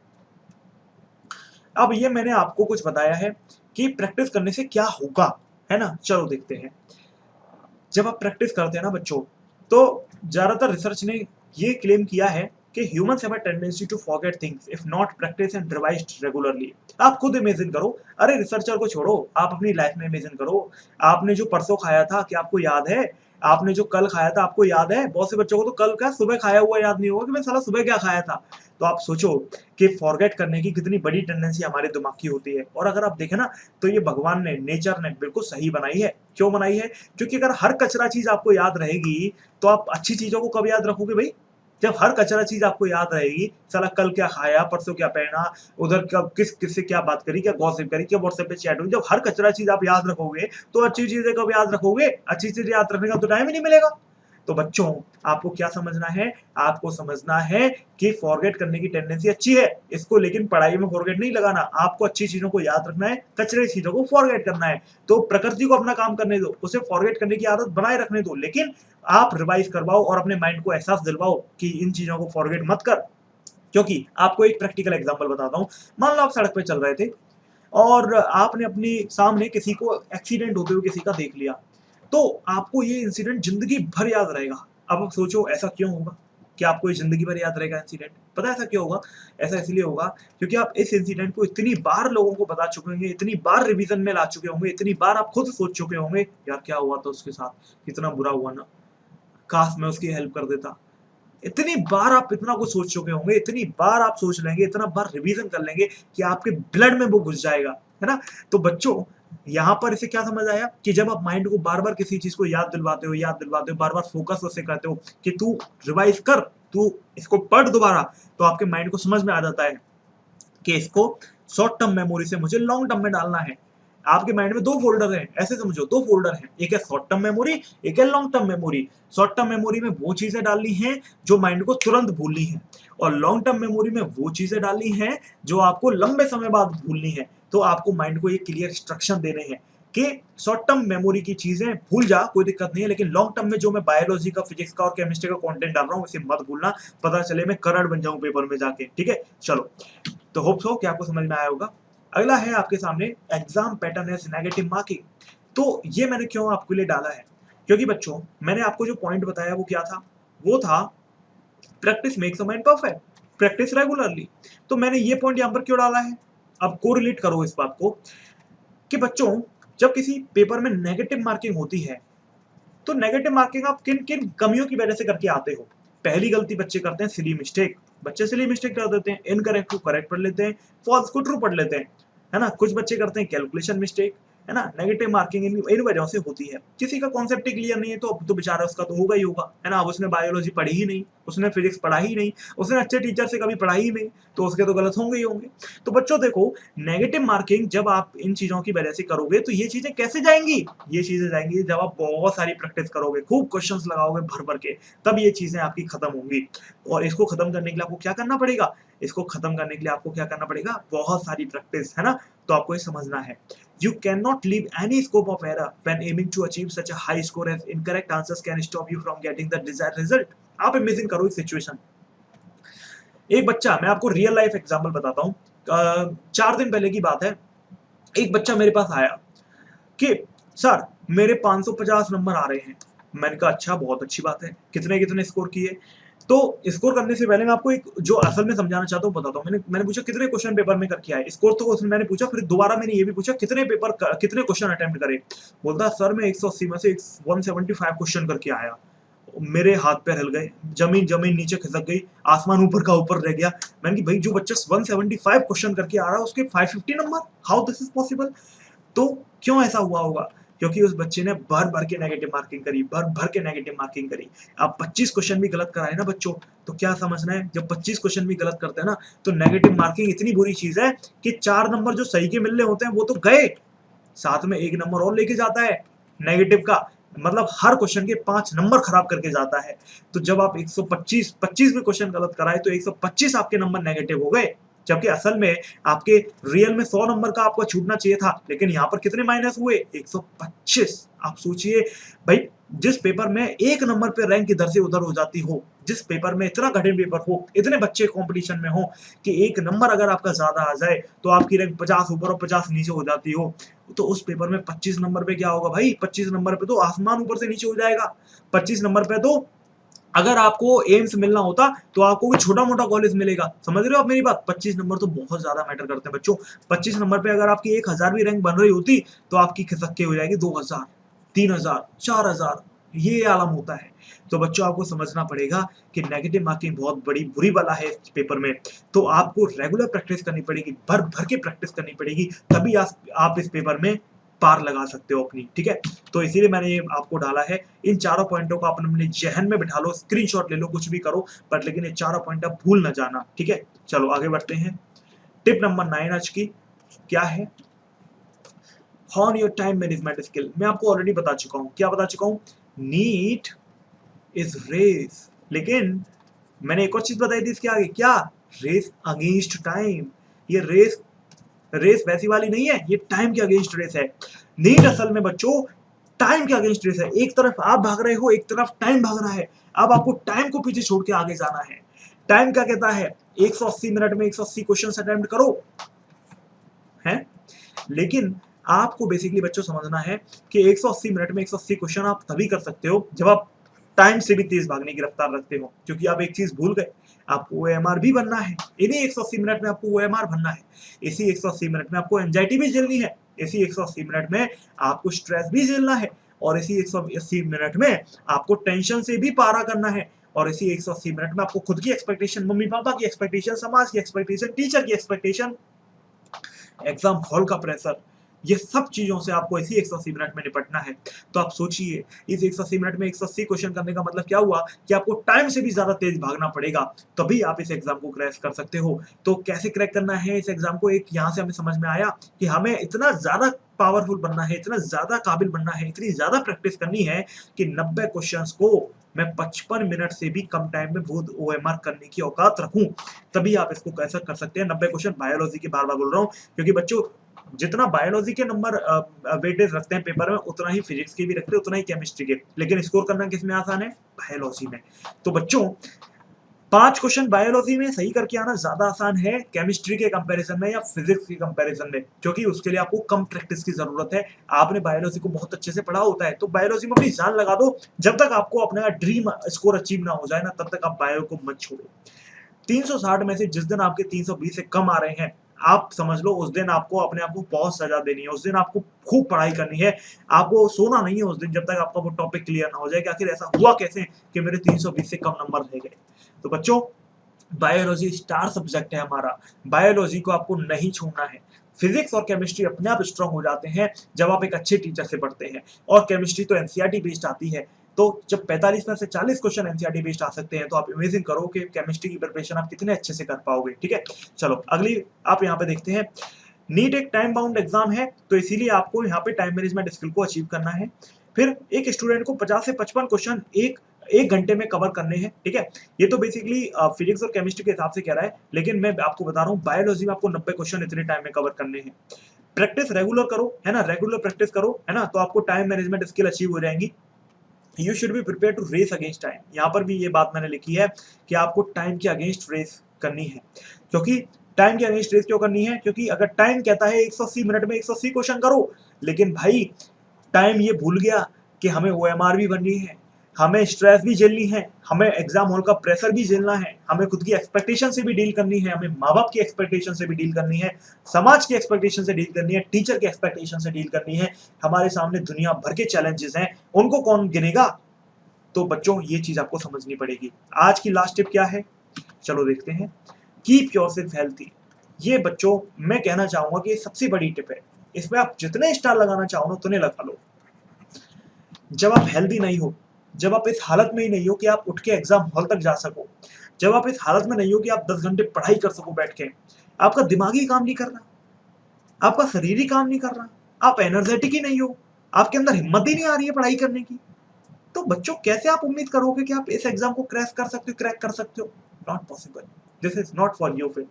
अब ये मैंने आपको कुछ बताया है कि प्रैक्टिस करने से क्या होगा, है ना? चलो देखते हैं। जब आप प्रैक्टिस करते हैं ना बच्चों, तो ज्यादातर रिसर्च ने ये क्लेम किया है कि humans have a tendency to forget things if not practice and revised regularly. आप खुद इमेजिन करो, अरे रिसर्चर को छोड़ो, आप अपनी लाइफ में इमेजिन करो। आपने जो परसों खाया था, क्या आपको याद है? आपने जो कल खाया था, आपको याद है? बहुत से बच्चों को तो कल का सुबह खाया हुआ याद नहीं होगा कि मैं साला सुबह क्या खाया था। तो आप सोचो कि फॉरगेट करने की कितनी बड़ी टेंडेंसी हमारे दिमाग की होती है। और अगर आप देखें ना, तो ये भगवान ने, नेचर ने बिल्कुल सही बनाई है। क्यों बनाई है? क्योंकि अगर हर कचरा चीज आपको याद रहेगी तो आप अच्छी चीजों को कब याद रखोगे भाई? जब हर कचरा चीज आपको याद रहेगी, साला कल क्या खाया, परसों क्या पहना, उधर कब किससे क्या बात करी, क्या गॉसिप करी, क्या व्हाट्सएप पे चैट हुई, जब हर कचरा चीज आप याद रखोगे तो अच्छी चीजें कब याद रखोगे? अच्छी चीजें याद रखने का तो टाइम ही नहीं मिलेगा। तो बच्चों, आपको क्या समझना है? आपको समझना है कि फॉरगेट करने की टेंडेंसी अच्छी है इसको, लेकिन पढ़ाई में फॉरगेट नहीं लगाना। आपको अच्छी चीजों को याद रखना है, कचरे चीजों को फॉरगेट करना है। तो प्रकृति को अपना काम करने दो, उसे फॉरगेट करने की आदत बनाए रखने दो, लेकिन आप रिवाइज करवाओ और अपने माइंड को एहसास दिलवाओ कि इन चीजों को फॉरगेट मत कर। क्योंकि आपको एक प्रैक्टिकल एग्जांपल बताता हूं। मान लो आप सड़क पे चल रहे थे और आपने अपने सामने किसी को एक्सीडेंट होते हुए किसी का देख लिया, तो आपको ये इंसिडेंट जिंदगी भर याद रहेगा। अब आप सोचो, ऐसा क्यों होगा कि आपको ये जिंदगी भर याद रहेगा इंसिडेंट? पता है ऐसा क्यों होगा? ऐसा इसलिए होगा क्योंकि आप इस इंसिडेंट को इतनी बार लोगों को बता चुके होंगे, इतनी बार रिवीजन में ला चुके होंगे, इतनी बार आप खुद सोच चुके होंगे, यार क्या हुआ था उसके साथ, कितना बुरा हुआ ना, काश मैं उसकी हेल्प कर देता। इतनी बार आप इतना कुछ सोच चुके होंगे, इतनी बार आप सोच लेंगे, इतना बार रिवीजन कर लेंगे कि आपके ब्लड में वो घुस जाएगा, है ना? तो बच्चों, यहाँ पर इसे क्या समझ आया कि जब आप माइंड को बार बार किसी चीज को याद दिलवाते हो, बार बार फोकस उसे करते हो कि तू रिवाइज कर, तू इसको पढ़ दोबारा, तो आपके माइंड को समझ में आ जाता है कि इसको शॉर्ट टर्म मेमोरी से मुझे लॉन्ग टर्म में डालना है। आपके माइंड में 2 फोल्डर हैं, ऐसे समझो, 2 फोल्डर हैं, एक है शॉर्ट टर्म मेमोरी, एक है long term memory. Short term memory में वो चीजें डालनी हैं जो माइंड को तुरंत भूलनी है, और लॉन्ग टर्म मेमोरी में वो चीजें डालनी हैं जो आपको लंबे समय बाद भूलनी है। तो आपको माइंड को एक क्लियर इंस्ट्रक्शन देने हैं कि शॉर्ट टर्म मेमोरी की चीजें भूल जा, कोई दिक्कत नहीं है, लेकिन लॉन्ग टर्म में जो मैं बायोलॉजी का, फिजिक्स का और केमिस्ट्री का कंटेंट डाल रहा हूँ इसे मत भूलना, पता चले मैं करंट बन जाऊं पेपर में जाके। ठीक है, चलो, तो होप सो कि आपको समझ में आया होगा। अगला है आपके सामने exam pattern as negative marking. तो ये मैंने क्यों आपके लिए डाला है? क्योंकि बच्चों, मैंने आपको जो पॉइंट बताया वो क्या था? वो था practice makes a man perfect, practice regularly. तो मैंने ये पॉइंट यहाँ पर क्यों डाला है? अब कोरिलेट करो इस बात को कि बच्चों, जब किसी पेपर में नेगेटिव मार्किंग होती है तो नेगेटिव मार्किंग आप किन किन कमियों की वजह से करके आते हो? पहली गलती बच्चे करते हैं सिली मिस्टेक। बच्चे सिली मिस्टेक कर देते हैं, इनकरेक्ट को करेक्ट पढ़ लेते हैं, फॉल्स को ट्रू पढ़ लेते हैं, है ना? कुछ बच्चे करते हैं कैलकुलेशन मिस्टेक, है ना? नेगेटिव मार्किंग इन वजहों से होती है। किसी का कॉन्सेप्ट ही क्लियर नहीं है तो अब तो बेचारा उसका तो होगा ही होगा, है ना? अब उसने बायोलॉजी पढ़ी ही नहीं, उसने फिजिक्स पढ़ा ही नहीं, उसने अच्छे टीचर से कभी पढ़ा ही नहीं, तो उसके तो गलत होंगे ही होंगे। तो बच्चों देखो, नेगेटिव मार्किंग जब आप इन चीजों की वजह से करोगे तो ये चीजें कैसे जाएंगी? ये चीजें जाएंगी जब आप बहुत सारी प्रैक्टिस करोगे, खूब क्वेश्चंस लगाओगे भर भर के, तब ये चीजें आपकी खत्म होंगी। और इसको खत्म करने के लिए आपको क्या करना पड़ेगा? इसको खत्म करने के लिए आपको क्या करना पड़ेगा, बहुत सारी प्रैक्टिस, है ना। तो आपको ये समझना है, you can not leave any scope of error when aiming to achieve such a high score as incorrect answers can stop you from getting the desired result. आप इमेजिन करो एक सिचुएशन, एक बच्चा, मैं आपको रियल लाइफ एग्जांपल बताता हूँ। 4 दिन पहले की बात है, एक बच्चा मेरे पास आया कि सर मेरे 550 नंबर आ रहे हैं। मैंने कहा अच्छा, बहुत अच्छी बात है, कितने कितने स्कोर किए। तो स्कोर करने से पहले मैं आपको एक जो असल में समझाना चाहता हूँ बताता हूँ। मैंने पूछा कितने क्वेश्चन पेपर में करके आए, स्कोर तो उसने मैंने पूछा, फिर दोबारा मैंने ये भी पूछा कितने क्वेश्चन अटेम्प्ट करे। बोलता सर मैं 180 में से 175 क्वेश्चन करके आया। मेरे हाथ पैर हिल गए, जमीन जमीन नीचे खिसक गई, आसमान ऊपर का ऊपर रह गया। मैंने कि भाई जो बच्चा 175 क्वेश्चन करके आ रहा है उसके 550 number, how this is possible. तो क्यों ऐसा हुआ होगा, क्योंकि उस बच्चे ने भर भर के नेगेटिव मार्किंग करी, भर भर के नेगेटिव मार्किंग करी। आप 25 क्वेश्चन भी गलत कराए ना बच्चों, तो क्या समझना है, जब 25 क्वेश्चन भी गलत करते हैं ना, तो नेगेटिव मार्किंग इतनी बुरी चीज है कि 4 नंबर जो सही के मिलने होते हैं वो तो गए, साथ में 1 नंबर और लेके जाता है नेगेटिव का, मतलब हर क्वेश्चन के 5 नंबर खराब करके जाता है। तो जब आप 125 में क्वेश्चन गलत कराए तो 125 आपके नंबर नेगेटिव हो गए, जबकि असल में आपके रियल में 100 नंबर का आपको छूटना चाहिए था, लेकिन यहाँ पर कितने माइनस हुए, 125। आप सोचिए भाई, जिस पेपर में 1 नंबर पे रैंक इधर से उधर हो जाती हो, जिस पेपर में इतना कठिन पेपर हो, इतने बच्चे कंपटीशन में हो कि 1 नंबर अगर आपका ज्यादा आ जाए तो आपकी रैंक 50 ऊपर और 50 नीचे हो जाती हो, तो उस पेपर में 25 नंबर पे क्या होगा भाई, 25 नंबर पे तो आसमान ऊपर से नीचे हो जाएगा। 25 नंबर पे तो अगर आपको एम्स मिलना होता तो आपको कोई छोटा मोटा कॉलेज मिलेगा, समझ रहे हो आप मेरी बात। 25 नंबर तो बहुत ज्यादा मैटर करते हैं बच्चों। 25 नंबर पे अगर आपकी 1000 भी रैंक बन रही होती तो आपकी खिसक के हो जाएगी 2000, 3000, 4000, ये आलम होता है। तो बच्चों आपको समझना पड़ेगा कि नेगेटिव मार्किंग बहुत बड़ी बुरी बला है इस पेपर में। तो आपको रेगुलर प्रैक्टिस करनी पड़ेगी, भर भर के प्रैक्टिस करनी पड़ेगी, तभी आप इस पेपर में पार लगा सकते हो अपनी, ठीक है। तो इसीलिए मैंने ये आपको डाला है। इन चारों पॉइंटों को अपने जहन में बिठा लो, स्क्रीनशॉट ले लो, कुछ भी करो, बट लेकिन ये चारों पॉइंट आप भूल ना जाना, ठीक है। चलो आगे बढ़ते हैं। टिप नंबर 9 आज की क्या है, hone your time management skill. मैं आपको ऑलरेडी बता चुका हूं, क्या बता चुका हूं, नीट इज रेस, लेकिन मैंने एक और चीज बताई थी इसके आगे, क्या, रेस अगेंस्ट टाइम। ये रेस वैसी वाली नहीं है, ये टाइम के अगेंस्ट रेस है। नीट असल में बच्चों टाइम के अगेंस्ट रेस है। एक तरफ आप भाग रहे हो, एक तरफ टाइम भाग रहा है। अब आपको टाइम को पीछे छोड़ के आगे जाना है। टाइम क्या कहता है, 180 मिनट में 180 क्वेश्चन अटेम्प्ट करो, है। लेकिन आपको बेसिकली बच्चों समझना है कि 180 मिनट में 180 क्वेश्चन आप तभी कर सकते हो जब आप टाइम से भी तेज भागने की रफ्तार रखते हो, क्योंकि आप एक चीज भूल गए, आपको ओएमआर भी बनना है। इन्हीं 180 मिनट में आपको ओएमआर बनना है, इसी 180 मिनट में आपको एंजाइटी भी झेलनी है, इसी 180 मिनट में आपको स्ट्रेस भी झेलना है, और इसी 180 मिनट में आपको टेंशन से भी पारा करना है, और इसी 180 मिनट में आपको खुद की एक्सपेक्टेशन, मम्मी पापा की एक्सपेक्टेशन, समाज की एक्सपेक्टेशन, टीचर की एक्सपेक्टेशन, एग्जाम हॉल का प्रेशर, ये सब चीजों से आपको इसी 180 मिनट में निपटना है। तो आप सोचिए, इस 180 मिनट में 180 क्वेश्चन करने का मतलब क्या हुआ कि आपको टाइम से भी ज्यादा तेज भागना पड़ेगा, तभी आप इस एग्जाम को क्रैक कर सकते हो। तो कैसे क्रैक करना है इस एग्जाम को, एक यहाँ से हमें समझ में आया कि हमें इतना ज्यादा पावरफुल बनना है, इतना ज्यादा काबिल बनना है, इतनी ज्यादा प्रैक्टिस करनी है कि 90 क्वेश्चंस को मैं 55 मिनट से भी कम टाइम में बहुत ओएमआर करने की औकात रखूं, तभी आप इसको कैसे कर सकते हैं। 90 क्वेश्चन बायोलॉजी के, बार बार बोल रहा हूँ, क्योंकि बच्चों जितना बायोलॉजी के नंबर वेटेज रखते हैं पेपर में, उतना ही फिजिक्स के भी रखते हैं, उतना ही केमिस्ट्री के, लेकिन स्कोर करना किसमें आसान है, बायोलॉजी में। तो बच्चों 5 क्वेश्चन बायोलॉजी में सही करके आना ज्यादा आसान है केमिस्ट्री के कंपैरिजन में या फिजिक्स के कंपैरिजन में, क्योंकि उसके लिए आपको कम प्रैक्टिस की जरूरत है। आपने बायोलॉजी को बहुत अच्छे से पढ़ा होता है, तो बायोलॉजी में अपनी जान लगा दो, जब तक आपको अपना ड्रीम स्कोर अचीव ना हो जाए ना, तब तक आप बायो को मत छोड़ो। 360 में से जिस दिन आपके 320 से कम आ रहे हैं, आप समझ लो उस दिन आपको अपने आप को बहुत सजा देनी है, उस दिन आपको खूब पढ़ाई करनी है, आपको सोना नहीं है उस दिन जब तक आपका वो टॉपिक क्लियर ना हो जाए कि आखिर ऐसा हुआ कैसे कि मेरे 320 से कम नंबर रह गए। तो बच्चों बायोलॉजी स्टार सब्जेक्ट है हमारा, बायोलॉजी को आपको नहीं छोड़ना है। फिजिक्स और केमिस्ट्री अपने आप स्ट्रांग हो जाते हैं जब आप एक अच्छे टीचर से पढ़ते हैं, और केमिस्ट्री तो एनसीईआरटी बेस्ड आती है, तो जब 45 में से 40 क्वेश्चन एनसीईआरटी बेस्ड आ सकते हैं, तो आप इमेजिन करो कि केमिस्ट्री की प्रिपरेशन आप कितने अच्छे से कर पाओगे, ठीक है। चलो अगली आप यहाँ पे देखते हैं, नीट एक टाइम बाउंड एग्जाम है, तो इसीलिए आपको यहाँ पे टाइम मैनेजमेंट स्किल को अचीव करना है। फिर एक स्टूडेंट को 50 से 55 क्वेश्चन एक 1 घंटे में कवर करने हैं, ठीक है। ये तो बेसिकली फिजिक्स और केमिस्ट्री के हिसाब से कह रहा है, लेकिन मैं आपको बता रहा हूँ बायोलॉजी में आपको 90 क्वेश्चन इतने टाइम में कवर करने हैं। प्रैक्टिस रेगुलर करो, है ना, रेगुलर प्रैक्टिस करो, है ना, तो आपको टाइम मैनेजमेंट स्किल अचीव हो जाएंगी। You should be prepare to race against time. यहाँ पर भी ये बात मैंने लिखी है कि आपको टाइम के अगेंस्ट रेस करनी है। क्योंकि टाइम के अगेंस्ट रेस क्यों करनी है? क्योंकि अगर टाइम कहता है 180 मिनट में 180 क्वेश्चन करो, लेकिन भाई टाइम ये भूल गया कि हमें ओएमआर भी बननी है, हमें स्ट्रेस भी झेलनी है, हमें एग्जाम हॉल का प्रेशर भी झेलना है, हमें खुद की एक्सपेक्टेशन से भी डील करनी है, हमें माँ बाप की एक्सपेक्टेशन से भी डील करनी है, समाज की एक्सपेक्टेशन से डील करनी है, टीचर की एक्सपेक्टेशन से डील करनी है। हमारे सामने दुनिया भर के चैलेंजेस हैं, उनको कौन गिनेगा? तो बच्चों ये चीज आपको समझनी पड़ेगी। आज की लास्ट टिप क्या है, चलो देखते हैं। Keep yourself healthy. ये बच्चों मैं कहना चाहूंगा कि सबसे बड़ी टिप है, इसमें आप जितने स्टार लगाना चाहो ना उतने लगा लो। जब आप हेल्दी नहीं हो, जब आप इस हालत में ही नहीं हो कि आप उठ के एग्जाम हॉल तक जा सको, जब आप इस हालत में नहीं हो कि आप 10 घंटे पढ़ाई कर सको बैठ के, आपका दिमाग ही काम नहीं कर रहा, आपका शरीर ही काम नहीं कर रहा, आप एनर्जेटिक ही नहीं हो, आपके अंदर हिम्मत ही नहीं आ रही है पढ़ाई करने की, तो बच्चों कैसे आप उम्मीद करोगे कि आप इस एग्जाम को क्रैक कर सकते हो? Not possible. This is not for you. फिर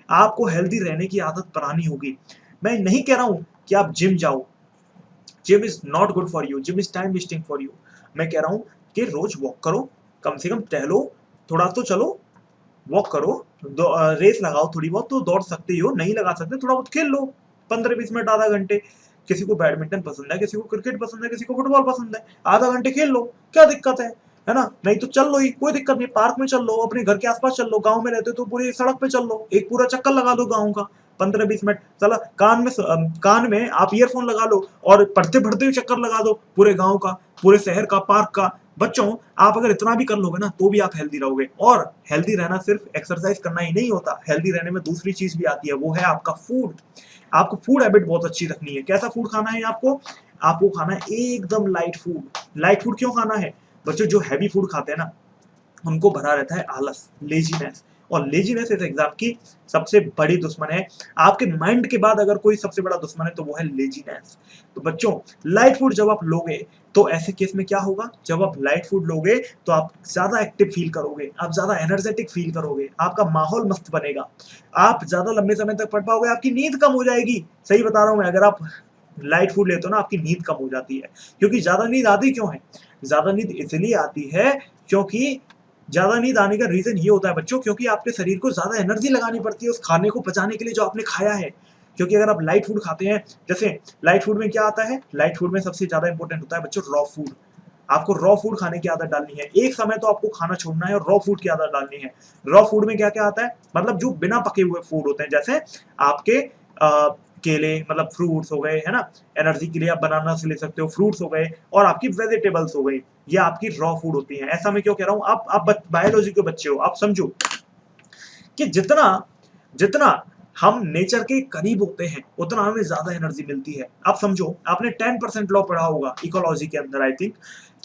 आपको हेल्दी रहने की आदत बनानी होगी। मैं नहीं कह रहा हूं कि आप जिम जाओ, gym is not good for you, gym is time wasting for you. मैं कह रहा हूं कि रोज वॉक करो, कम से कम टहलो, थोड़ा तो चलो, वॉक करो, रेस लगाओ, थोड़ी बहुत तो दौड़ सकते हो, नहीं लगा सकते थोड़ा बहुत खेल लो, 15-20 मिनट, आधा घंटे। किसी को बैडमिंटन पसंद है, किसी को क्रिकेट पसंद है, किसी को फुटबॉल पसंद है, आधा घंटे खेल लो, क्या दिक्कत है ना? नहीं तो चल लो ही, कोई दिक्कत नहीं, पार्क में चल लो, अपने घर के आसपास चल लो, गांव में रहते तो पूरी सड़क पे चल लो, एक पूरा चक्कर लगा दो गांव का 15-20 मिनट। चला कान में आप ईयरफोन लगा लो और पढ़ते पढ़ते हुए चक्कर लगा दो पूरे गांव का, पूरे शहर का, पार्क का। बच्चों आप अगर इतना भी कर लोगे ना तो भी आप हेल्दी रहोगे। और हेल्दी रहना सिर्फ एक्सरसाइज करना ही नहीं होता, हेल्दी रहने में दूसरी चीज भी आती है, वो है आपका फूड। आपको फूड हैबिट बहुत अच्छी रखनी है। कैसा फूड खाना है आपको? आपको खाना है एकदम लाइट फूड। लाइट फूड क्यों खाना है बच्चों? जो हैवी फूड खाते हैं ना उनको भरा रहता है आलस, लेजीनेस, और लेजीनेस इस एग्जाम की सबसे बड़ी दुश्मन है। आपके माइंड के बाद अगर कोई सबसे बड़ा दुश्मन है तो वो है लेजीनेस। तो बच्चों लाइट फूड जब आप लोगे तो ऐसे केस में क्या होगा? जब आप लाइट फूड लोगे तो आप ज्यादा एक्टिव फील करोगे, आप ज्यादा एनर्जेटिक फील करोगे, आपका माहौल मस्त बनेगा, आप ज्यादा लंबे समय तक पढ़ पाओगे, आपकी नींद कम हो जाएगी। सही बता रहा हूं मैं, अगर आप लाइट फूड लेते हो ना आपकी नींद कम हो जाती है। क्योंकि ज्यादा नींद आती क्यों है? ज्यादा नींद इसलिए आती है क्योंकि ज्यादा नींद आने का रीजन ये होता है बच्चों, क्योंकि आपके शरीर को ज्यादा एनर्जी लगानी पड़ती है उस खाने को पचाने के लिए जो आपने खाया है। क्योंकि अगर आप लाइट फूड खाते हैं, जैसे लाइट फूड में क्या आता है, लाइट फूड में सबसे ज्यादा इंपॉर्टेंट होता है बच्चों रॉ फूड। आपको रॉ फूड खाने की आदत डालनी है, एक समय तो आपको खाना छोड़ना है और रॉ फूड की आदत डालनी है। रॉ फूड में क्या क्या आता है? मतलब जो बिना पके हुए फूड होते हैं, जैसे आपके केले, मतलब फ्रूट्स हो गए, है ना, एनर्जी के लिए आप बनाना से ले सकते हो, फ्रूट्स हो गए, और आपकी वेजिटेबल्स हो गई, ये आपकी रॉ फूड होती है। ऐसा मैं क्यों कह रहा हूं? आप बायोलॉजी के बच्चे हो, आप समझो कि जितना जितना हम नेचर के करीब होते हैं उतना हमें ज्यादा एनर्जी मिलती है। आप समझो, आपने 10% लॉ पढ़ा होगा इकोलॉजी के अंदर, आई थिंक,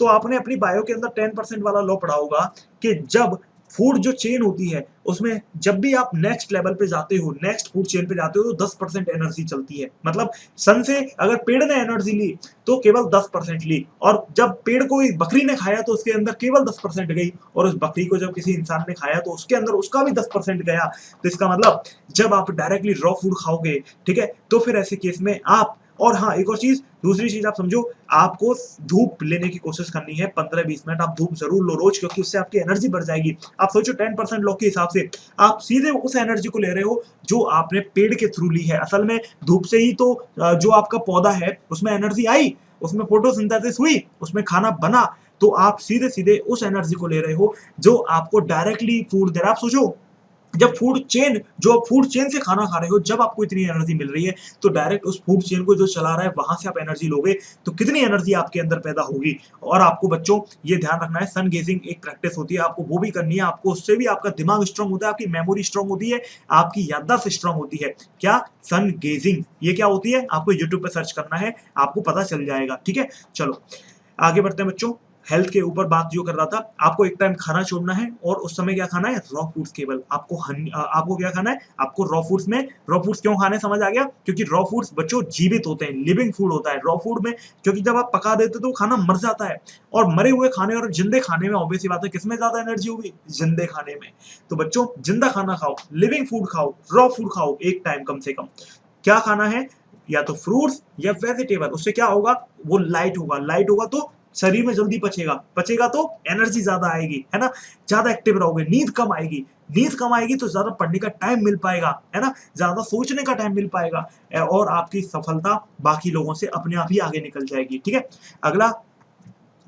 तो आपने अपनी बायो के अंदर 10% वाला लॉ पढ़ा होगा कि जब फूड जो चेन होती है उसमें जब भी आप नेक्स्ट लेवल पे जाते हो, नेक्स्ट फूड चेन पे जाते हो, तो 10% एनर्जी चलती है। मतलब सन से अगर पेड़ ने एनर्जी ली तो केवल 10% ली, और जब पेड़ को एक बकरी ने खाया तो उसके अंदर केवल 10% गई, और उस बकरी को जब किसी इंसान ने खाया तो उसके अंदर उसका भी 10% गया। तो इसका मतलब जब आप डायरेक्टली रॉ फूड खाओगे, ठीक है, तो फिर ऐसे केस में आप, और हाँ एक और चीज, दूसरी चीज आप समझो, आपको धूप लेने की कोशिश करनी है। 15-20 मिनट आप धूप जरूर लो रोज, क्योंकि उससे आपकी एनर्जी बढ़ जाएगी। आप सोचो 10% लॉ के हिसाब से आप सीधे उस एनर्जी को ले रहे हो जो आपने पेड़ के थ्रू ली है। असल में धूप से ही तो जो आपका पौधा है उसमें एनर्जी आई, उसमें फोटोसिंथेसिस हुई, उसमें खाना बना, तो आप सीधे सीधे उस एनर्जी को ले रहे हो जो आपको डायरेक्टली फूड दे रहा है। आप सोचो, जब फूड चेन, जो आप फूड चेन से खाना खा रहे हो, जब आपको इतनी एनर्जी मिल रही है तो डायरेक्ट उस फूड चेन को जो चला रहा है वहां से आप एनर्जी लोगे, तो कितनी एनर्जी आपके अंदर पैदा होगी। और आपको बच्चों ये ध्यान रखना है, सन गेजिंग एक प्रैक्टिस होती है, आपको वो भी करनी है। आपको उससे भी आपका दिमाग स्ट्रांग होता है, आपकी मेमोरी स्ट्रांग होती है, आपकी याददाश्त स्ट्रांग होती है। क्या? सन गेजिंग। ये क्या होती है? आपको यूट्यूब पे सर्च करना है, आपको पता चल जाएगा, ठीक है। चलो आगे बढ़ते हैं बच्चों। हेल्थ के ऊपर बात जो कर रहा था, आपको एक टाइम खाना छोड़ना है और उस समय क्या खाना है, रॉ फूड्स केवल। आपको क्या खाना है, आपको रॉ फूड्स में, रॉ फूड्स क्यों खाने समझ आ गया, क्योंकि रॉ फूड्स बच्चों जीवित होते हैं, लिविंग फूड होता है रॉ फूड में, क्योंकि जब आप पका देते हो तो खाना मर जाता है, और मरे हुए खाने और जिंदे खाने में ऑब्वियस सी बात है किसमें ज्यादा एनर्जी होगी, जिंदे खाने में। तो बच्चों जिंदा खाना खाओ, लिविंग फूड खाओ, रॉ फूड खाओ एक टाइम कम से कम। क्या खाना है, या तो फ्रूट्स या वेजिटेबल। उससे क्या होगा, वो लाइट होगा, लाइट होगा तो शरीर में जल्दी पचेगा, पचेगा तो एनर्जी ज्यादा आएगी, है ना, ज्यादा एक्टिव रहोगे, नींद कम आएगी, नींद कम आएगी तो ज्यादा पढ़ने का टाइम मिल पाएगा, है ना, ज्यादा सोचने का टाइम मिल पाएगा, और आपकी सफलता बाकी लोगों से अपने आप ही आगे निकल जाएगी। ठीक है, अगला,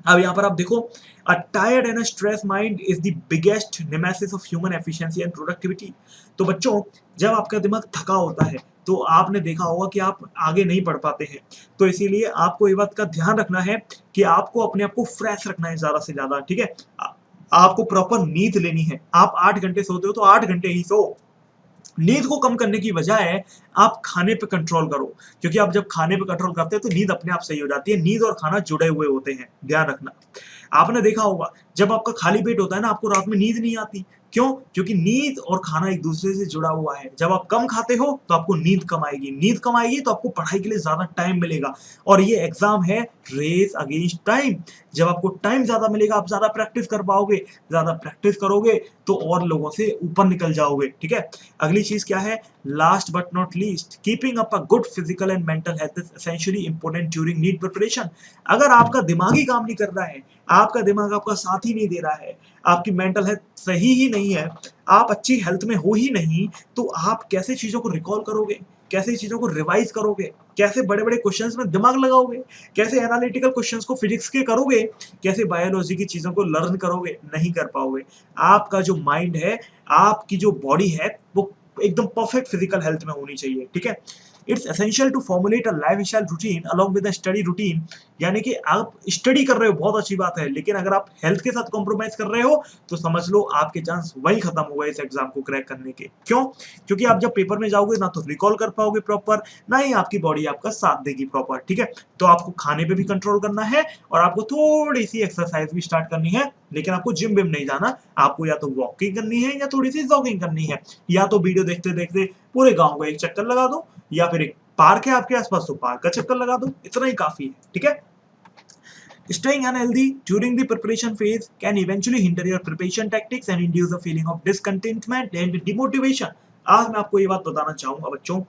अब यहाँ पर आप देखो, a tired and stress mind is the biggest nemesis of human efficiency and productivity. तो बच्चों जब आपका दिमाग थका होता है तो आपने देखा होगा कि आप आगे नहीं बढ़ पाते हैं, तो इसीलिए आपको ये बात का ध्यान रखना है कि आपको अपने आप को फ्रेश रखना है ज्यादा से ज्यादा। ठीक है, आपको प्रॉपर नींद लेनी है। आप 8 घंटे सोते हो तो 8 घंटे ही सो। नींद को कम करने की बजाय आप खाने पे कंट्रोल करो, क्योंकि आप जब खाने पे कंट्रोल करते हैं तो नींद अपने आप सही हो जाती है। नींद और खाना जुड़े हुए होते हैं, ध्यान रखना। आपने देखा होगा जब आपका खाली पेट होता है ना, आपको रात में नींद नहीं आती, क्यों, क्योंकि नींद और खाना एक दूसरे से जुड़ा हुआ है। जब आप कम खाते हो तो आपको नींद कम आएगी, नींद कम आएगी तो आपको पढ़ाई के लिए ज्यादा टाइम मिलेगा, और ये एग्जाम है रेस अगेंस्ट टाइम। जब आपको टाइम ज्यादा मिलेगा आप ज्यादा प्रैक्टिस कर पाओगे, ज्यादा प्रैक्टिस करोगे तो और लोगों से ऊपर निकल जाओगे। ठीक है, अगली चीज क्या है, last but not least, keeping up a good physical and mental health is essentially important during NEET preparation. अगर आपका दिमाग ही काम नहीं कर रहा है, आपका दिमाग आपका साथ ही नहीं दे रहा है, आपकी मेंटल हेल्थ सही ही नहीं है, आप अच्छी हेल्थ में हो ही नहीं, तो आप कैसे चीजों को रिकॉल करोगे, कैसे चीजों को रिवाइज करोगे, कैसे बड़े बड़े क्वेश्चंस में दिमाग लगाओगे, कैसे एनालिटिकल क्वेश्चंस को फिजिक्स के करोगे, कैसे बायोलॉजी की चीजों को लर्न करोगे, नहीं कर पाओगे। आपका जो माइंड है, आपकी जो बॉडी है, वो एकदम परफेक्ट फिजिकल हेल्थ में होनी चाहिए। ठीक है, it's essential to formulate a lifestyle routine along with a study routine. यानी कि आप स्टडी कर रहे हो, बहुत अच्छी बात है, लेकिन अगर आप हेल्थ के साथ कॉम्प्रोमाइज कर रहे हो तो समझ लो आपके चांस वही खत्म हो गए इस एग्जाम को क्रैक करने के। क्यों, क्योंकि आप जब पेपर में जाओगे ना तो रिकॉल कर पाओगे प्रॉपर, ना ही आपकी बॉडी आपका साथ देगी प्रॉपर। ठीक है, तो आपको खाने पे भी कंट्रोल करना है, और आपको थोड़ी सी एक्सरसाइज भी स्टार्ट करनी है, लेकिन आपको जिम विम नहीं जाना, आपको या तो वॉकिंग करनी है या थोड़ी सी जॉगिंग करनी है, या तो वीडियो देखते देखते पूरे गांव को एक चक्कर लगा दो, या फिर एक पार्क है आपके आसपास तो पार्क का चक्कर लगा दो, इतना ही काफी है। ठीक है, staying unhealthy during the preparation phase can eventually hinder your preparation tactics and induce a feeling of discontentment and demotivation। आज मैं आपको ये बात बताना चाहूंगा बच्चों,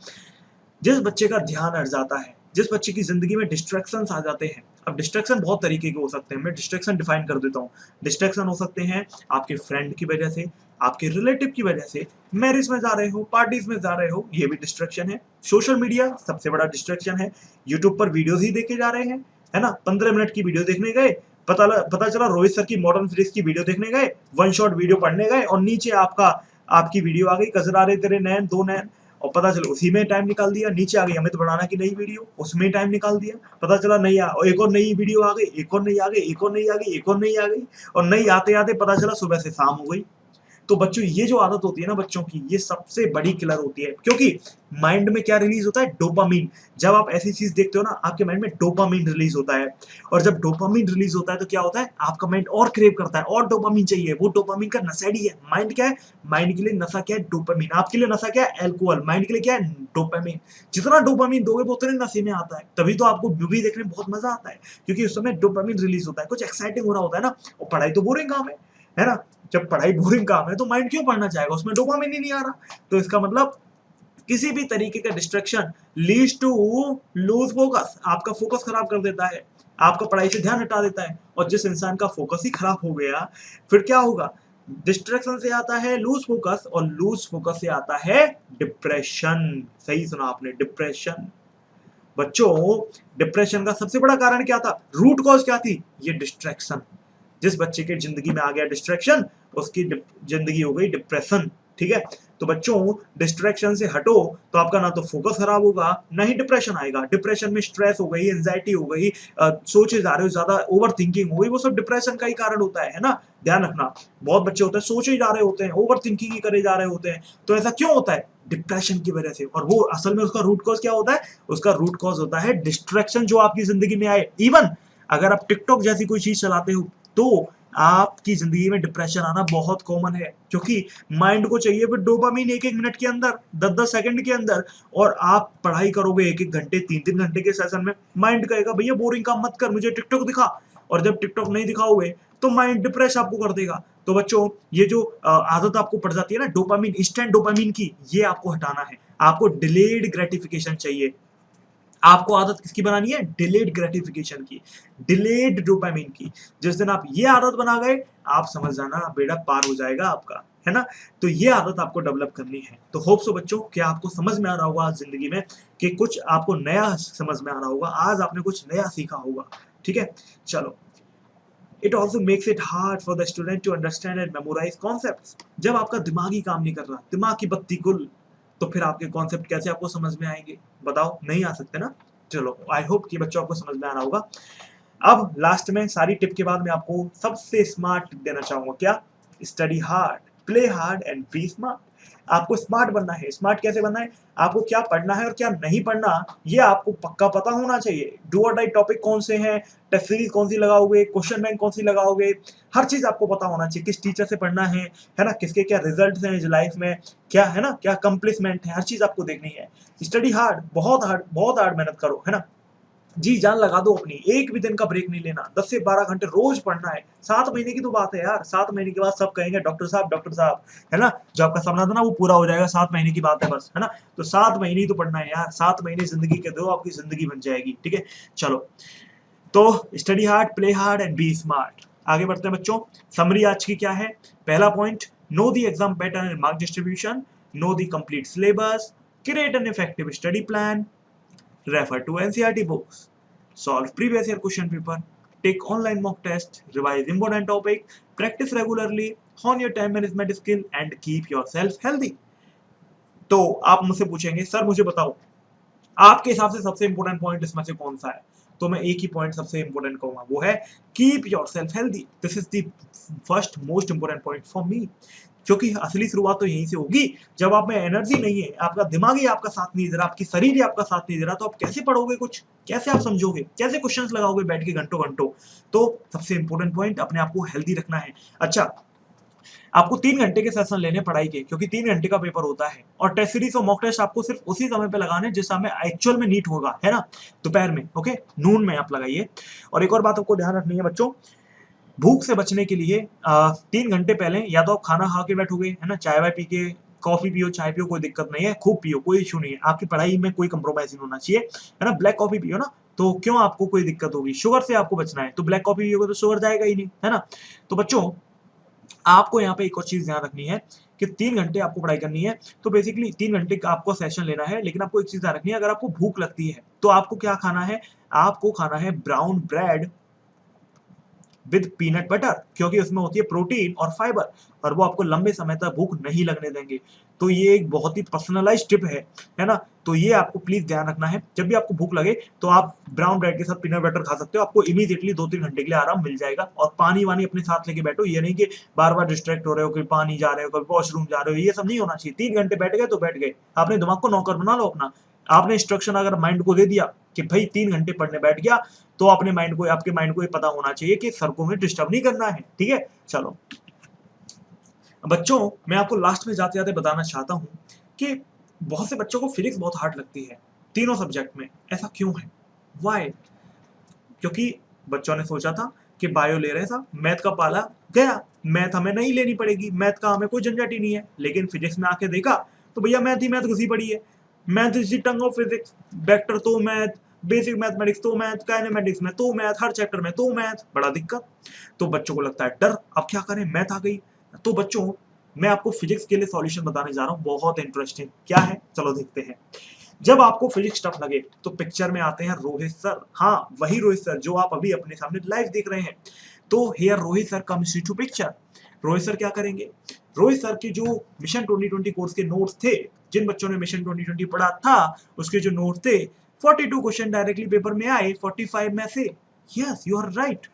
जिस बच्चे का ध्यान हट जाता है, जिस बच्चे की जिंदगी में डिस्ट्रैक्शंस आ जाते हैं। अब डिस्ट्रैक्शन बहुत तरीके के हो सकते हैं, मैं डिस्ट्रैक्शन डिफाइन कर देता हूँ। डिस्ट्रैक्शन हो सकते हैं आपके फ्रेंड की वजह से, आपके रिलेटिव की वजह से, मैरिज में जा रहे हो, पार्टीज में जा रहे हो, ये भी डिस्ट्रैक्शन है। सोशल मीडिया सबसे बड़ा डिस्ट्रैक्शन है, यूट्यूब पर वीडियोज ही देखे जा रहे हैं, है ना, 15 मिनट की वीडियो देखने गए, पता चला रोहित सर की मॉडर्न फिजिक्स की वीडियो देखने गए, वन शॉट वीडियो पढ़ने गए, और नीचे आपकी वीडियो आ गई कजरा रहे तेरे नैन दो नैन, और पता चला उसी में टाइम निकाल दिया। नीचे आ गई अमित भड़ाना की नई वीडियो, उसमें टाइम निकाल दिया, पता चला नहीं और एक और नई वीडियो आ गई, एक और नई आ गई, एक और नई आ गई, एक और नई आ गई, और नई आते आते पता चला सुबह से शाम हो गई। तो बच्चों ये जो आदत होती है ना बच्चों की, ये सबसे बड़ी किलर होती है, क्योंकि माइंड में क्या रिलीज होता है, डोपामीन। जब आप ऐसी चीज देखते हो ना, आपके माइंड में डोपामीन रिलीज होता है, और जब डोपामीन रिलीज होता है तो क्या होता है, आपका माइंड और क्रेव करता है, और डोपामीन चाहिए। वो डोपामीन का नशेड़ी है माइंड। क्या है माइंड के लिए नशा, क्या है डोपामीन। आपके लिए नशा क्या है, एल्कोहल। माइंड के लिए क्या है, डोपामीन। जितना डोपामीन दोगे वो उतने नशे में आता है। तभी तो आपको मूवी देखने में बहुत मजा आता है, क्योंकि उस समय डोपामीन रिलीज होता है, कुछ एक्साइटिंग हो रहा होता है ना। और पढ़ाई तो बोरिंग काम है ना। जब पढ़ाई बोरिंग काम है तो माइंड क्यों पढ़ना चाहेगा, उसमें डोपामिन ही नहीं आ रहा। तो इसका मतलब किसी भी तरीके का distraction leads to lose focus, आपका फोकस खराब कर देता है, आपका पढ़ाई से ध्यान हटा देता है। और जिस इंसान का फोकस ही खराब हो गया, फिर क्या होगा, डिस्ट्रैक्शन से आता है लूज फोकस, और लूज फोकस से आता है डिप्रेशन। सही सुना आपने, डिप्रेशन। बच्चों डिप्रेशन का सबसे बड़ा कारण क्या था, रूट कॉज क्या थी, ये डिस्ट्रैक्शन। जिस बच्चे के जिंदगी में आ गया डिस्ट्रैक्शन, उसकी जिंदगी हो गई डिप्रेशन। ठीक है, तो बच्चों डिस्ट्रैक्शन से हटो तो आपका ना तो फोकस खराब होगा, ना ही डिप्रेशन आएगा। डिप्रेशन में स्ट्रेस हो गई, एंजाइटी हो गई, सोचे जा रहे हो, ज्यादा ओवर थिंकिंग हो गई, वो सब डिप्रेशन का ही कारण होता है ना। ध्यान रखना, बहुत बच्चे होते हैं सोचे ही जा रहे होते हैं, ओवर थिंकिंग ही करे जा रहे होते हैं। तो ऐसा क्यों होता है, डिप्रेशन की वजह से। और वो असल में उसका रूट कॉज क्या होता है, उसका रूट कॉज होता है डिस्ट्रैक्शन जो आपकी जिंदगी में आए। इवन अगर आप टिकटॉक जैसी कोई चीज चलाते हो, तो आपकी जिंदगी में डिप्रेशन आना बहुत कॉमन है, क्योंकि माइंड को चाहिए फिर डोपामीन एक एक मिनट के अंदर, 10-10 सेकंड के अंदर। और आप पढ़ाई करोगे एक एक घंटे 3-3 घंटे के सेशन में, माइंड कहेगा भैया बोरिंग काम मत कर, मुझे टिकटॉक दिखा। और जब टिकटॉक नहीं दिखाओगे तो माइंड डिप्रेस आपको कर देगा। तो बच्चों, ये जो आदत आपको पड़ जाती है ना डोपामीन, इंस्टेंट डोपामीन की, ये आपको हटाना है। आपको डिलेड ग्रेटिफिकेशन चाहिए। आपको आदत किसकी बनानी है? डिलेड ग्रेटिफिकेशन की, डिलेड डोपामिन की। जिस दिन आप ये आदत बना गए, आप समझ जाना बेड़ा पार हो जाएगा आपका, है ना। तो ये आदत आपको डेवलप करनी है। तो होप सो बच्चों कि आपको समझ में आ रहा होगा आज जिंदगी में, कि कुछ आपको नया समझ में आ रहा होगा, आज आपने कुछ नया सीखा होगा। ठीक है, चलो। It also makes it hard for the student to understand and memorise concepts. जब आपका दिमाग ही काम नहीं कर रहा, दिमाग की बत्ती गुल, तो फिर आपके कॉन्सेप्ट कैसे आपको समझ में आएंगे? बताओ, नहीं आ सकते ना। चलो, आई होप कि बच्चों आपको समझ में आ रहा होगा। अब लास्ट में सारी टिप के बाद मैं आपको सबसे स्मार्ट टिप देना चाहूंगा। क्या? Study hard, play hard and be smart. आपको स्मार्ट बनना है। स्मार्ट कैसे बनना है? आपको क्या पढ़ना है और क्या नहीं पढ़ना, ये आपको पक्का पता होना चाहिए। डू और डाई टॉपिक कौन से हैं, टेस्ट सीरीज कौन सी लगाओगे, क्वेश्चन बैंक कौन सी लगाओगे, हर चीज आपको पता होना चाहिए। किस टीचर से पढ़ना है ना, किसके क्या रिजल्ट हैं लाइफ में, क्या है ना, क्या कंप्लीसमेंट है, हर चीज आपको देखनी है। स्टडी हार्ड, बहुत हार्ड मेहनत करो, है ना। जी जान लगा दो अपनी, एक भी दिन का ब्रेक नहीं लेना, 10 से 12 घंटे रोज पढ़ना है। 7 महीने की तो बात है यार, 7 महीने के बाद सब कहेंगे डॉक्टर साहब, है ना। जो आपका सपना था ना वो पूरा हो जाएगा, 7 महीने की बात है बस, है ना। तो 7 महीने ही तो पढ़ना है यार, 7 महीने जिंदगी के दो, आपकी जिंदगी बन जाएगी। ठीक है, चलो। तो study hard, play hard and be smart. आगे बढ़ते हैं बच्चों। समरी आज की क्या है? पहला point, know the exam pattern and mark distribution, know the complete syllabus, create an effective study plan, refer to NCERT books, solve previous year question paper, take online mock test, revise important topic, practice regularly, hone your time management skill and keep yourself healthy। तो आप मुझसे पूछेंगे sir मुझे बताओ आपके हिसाब से सबसे इंपॉर्टेंट पॉइंट इसमें से कौन सा है? तो मैं एक ही पॉइंट सबसे इंपॉर्टेंट कहूंगा, वो है keep yourself healthy. This is the first most important point for me, क्योंकि असली शुरुआत तो यहीं से होगी। जब आप में एनर्जी नहीं है, आपका दिमाग ही आपका साथ नहीं दे रहा, आपकी शरीर ही आपका साथ नहीं दे रहा, तो आप कैसे पढ़ोगे कुछ, कैसे आप समझोगे, कैसे क्वेश्चंस लगाओगे बैठ के घंटों घंटों। तो सबसे इंपॉर्टेंट पॉइंट, अपने आप को हेल्दी रखना है। अच्छा, आपको 3 घंटे के सेशन लेने पढ़ाई के, क्योंकि 3 घंटे का पेपर होता है, और टेस्ट सीरीज और मॉक टेस्ट आपको सिर्फ उसी समय पे लगाने जिस समय एक्चुअल में नीट होगा, है ना, दोपहर में। ओके, नून में आप लगाइए। और एक और बात आपको ध्यान रखनी है बच्चों, भूख से बचने के लिए 3 घंटे पहले या तो आप खाना खा के बैठोगे, है ना, चाय वाय पी के, कॉफी पियो, चाय पियो, कोई दिक्कत नहीं है, खूब पियो, कोई इशू नहीं है, आपकी पढ़ाई में कोई कंप्रोमाइज नहीं होना चाहिए, है ना। ब्लैक कॉफी पियो ना, तो क्यों आपको कोई दिक्कत होगी? शुगर से आपको बचना है, तो ब्लैक कॉफी पियोगे तो शुगर जाएगा ही नहीं, है ना। तो बच्चों, आपको यहाँ पे एक और चीज ध्यान रखनी है कि 3 घंटे आपको पढ़ाई करनी है, तो बेसिकली 3 घंटे का आपको सेशन लेना है। लेकिन आपको एक चीज ध्यान रखनी है, अगर आपको भूख लगती है तो आपको क्या खाना है? आपको खाना है brown bread with peanut butter, क्योंकि उसमें होती है प्रोटीन और फाइबर, और वो आपको लंबे समय तक भूख नहीं लगने देंगे। तो ये एक बहुत ही पर्सनलाइज्ड टिप है ना। तो ये आपको प्लीज ध्यान रखना है, जब भी आपको भूख लगे तो आप ब्राउन ब्रेड के साथ पीनट बटर खा सकते हो, आपको इमीडिएटली 2-3 घंटे के लिए आराम मिल जाएगा। और पानी वानी अपने साथ लेके बैठो, ये नहीं कि बार बार डिस्ट्रैक्ट हो रहे हो, कभी पानी जा रहे हो, कभी वॉशरूम जा रहे हो, ये सब नहीं होना चाहिए। 3 घंटे बैठ गए तो बैठ गए, आपने दिमाग को नौकर बना लो अपना। आपने इंस्ट्रक्शन अगर माइंड को दे दिया कि भाई 3 घंटे पढ़ने बैठ गया, तो अपने माइंड को, आपके माइंड को ये पता होना चाहिए कि सर को हमें डिस्टर्ब नहीं करना है। ठीक है, चलो बच्चों, मैं आपको लास्ट में जाते जाते बताना चाहता हूं कि बहुत से बच्चों को फिजिक्स बहुत हार्ड लगती है, तीनों सब्जेक्ट में। ऐसा क्यों है? वाई? क्योंकि बच्चों ने सोचा था कि बायो ले रहे था, मैथ का पाला गया, मैथ हमें नहीं लेनी पड़ेगी, मैथ का हमें कोई झंझट ही नहीं है। लेकिन फिजिक्स में आके देखा तो भैया मैथ ही मैथ घुसी पड़ी है। Math is the tongue of physics, vector तो मैथ, बेसिक मैथमेटिक्स तो मैथ, काइनेमेटिक्स में तो मैथ, हर चैप्टर में तो मैथ, बड़ा दिक्कत। तो बच्चों को लगता है डर, अब क्या करें, मैथ आ गई। तो बच्चों, मैं आपको फिजिक्स के लिए सॉल्यूशन बताने जा रहा हूँ, बहुत इंटरेस्टिंग। क्या है, चलो देखते हैं। जब आपको फिजिक्स टफ लगे तो पिक्चर में आते हैं रोहित सर। हाँ, वही रोहित सर जो आप अभी अपने सामने लाइव देख रहे हैं। तो here Rohit sir comes to picture. Rohit sir क्या करेंगे? रोहित सर के जो मिशन 2020 कोर्स के नोट्स थे, जिन बच्चों ने मिशन 2020 पढ़ा था, उसके जो नोट थे, 42 क्वेश्चन डायरेक्टली पेपर में आए 45 में से। Yes, you are right.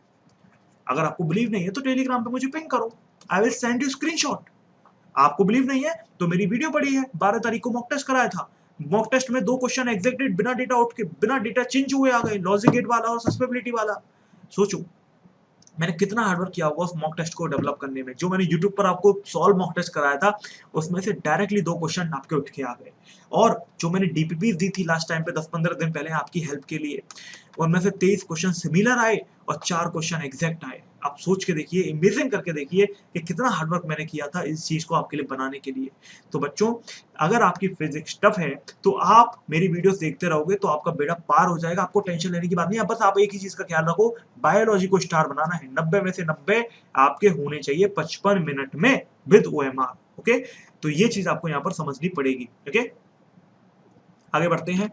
अगर आपको बिलीव नहीं है तो टेलीग्राम पे मुझे पिंग करो, I will send you screenshot. आपको बिलीव नहीं है तो मेरी वीडियो पड़ी है, 12 तारीख को मॉक टेस्ट कराया था। मॉक टेस्ट में 2 क्वेश्चन एग्जैक्टेड बिना डेटा आउट के, बिना डेटा चेंज हुए आ गए, लॉजिक गेट वाला और सस्पेबिलिटी वाला। सोचो, मैंने कितना हार्डवर्क किया होगा उस मॉक टेस्ट को डेवलप करने में। जो मैंने यूट्यूब पर आपको सॉल्व मॉक टेस्ट कराया था, उसमें से डायरेक्टली 2 क्वेश्चन आपके उठ के आ गए। और जो मैंने डीपीपीज दी थी लास्ट टाइम पे 10-15 दिन पहले आपकी हेल्प के लिए, उनमें से 23 क्वेश्चन सिमिलर आए और 4 क्वेश्चन एग्जैक्ट आए। आप सोच के देखिए, इमेजिन करके देखिए कि कितना हार्डवर्क मैंने किया था इस चीज को आपके लिए बनाने के लिए। तो बच्चों, अगर आपकी फिजिक्स टफ है तो आप मेरी वीडियोस देखते रहोगे तो आपका बेड़ा पार हो जाएगा। आपको टेंशन लेने की बात नहीं है। बस आप एक ही चीज का ख्याल रखो, बायोलॉजी को स्टार बनाना है। 90 में से 90 आपके होने चाहिए 55 मिनट में विद ओएमआर। ओके, तो ये चीज आपको यहाँ पर समझनी पड़ेगी। ओके, आगे बढ़ते हैं।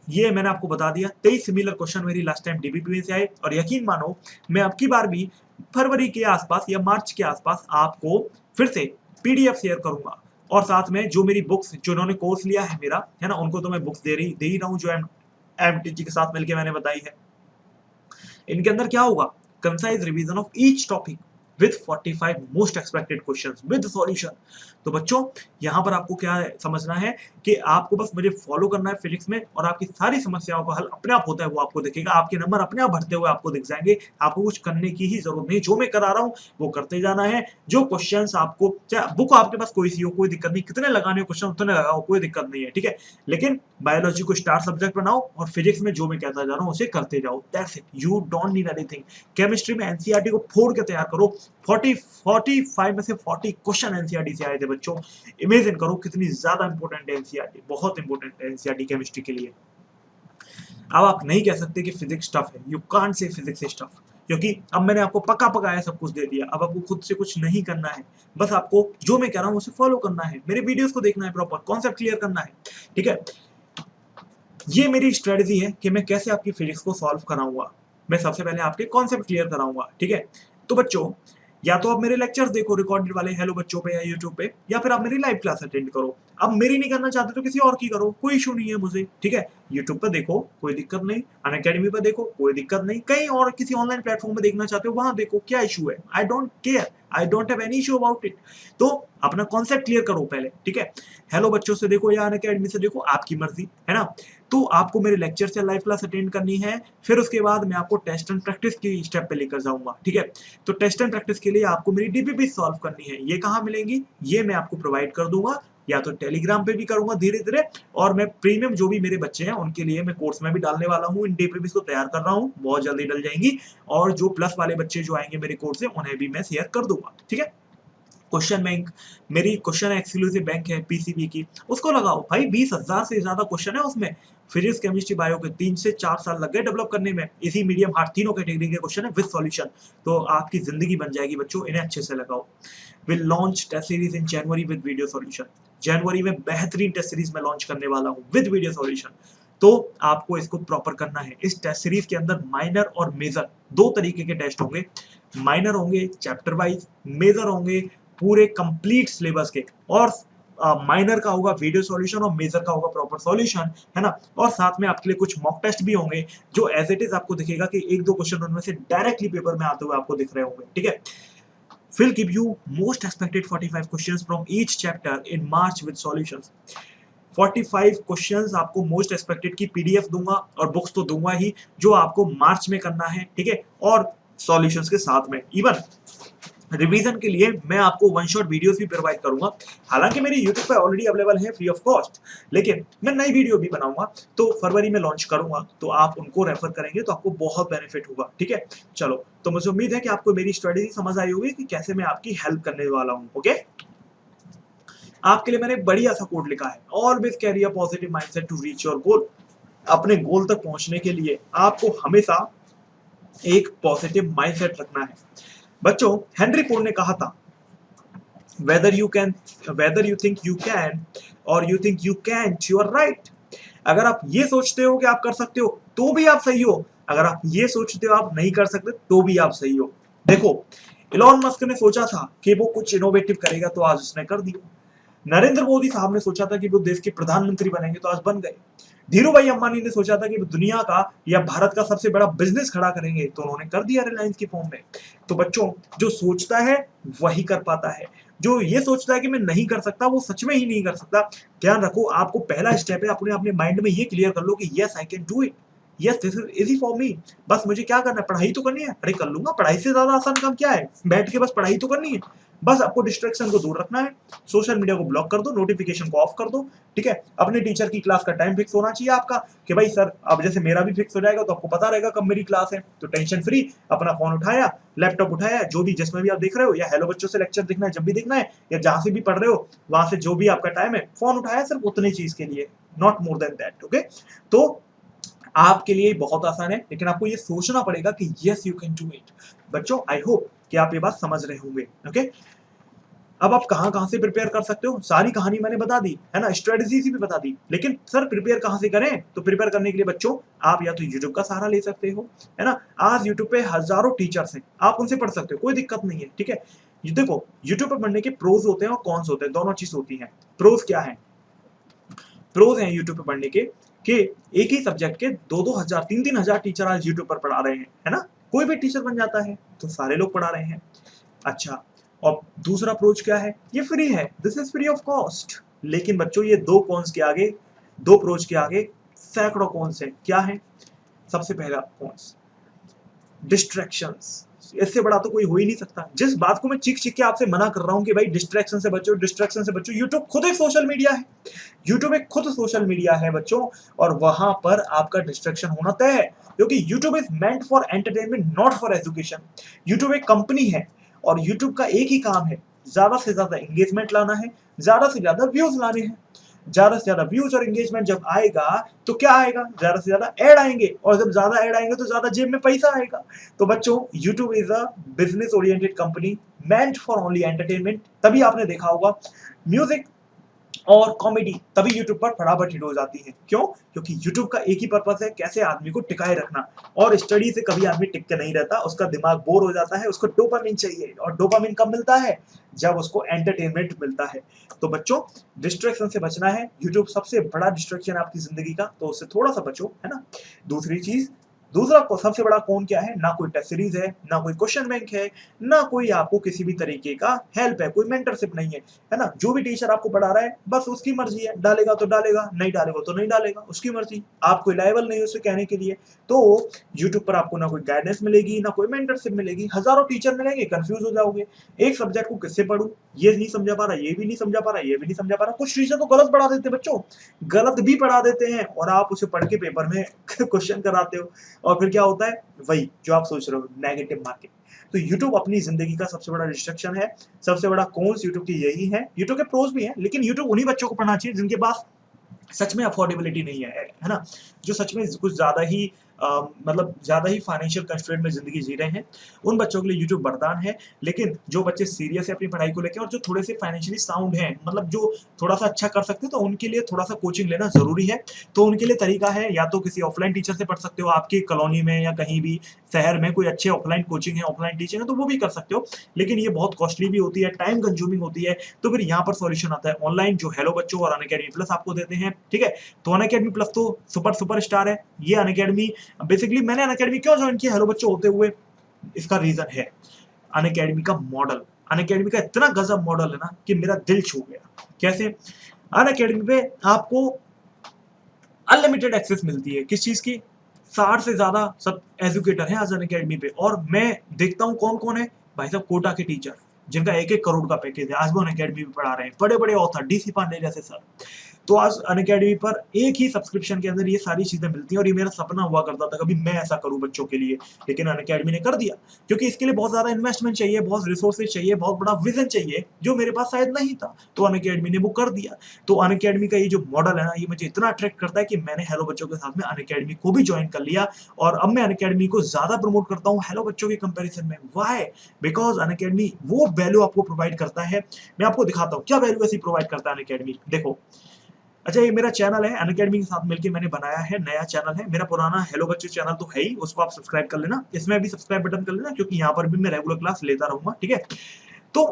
ये मैंने आपको बता दिया, 23 सिमिलर क्वेश्चन मेरी लास्ट टाइम डीबीपी में से आए। और यकीन मानो, मैं अब की बार भी फरवरी के आसपास या मार्च के आसपास आपको फिर से पीडीएफ शेयर करूंगा। और साथ में जो मेरी बुक्स, जो उन्होंने कोर्स लिया है मेरा, है ना, उनको तो मैं बुक्स दे ही रहा हूँ, जो एमटीजी के साथ मिलकर मैंने बताई है। इनके अंदर क्या होगा, concise revision of each topic with 45 most expected questions with solution. तो बच्चों, यहां पर आपको क्या समझना है कि आपको बस मुझे फॉलो करना है फिजिक्स में, और आपकी सारी समस्याओं का हल अपने आप होता है वो आपको दिखेगा। आपके नंबर अपने आप बढ़ते हुए आपको दिख जाएंगे। आपको कुछ करने की ही जरूरत नहीं, जो मैं करा रहा हूं वो करते जाना है। जो क्वेश्चंस आपको, चाहे बुक आपके पास कोई सी हो, कोई दिक्कत नहीं, कितने लगाने हो क्वेश्चन उतने लगाओ, कोई दिक्कत नहीं है, ठीक है। लेकिन बायोलॉजी को स्टार सब्जेक्ट बनाओ और फिजिक्स में जो मैं कहता जा रहा हूं उसे करते जाओ। That's it, you don't need anything. Chemistry में एनसीईआरटी को फोड़ के तैयार करो। 45 में से 40 क्वेश्चन एनसीईआरटी से आए थे बच्चों। इमेजिन करो कितनी ज्यादा इंपॉर्टेंट है एनसीईआरटी, बहुत इंपॉर्टेंट है एनसीईआरटी केमिस्ट्री के लिए। अब आप नहीं कह सकते कि फिजिक्स टफ है, you can't say physics is tough, क्योंकि अब मैंने आपको पक्का पकाया सब कुछ दे दिया। अब आपको खुद से कुछ नहीं करना है, बस आपको जो मैं कह रहा हूं उसे फॉलो करना है, मेरे वीडियोस को देखना है, प्रॉपर कॉन्सेप्ट क्लियर करना है, ठीक है। ये मेरी स्ट्रेटजी है कि मैं कैसे आपकी फिजिक्स को सॉल्व कराऊंगा। मैं सबसे पहले आपके कॉन्सेप्ट क्लियर कराऊंगा, ठीक है। तो बच्चों, या तो आप मेरे लेक्चर्स देखो रिकॉर्डेड वाले हेलो बच्चों पे या यूट्यूब पे, या फिर आप मेरी लाइव क्लास अटेंड करो। अब मेरी नहीं करना चाहते तो किसी और की करो, कोई इशू नहीं है मुझे, ठीक है। यूट्यूब पे देखो, कोई दिक्कत नहीं। अनअकैडमी पे देखो, कोई दिक्कत नहीं। कहीं और किसी ऑनलाइन प्लेटफॉर्म पे देखना चाहते हो वहां देखो, क्या इशू है, I don't care, I don't have any issue about it. तो अपना कॉन्सेप्ट क्लियर करो पहले, ठीक है। हेलो बच्चों से देखो या अनअकैडमी से देखो, आपकी मर्जी, है ना। तो आपको मेरे लेक्चर से लाइव क्लास अटेंड करनी है, फिर उसके बाद मैं आपको टेस्ट एंड प्रैक्टिस की स्टेप पे लेकर जाऊंगा, ठीक है। तो टेस्ट एंड प्रैक्टिस के लिए आपको मेरी डीपीपी सॉल्व करनी है। ये कहाँ मिलेंगी, ये मैं आपको प्रोवाइड कर दूंगा, या तो टेलीग्राम पे भी करूंगा धीरे धीरे, और मैं प्रीमियम जो भी मेरे बच्चे हैं उनके लिए मैं कोर्स में भी डालने वाला हूँ। इन डीपीपी को तैयार कर रहा हूँ, बहुत जल्दी डल जाएंगी। और जो प्लस वाले बच्चे जो आएंगे मेरे कोर्स से, उन्हें भी मैं शेयर कर दूंगा, ठीक है। क्वेश्चन बैंक, मेरी क्वेश्चन एक्सक्लूसिव बैंक है पीसीबी की, उसको लगाओ भाई। 20,000 से ज्यादा क्वेश्चन है उसमें। फिजिक्स केमिस्ट्री बायो के 3 से 4 साल लग गए डेवलप करने में। इसी मीडियम हार्ड तीनों कैटेगरी के क्वेश्चन है विद सॉल्यूशन। तो आपकी जिंदगी बन जाएगी बच्चों, इन्हें अच्छे से लगाओ। Will launch test series in January with video solution. जनवरी में बेहतरीन टेस्ट सीरीज में लॉन्च करने वाला हूँ विद वीडियो सॉल्यूशन। तो आपको इसको प्रॉपर करना है। इस टेस्ट सीरीज के अंदर माइनर और मेजर 2 तरीके के टेस्ट होंगे। माइनर होंगे चैप्टर वाइज, मेजर होंगे पूरे कंप्लीट सिलेबस के। और माइनर का होगा वीडियो सॉल्यूशन और मेजर का होगा प्रॉपर सॉल्यूशन, है ना। और साथ में आपके लिए कुछ मॉक टेस्ट भी होंगे, जो एज इट इज आपको दिखेगा कि 1-2 क्वेश्चन उनमें से डायरेक्टली पेपर में आते हुए आपको दिख रहे होंगे, ठीक है। Will give you most expected 45 questions from each chapter in March with solutions. 45 questions आपको मोस्ट एक्सपेक्टेड की पीडीएफ दूंगा, और बुक्स तो दूंगा ही, जो आपको मार्च में करना है, ठीक है। और सॉल्यूशंस के साथ में इवन रिवीजन के लिए मैं आपको वन शॉट वीडियोस भी प्रोवाइड करूंगा। हालांकि मेरी यूट्यूब पे ऑलरेडी अवेलेबल है फ्री ऑफ कॉस्ट, लेकिन मैं नई वीडियो भी बनाऊंगा, तो फरवरी में लॉन्च करूंगा, तो आप उनको रेफर करेंगे तो आपको बहुत बेनिफिट होगा, ठीक है। चलो, तो मुझे उम्मीद है कि आपको मेरी स्ट्रेटेजी समझ आई होगी कि कैसे मैं आपकी हेल्प करने वाला हूँ, ओके। आपके लिए मैंने एक बढ़िया सा कोड लिखा है, always carry a positive mindset to reach your goal. अपने गोल तक पहुंचने के लिए आपको हमेशा एक पॉजिटिव माइंडसेट रखना है। बच्चों, हेनरी फोर्ड ने कहा था, whether you think you can or you think you can't, you are right। अगर आप ये सोचते हो कि आप कर सकते हो तो भी आप सही हो, अगर आप ये सोचते हो आप नहीं कर सकते तो भी आप सही हो। देखो, इलॉन मस्क ने सोचा था कि वो कुछ इनोवेटिव करेगा, तो आज उसने कर दिया। नरेंद्र मोदी साहब ने सोचा था कि वो देश के प्रधानमंत्री बनेंगे, तो आज बन गए। धीरू भाई अंबानी ने सोचा था कि वो दुनिया का या भारत का सबसे बड़ा बिजनेस खड़ा करेंगे, तो उन्होंने कर दिया रिलायंस की फॉर्म में। तो बच्चों, जो सोचता है वही कर पाता है। जो ये सोचता है कि मैं नहीं कर सकता, वो सच में ही नहीं कर सकता। ध्यान रखो, आपको पहला स्टेप है अपने अपने माइंड में ये क्लियर कर लो कि yes I can do it. Yes this is easy for me, बस मुझे क्या करना है, पढ़ाई तो करनी है, अरे कर लूंगा, पढ़ाई से ज्यादा आसान काम क्या है, बैठ के बस पढ़ाई तो करनी है। बस आपको डिस्ट्रैक्शन को दूर रखना है, सोशल मीडिया को ब्लॉक कर दो, नोटिफिकेशन को ऑफ कर दो, ठीक है। अपने टीचर की क्लास का टाइम फिक्स होना चाहिए आपका कि भाई सर, अब जैसे मेरा भी फिक्स हो जाएगा तो आपको पता रहेगा कब मेरी क्लास है, तो टेंशन फ्री अपना फोन उठाया, लैपटॉप उठाया, जो भी जिसमें भी आप देख रहे हो, या हेलो बच्चों से लेक्चर देखना है जब भी देखना है, या जहां से भी पढ़ रहे हो वहां से जो भी आपका टाइम है, फोन उठाया सिर्फ उतनी चीज के लिए, not more than that, okay. तो आपके लिए बहुत आसान है, लेकिन आपको ये सोचना पड़ेगा कि yes you can do it. बच्चों आई होप कि आप ये बात समझ रहे होंगे, ओके। अब आप कहां से प्रिपेयर कर सकते हो, सारी कहानी मैंने बता दी है ना, स्ट्रेटेजी भी बता दी, लेकिन सर प्रिपेयर कहां से करें, तो प्रिपेयर करने के लिए बच्चों आप या तो यूट्यूब का सहारा ले सकते हो, है ना। आज यूट्यूब पे हजारों टीचर्स हैं, आप उनसे पढ़ सकते हो, कोई दिक्कत नहीं है, ठीक है। ये देखो, यूट्यूब पर पढ़ने के प्रोज होते हैं और कॉन्स होते हैं, दोनों चीज होती है। प्रोज क्या है, प्रोज हैं यूट्यूब पे पढ़ने के कि एक ही सब्जेक्ट के 2-2 हजार 3-3 हजार टीचर आज यूट्यूब पर पढ़ा रहे हैं, है ना। कोई भी टीचर बन जाता है तो सारे लोग पढ़ा रहे हैं। अच्छा, और दूसरा अप्रोच क्या है, ये फ्री है, this is free of cost. लेकिन बच्चों ये दो कॉन्स के आगे, दो अप्रोच के आगे सैकड़ों कॉन्स हैं। क्या है, सबसे पहला कॉन्स, डिस्ट्रैक्शंस। इससे बड़ा तो कोई हो ही नहीं सकता। जिस बात को मैं चीख चीख के आपसे मना कर रहा हूं कि भाई डिस्ट्रैक्शन से बचो, डिस्ट्रैक्शन से बचो, यूट्यूब खुद एक सोशल मीडिया है, यूट्यूब एक खुद सोशल मीडिया है बच्चों, और वहां पर आपका डिस्ट्रैक्शन होना तय है, क्योंकि YouTube is meant for entertainment, not for education. YouTube एक कंपनी है और यूट्यूब का एक ही काम है, ज्यादा से ज्यादा एंगेजमेंट लाना है, ज्यादा से ज्यादा व्यूज लाने हैं। ज्यादा से ज्यादा व्यूज और एंगेजमेंट जब आएगा तो क्या आएगा, ज्यादा से ज्यादा ऐड आएंगे, और जब ज्यादा ऐड आएंगे तो ज्यादा जेब में पैसा आएगा। तो बच्चों YouTube is a business oriented company, meant for only entertainment. तभी आपने देखा होगा म्यूजिक और कॉमेडी तभी यूट्यूब पर फटाफट हिट हो जाती है। क्यों, क्योंकि यूट्यूब का एक ही पर्पस है, कैसे आदमी को टिकाए रखना, और स्टडी से कभी आदमी टिक के नहीं रहता, उसका दिमाग बोर हो जाता है, उसको डोपामिन चाहिए, और डोपामिन कब मिलता है, जब उसको एंटरटेनमेंट मिलता है। तो बच्चों डिस्ट्रैक्शन से बचना है, यूट्यूब सबसे बड़ा डिस्ट्रैक्शन है आपकी जिंदगी का, तो उससे थोड़ा सा बचो, है ना। दूसरी चीज, दूसरा सबसे बड़ा कौन क्या है, ना कोई टेस्ट सीरीज है, ना कोई क्वेश्चन बैंक है, ना कोई आपको किसी भी तरीके का हेल्प है, कोई मेंटरशिप नहीं है ना। जो भी टीचर आपको पढ़ा रहा है बस उसकी मर्जी है, डालेगा तो डालेगा, नहीं डालेगा तो नहीं डालेगा, उसकी मर्जी, आप कोई लायबल नहीं है उसे कहने के लिए। तो यूट्यूब पर आपको ना कोई गाइडेंस मिलेगी, ना कोई मेंटरशिप मिलेगी, हजारों टीचर मिलेंगे, कंफ्यूज हो जाओगे, एक सब्जेक्ट को किससे पढ़ूं, ये नहीं समझा पा रहा, ये भी नहीं समझा पा रहा, ये भी नहीं समझा पा रहा। कुछ टीचर तो गलत पढ़ा देते बच्चों, गलत भी पढ़ा देते हैं, और आप उसे पढ़ के पेपर में क्वेश्चन कराते हो, और फिर क्या होता है, वही जो आप सोच रहे हो, नेगेटिव मार्किंग। तो YouTube अपनी जिंदगी का सबसे बड़ा डिस्ट्रक्शन है, सबसे बड़ा कॉन्स YouTube की यही है। YouTube के प्रोज भी हैं, लेकिन YouTube उन्हीं बच्चों को पढ़ना चाहिए जिनके पास सच में अफोर्डेबिलिटी नहीं है ना, जो सच में कुछ ज्यादा ही मतलब ज्यादा ही फाइनेंशियल कंस्ट्रेंट में जिंदगी जी रहे हैं, उन बच्चों के लिए यूट्यूब वरदान है। लेकिन जो बच्चे सीरियस है अपनी पढ़ाई को लेकर, और जो थोड़े से फाइनेंशियली साउंड हैं, मतलब जो थोड़ा सा अच्छा कर सकते हैं, तो उनके लिए थोड़ा सा कोचिंग लेना जरूरी है। तो उनके लिए तरीका है, या तो किसी ऑफलाइन टीचर से पढ़ सकते हो, आपकी कॉलोनी में या कहीं भी शहर में कोई अच्छे ऑफलाइन कोचिंग है, ऑफलाइन टीचिंग है, तो वो भी कर सकते हो, लेकिन ये बहुत कॉस्टली भी होती है, टाइम कंज्यूमिंग होती है। तो फिर यहाँ पर सॉल्यूशन आता है ऑनलाइन, जो हेलो बच्चों और अनअकैडमी प्लस आपको देते हैं, ठीक है। तो अनअकैडमी प्लस तो सुपर स्टार है। ये अनअकैडमी बेसिकली, मैंने अनअकैडमी क्यों ज्वाइन किया हेलो बच्चों होते हुए, इसका रीजन है अनअकैडमी का मॉडल। अनअकैडमी का इतना गजब मॉडल है ना कि मेरा दिल छू गया। कैसे, अनअकैडमी पे आपको अनलिमिटेड एक्सेस मिलती है, किस चीज की, 60 से ज्यादा सब एजुकेटर हैं आज अनअकैडमी पे, और मैं देखता हूँ कौन कौन है, भाई साहब कोटा के टीचर जिनका 1-1 करोड़ का पैकेज है, आज वो अनअकैडमी पे पढ़ा रहे हैं, बड़े बड़े ऑथर, डीसी पांडे जैसे सर। तो आज अनअकैडमी पर एक ही सब्सक्रिप्शन के अंदर ये सारी चीजें मिलती हैं, और ये मेरा सपना हुआ करता था कभी मैं ऐसा करूं बच्चों के लिए, लेकिन अनअकैडमी ने कर दिया, क्योंकि इसके लिए बहुत ज्यादा इन्वेस्टमेंट चाहिए, बहुत रिसोर्सेज चाहिए, बहुत बड़ा विजन चाहिए, जो मेरे पास शायद नहीं था, तो अनअकैडमी ने वो कर दिया। तो अनअकैडमी का ये जो मॉडल है ना, ये मुझे इतना अट्रैक्ट करता है कि मैंने हेलो बच्चों के साथ में अनअकैडमी को भी ज्वाइन कर लिया, और अब मैं अनअकैडमी को ज्यादा प्रमोट करता हूँ हेलो बच्चों के कंपेरिजन में। वाई, बिकॉज अनअकैडमी वो वैल्यू आपको प्रोवाइड करता है। मैं आपको दिखाता हूँ क्या वैल्यू ऐसी प्रोवाइड करता है अनअकैडमी, देखो। अच्छा, ये मेरा चैनल है, अनअकैडमी के साथ मिलकर मैंने बनाया है, नया चैनल है मेरा, पुराना हेलो बच्चे चैनल तो है ही, उसको आप सब्सक्राइब कर लेना, इसमें भी सब्सक्राइब बटन कर लेना, क्योंकि यहाँ पर भी मैं रेगुलर क्लास लेता रहूंगा, ठीक है। तो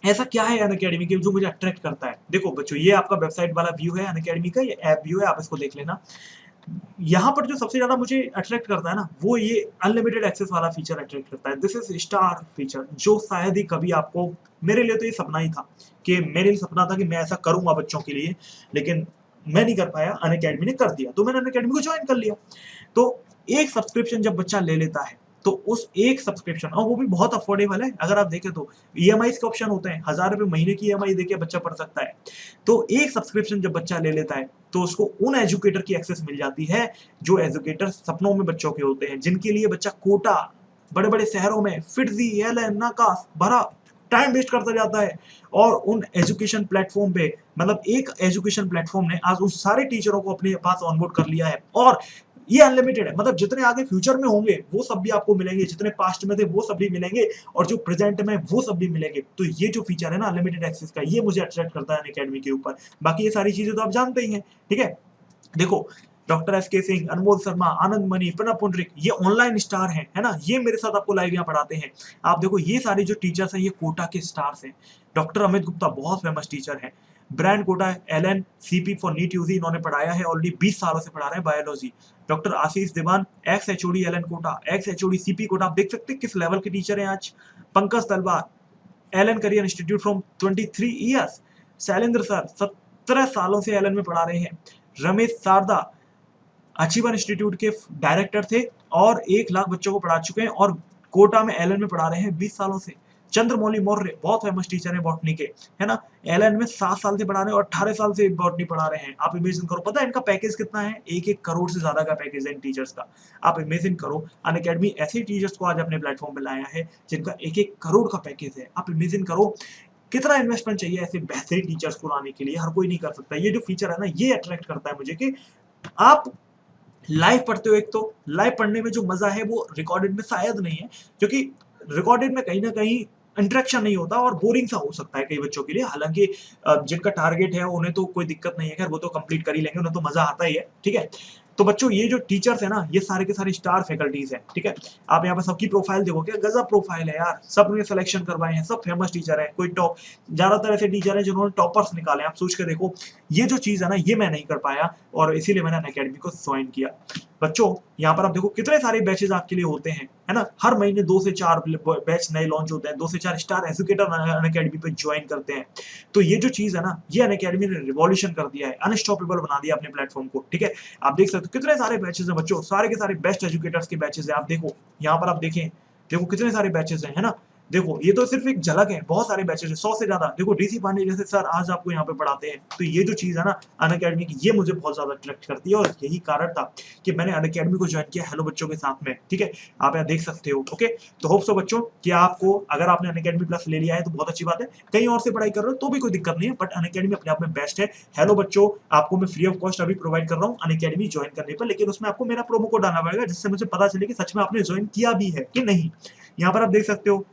ऐसा क्या है अनअकैडमी के जो मुझे अट्रैक्ट करता है, देखो बच्चों, ये आपका वेबसाइट वाला व्यू है अनअकैडमी का, ये ऐप व्यू है, आप इसको देख लेना। यहाँ पर जो सबसे ज्यादा मुझे अट्रैक्ट करता है ना, वो ये अनलिमिटेड एक्सेस वाला फीचर अट्रैक्ट करता है। दिस इज स्टार फीचर, जो शायद ही कभी आपको, मेरे लिए तो ये सपना ही था, कि मेरे लिए सपना था कि मैं ऐसा करूंगा बच्चों के लिए, लेकिन मैं नहीं कर पाया, अनअकैडमी ने कर दिया, तो मैंने अनअकैडमी को ज्वाइन कर लिया। तो एक सब्सक्रिप्शन जब बच्चा ले लेता है तो उस एक सब्सक्रिप्शन, और वो भी बहुत अफोर्डेबल है, अगर आप देखें तो ईएमआई के ऑप्शन होते हैं, 1000 रुपए महीने की ईएमआई देके बच्चा पढ़ सकता है। तो एक सब्सक्रिप्शन जब बच्चा ले लेता है तो उसको उन एजुकेटर की एक्सेस मिल जाती है जो एजुकेटर सपनों में बच्चों के होते हैं, जिनके लिए बच्चा कोटा बड़े बड़े शहरों में फिटजी एलन नाकास भरा टाइम वेस्ट करता जाता है। और उन एजुकेशन प्लेटफॉर्म पे, मतलब एक एजुकेशन प्लेटफॉर्म ने आज उन सारे टीचरों को अपने पास ऑनबोर्ड कर लिया है, और ये अनलिमिटेड है, मतलब जितने आगे फ्यूचर में होंगे वो सब भी आपको मिलेंगे, जितने पास्ट में थे वो सब भी मिलेंगे, और जो प्रेजेंट में वो सब भी मिलेंगे। तो ये जो फीचर है ना अनलिमिटेड एक्सेस का, ये मुझे अट्रैक्ट करता है अनअकैडमी के ऊपर। बाकी ये सारी चीजें तो आप जानते ही हैं, ठीक है। देखो, डॉक्टर एस.के. सिंह, अनमोल शर्मा, आनंद मनी, प्रणब पुंडरिक, ये ऑनलाइन स्टार हैं, है ना, ये मेरे साथ आपको लाइव यहाँ पढ़ाते हैं। आप देखो ये सारे जो टीचर्स हैं ये कोटा के स्टार्स हैं। डॉक्टर अमित गुप्ता बहुत फेमस टीचर हैं। Brand Kota Allen CP for NEET UG इन्होंने पढ़ाया है, ऑलरेडी 20 सालों से पढ़ा रहे हैं biology. Doctor Ashish Dewan, ex HOD Allen Kota, ex HOD CP Kota, आप देख सकते हैं किस लेवल के टीचर हैं आज। Pankaj Talwar, Allen career institute from 23 years. Shailendra sir 17 सालों से एलन में पढ़ा रहे हैं। रमेश शारदा अचीवर इंस्टीट्यूट के डायरेक्टर थे और 1 लाख बच्चों को पढ़ा चुके हैं, और कोटा में एलन में पढ़ा रहे हैं 20 सालों से। चंद्रमौली मौर्य बहुत फेमस टीचर है बॉटनी के, है ना, एलन में 7 साल से पढ़ा रहे हैं और 18 साल से बॉटनी पढ़ा रहे हैं। आप इमेजिन करो, पता है इनका पैकेज कितना है? 1-1 करोड़ से ज्यादा का पैकेज है इन टीचर्स का। आप इमेजिन करो, अनअकैडमी ऐसे टीचर्स को आज अपने प्लेटफॉर्म पे लाया है जिनका 1-1 करोड़ का पैकेज है। आप इमेजिन करो कितना इन्वेस्टमेंट चाहिए ऐसे बेहतरीन टीचर्स को लाने के लिए, हर कोई नहीं कर सकता। ये जो फीचर है ना, ये अट्रैक्ट करता है मुझे कि आप लाइव पढ़ते हो। एक तो लाइव पढ़ने में जो मजा है वो रिकॉर्डेड में शायद नहीं है, क्योंकि रिकॉर्डेड में कहीं ना कहीं इंटरेक्शन नहीं होता और बोरिंग सा हो सकता है कई बच्चों के लिए। हालांकि जिनका टारगेट है उन्हें तो कोई दिक्कत नहीं है, खैर वो तो कंप्लीट कर ही लेंगे, उन्हें तो मजा आता ही है, ठीक है। तो बच्चों ये जो टीचर्स है ना, ये सारे के सारे स्टार फैकल्टीज हैं, ठीक है। आप यहाँ पर सबकी प्रोफाइल देखोगे, गजब प्रोफाइल है यार, सबने सिलेक्शन करवाए हैं, सब फेमस टीचर है। कोई टॉप, ज्यादातर ऐसे टीचर है जिन्होंने टॉपर्स निकाले। आप सोच के देखो, ये जो चीज है ना, ये मैं नहीं कर पाया और इसीलिए मैंने अनअकैडमी को ज्वाइन किया। बच्चों यहाँ पर आप देखो कितने सारे बैचेस आपके लिए होते हैं, है ना, हर महीने 2 से 4 बैच नए लॉन्च होते हैं, 2 से 4 स्टार एजुकेटर अनअकैडमी पे ज्वाइन करते हैं। तो ये जो चीज है ना, ये अनअकैडमी ने रिवॉल्यूशन कर दिया है, अनस्टॉपेबल बना दिया अपने प्लेटफॉर्म को, ठीक है। आप देख सकते हो कितने सारे बैचेस हैं बच्चों, सारे के सारे बेस्ट एजुकेटर्स के बैचेस हैं। आप देखो यहाँ पर, आप देखें, देखो कितने सारे बैचेस हैं, है ना। देखो ये तो सिर्फ एक झलक है, बहुत सारे बैचेस हैं, 100 से ज्यादा। देखो डीसी पांडे जैसे सर आज आपको यहाँ पे पढ़ाते हैं। तो ये जो चीज है ना अनअकैडमी की, ये मुझे बहुत ज्यादा अट्रैक्ट करती है, और यही कारण था कि मैंने अनअकैडमी को ज्वाइन किया हेलो बच्चों के साथ में, ठीक है। आप यहाँ देख सकते हो, ओके। तो होप सो बच्चों कि आपको, अगर आपने अनअकैडमी प्लस ले लिया है तो बहुत अच्छी बात है। कहीं और से पढ़ाई कर रहे हो तो भी कोई दिक्कत नहीं है, बट अनअकैडमी अपने आप में बेस्ट है। हेलो बच्चों आपको मैं फ्री ऑफ कॉस्ट अभी प्रोवाइड कर रहा हूँ अनअकैडमी ज्वाइन करने पर, लेकिन उसमें आपको मेरा प्रोमो कोड डालना पड़ेगा, जिससे मुझे पता चले कि सच में आपने ज्वाइन किया भी है कि नहीं। यहाँ पर आप देख सकते हो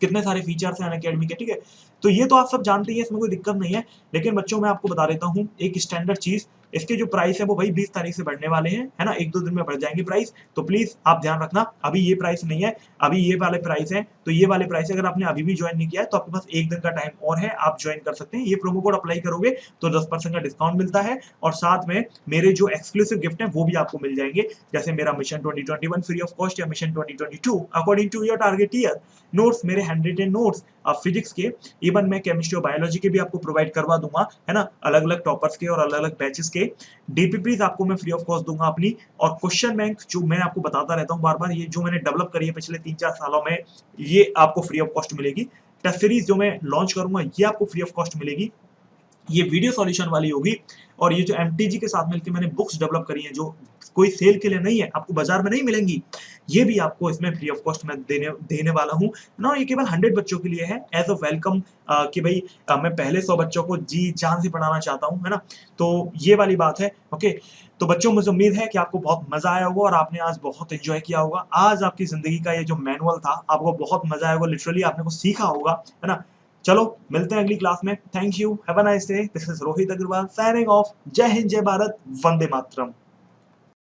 कितने सारे फीचर्स हैं अनअकैडमी के, ठीक है। तो ये तो आप सब जानते ही हैं, इसमें कोई दिक्कत नहीं है। लेकिन बच्चों मैं आपको बता देता हूँ एक स्टैंडर्ड चीज, इसके जो प्राइस है वो भाई 20 तारीख से बढ़ने वाले हैं, है ना, 1-2 दिन में बढ़ जाएंगे प्राइस। तो प्लीज आप ध्यान रखना, अभी ये प्राइस नहीं है, अभी ये वाले प्राइस है। तो ये वाले प्राइस अगर आपने अभी भी ज्वाइन नहीं किया है तो आपके पास 1 दिन का टाइम और है, आप ज्वाइन कर सकते हैं। ये प्रोमो कोड अप्लाई करोगे तो 10% का डिस्काउंट मिलता है, और साथ में मेरे जो एक्सक्लूसिव गिफ्ट है वो भी आपको मिल जाएंगे, जैसे मेरा मिशन 2021 फ्री ऑफ कॉस्ट, या mission 2022 according to your target year, notes, मेरे हैंड रिटन नोट्स फिजिक्स के, इवन मैं केमिस्ट्री और बायोलॉजी के भी आपको प्रोवाइड करवा दूंगा, है ना, अलग अलग टॉपर्स के और अलग अलग बैचेस के। डीपीपीज आपको मैं फ्री ऑफ कॉस्ट दूंगा अपनी, और क्वेश्चन बैंक जो मैं आपको बताता रहता हूँ बार बार, ये जो मैंने डेवलप करी है पिछले 3-4 सालों में, ये आपको फ्री ऑफ कॉस्ट मिलेगी। टेस्ट सीरीज जो मैं लॉन्च करूंगा ये आपको फ्री ऑफ कॉस्ट मिलेगी, ये वीडियो सॉल्यूशन वाली होगी। और ये जो एमटीजी के साथ मिलकर मैंने बुक्स डेवलप करी हैं जो कोई सेल के लिए नहीं है, आपको बाजार में नहीं मिलेंगी, ये भी आपको इसमें फ्री ऑफ कॉस्ट मैं देने वाला हूँ ना। ये केवल 100 बच्चों के लिए है एज अ वेलकम, कि भाई मैं पहले 100 बच्चों को जी जान से पढ़ाना चाहता हूँ, है ना। तो ये वाली बात है, ओके। तो बच्चों मुझे उम्मीद है कि आपको बहुत मजा आया होगा और आपने आज बहुत एंजॉय किया होगा। आज आपकी जिंदगी का ये जो मैनुअल था आपको बहुत मजा आया होगा, लिटरली आपने को सीखा होगा, है ना। चलो मिलते हैं अगली क्लास में। Thank you, have a nice day. This is Rohit Agarwal signing off. Jai Hind, जय भारत, वंदे मातरम।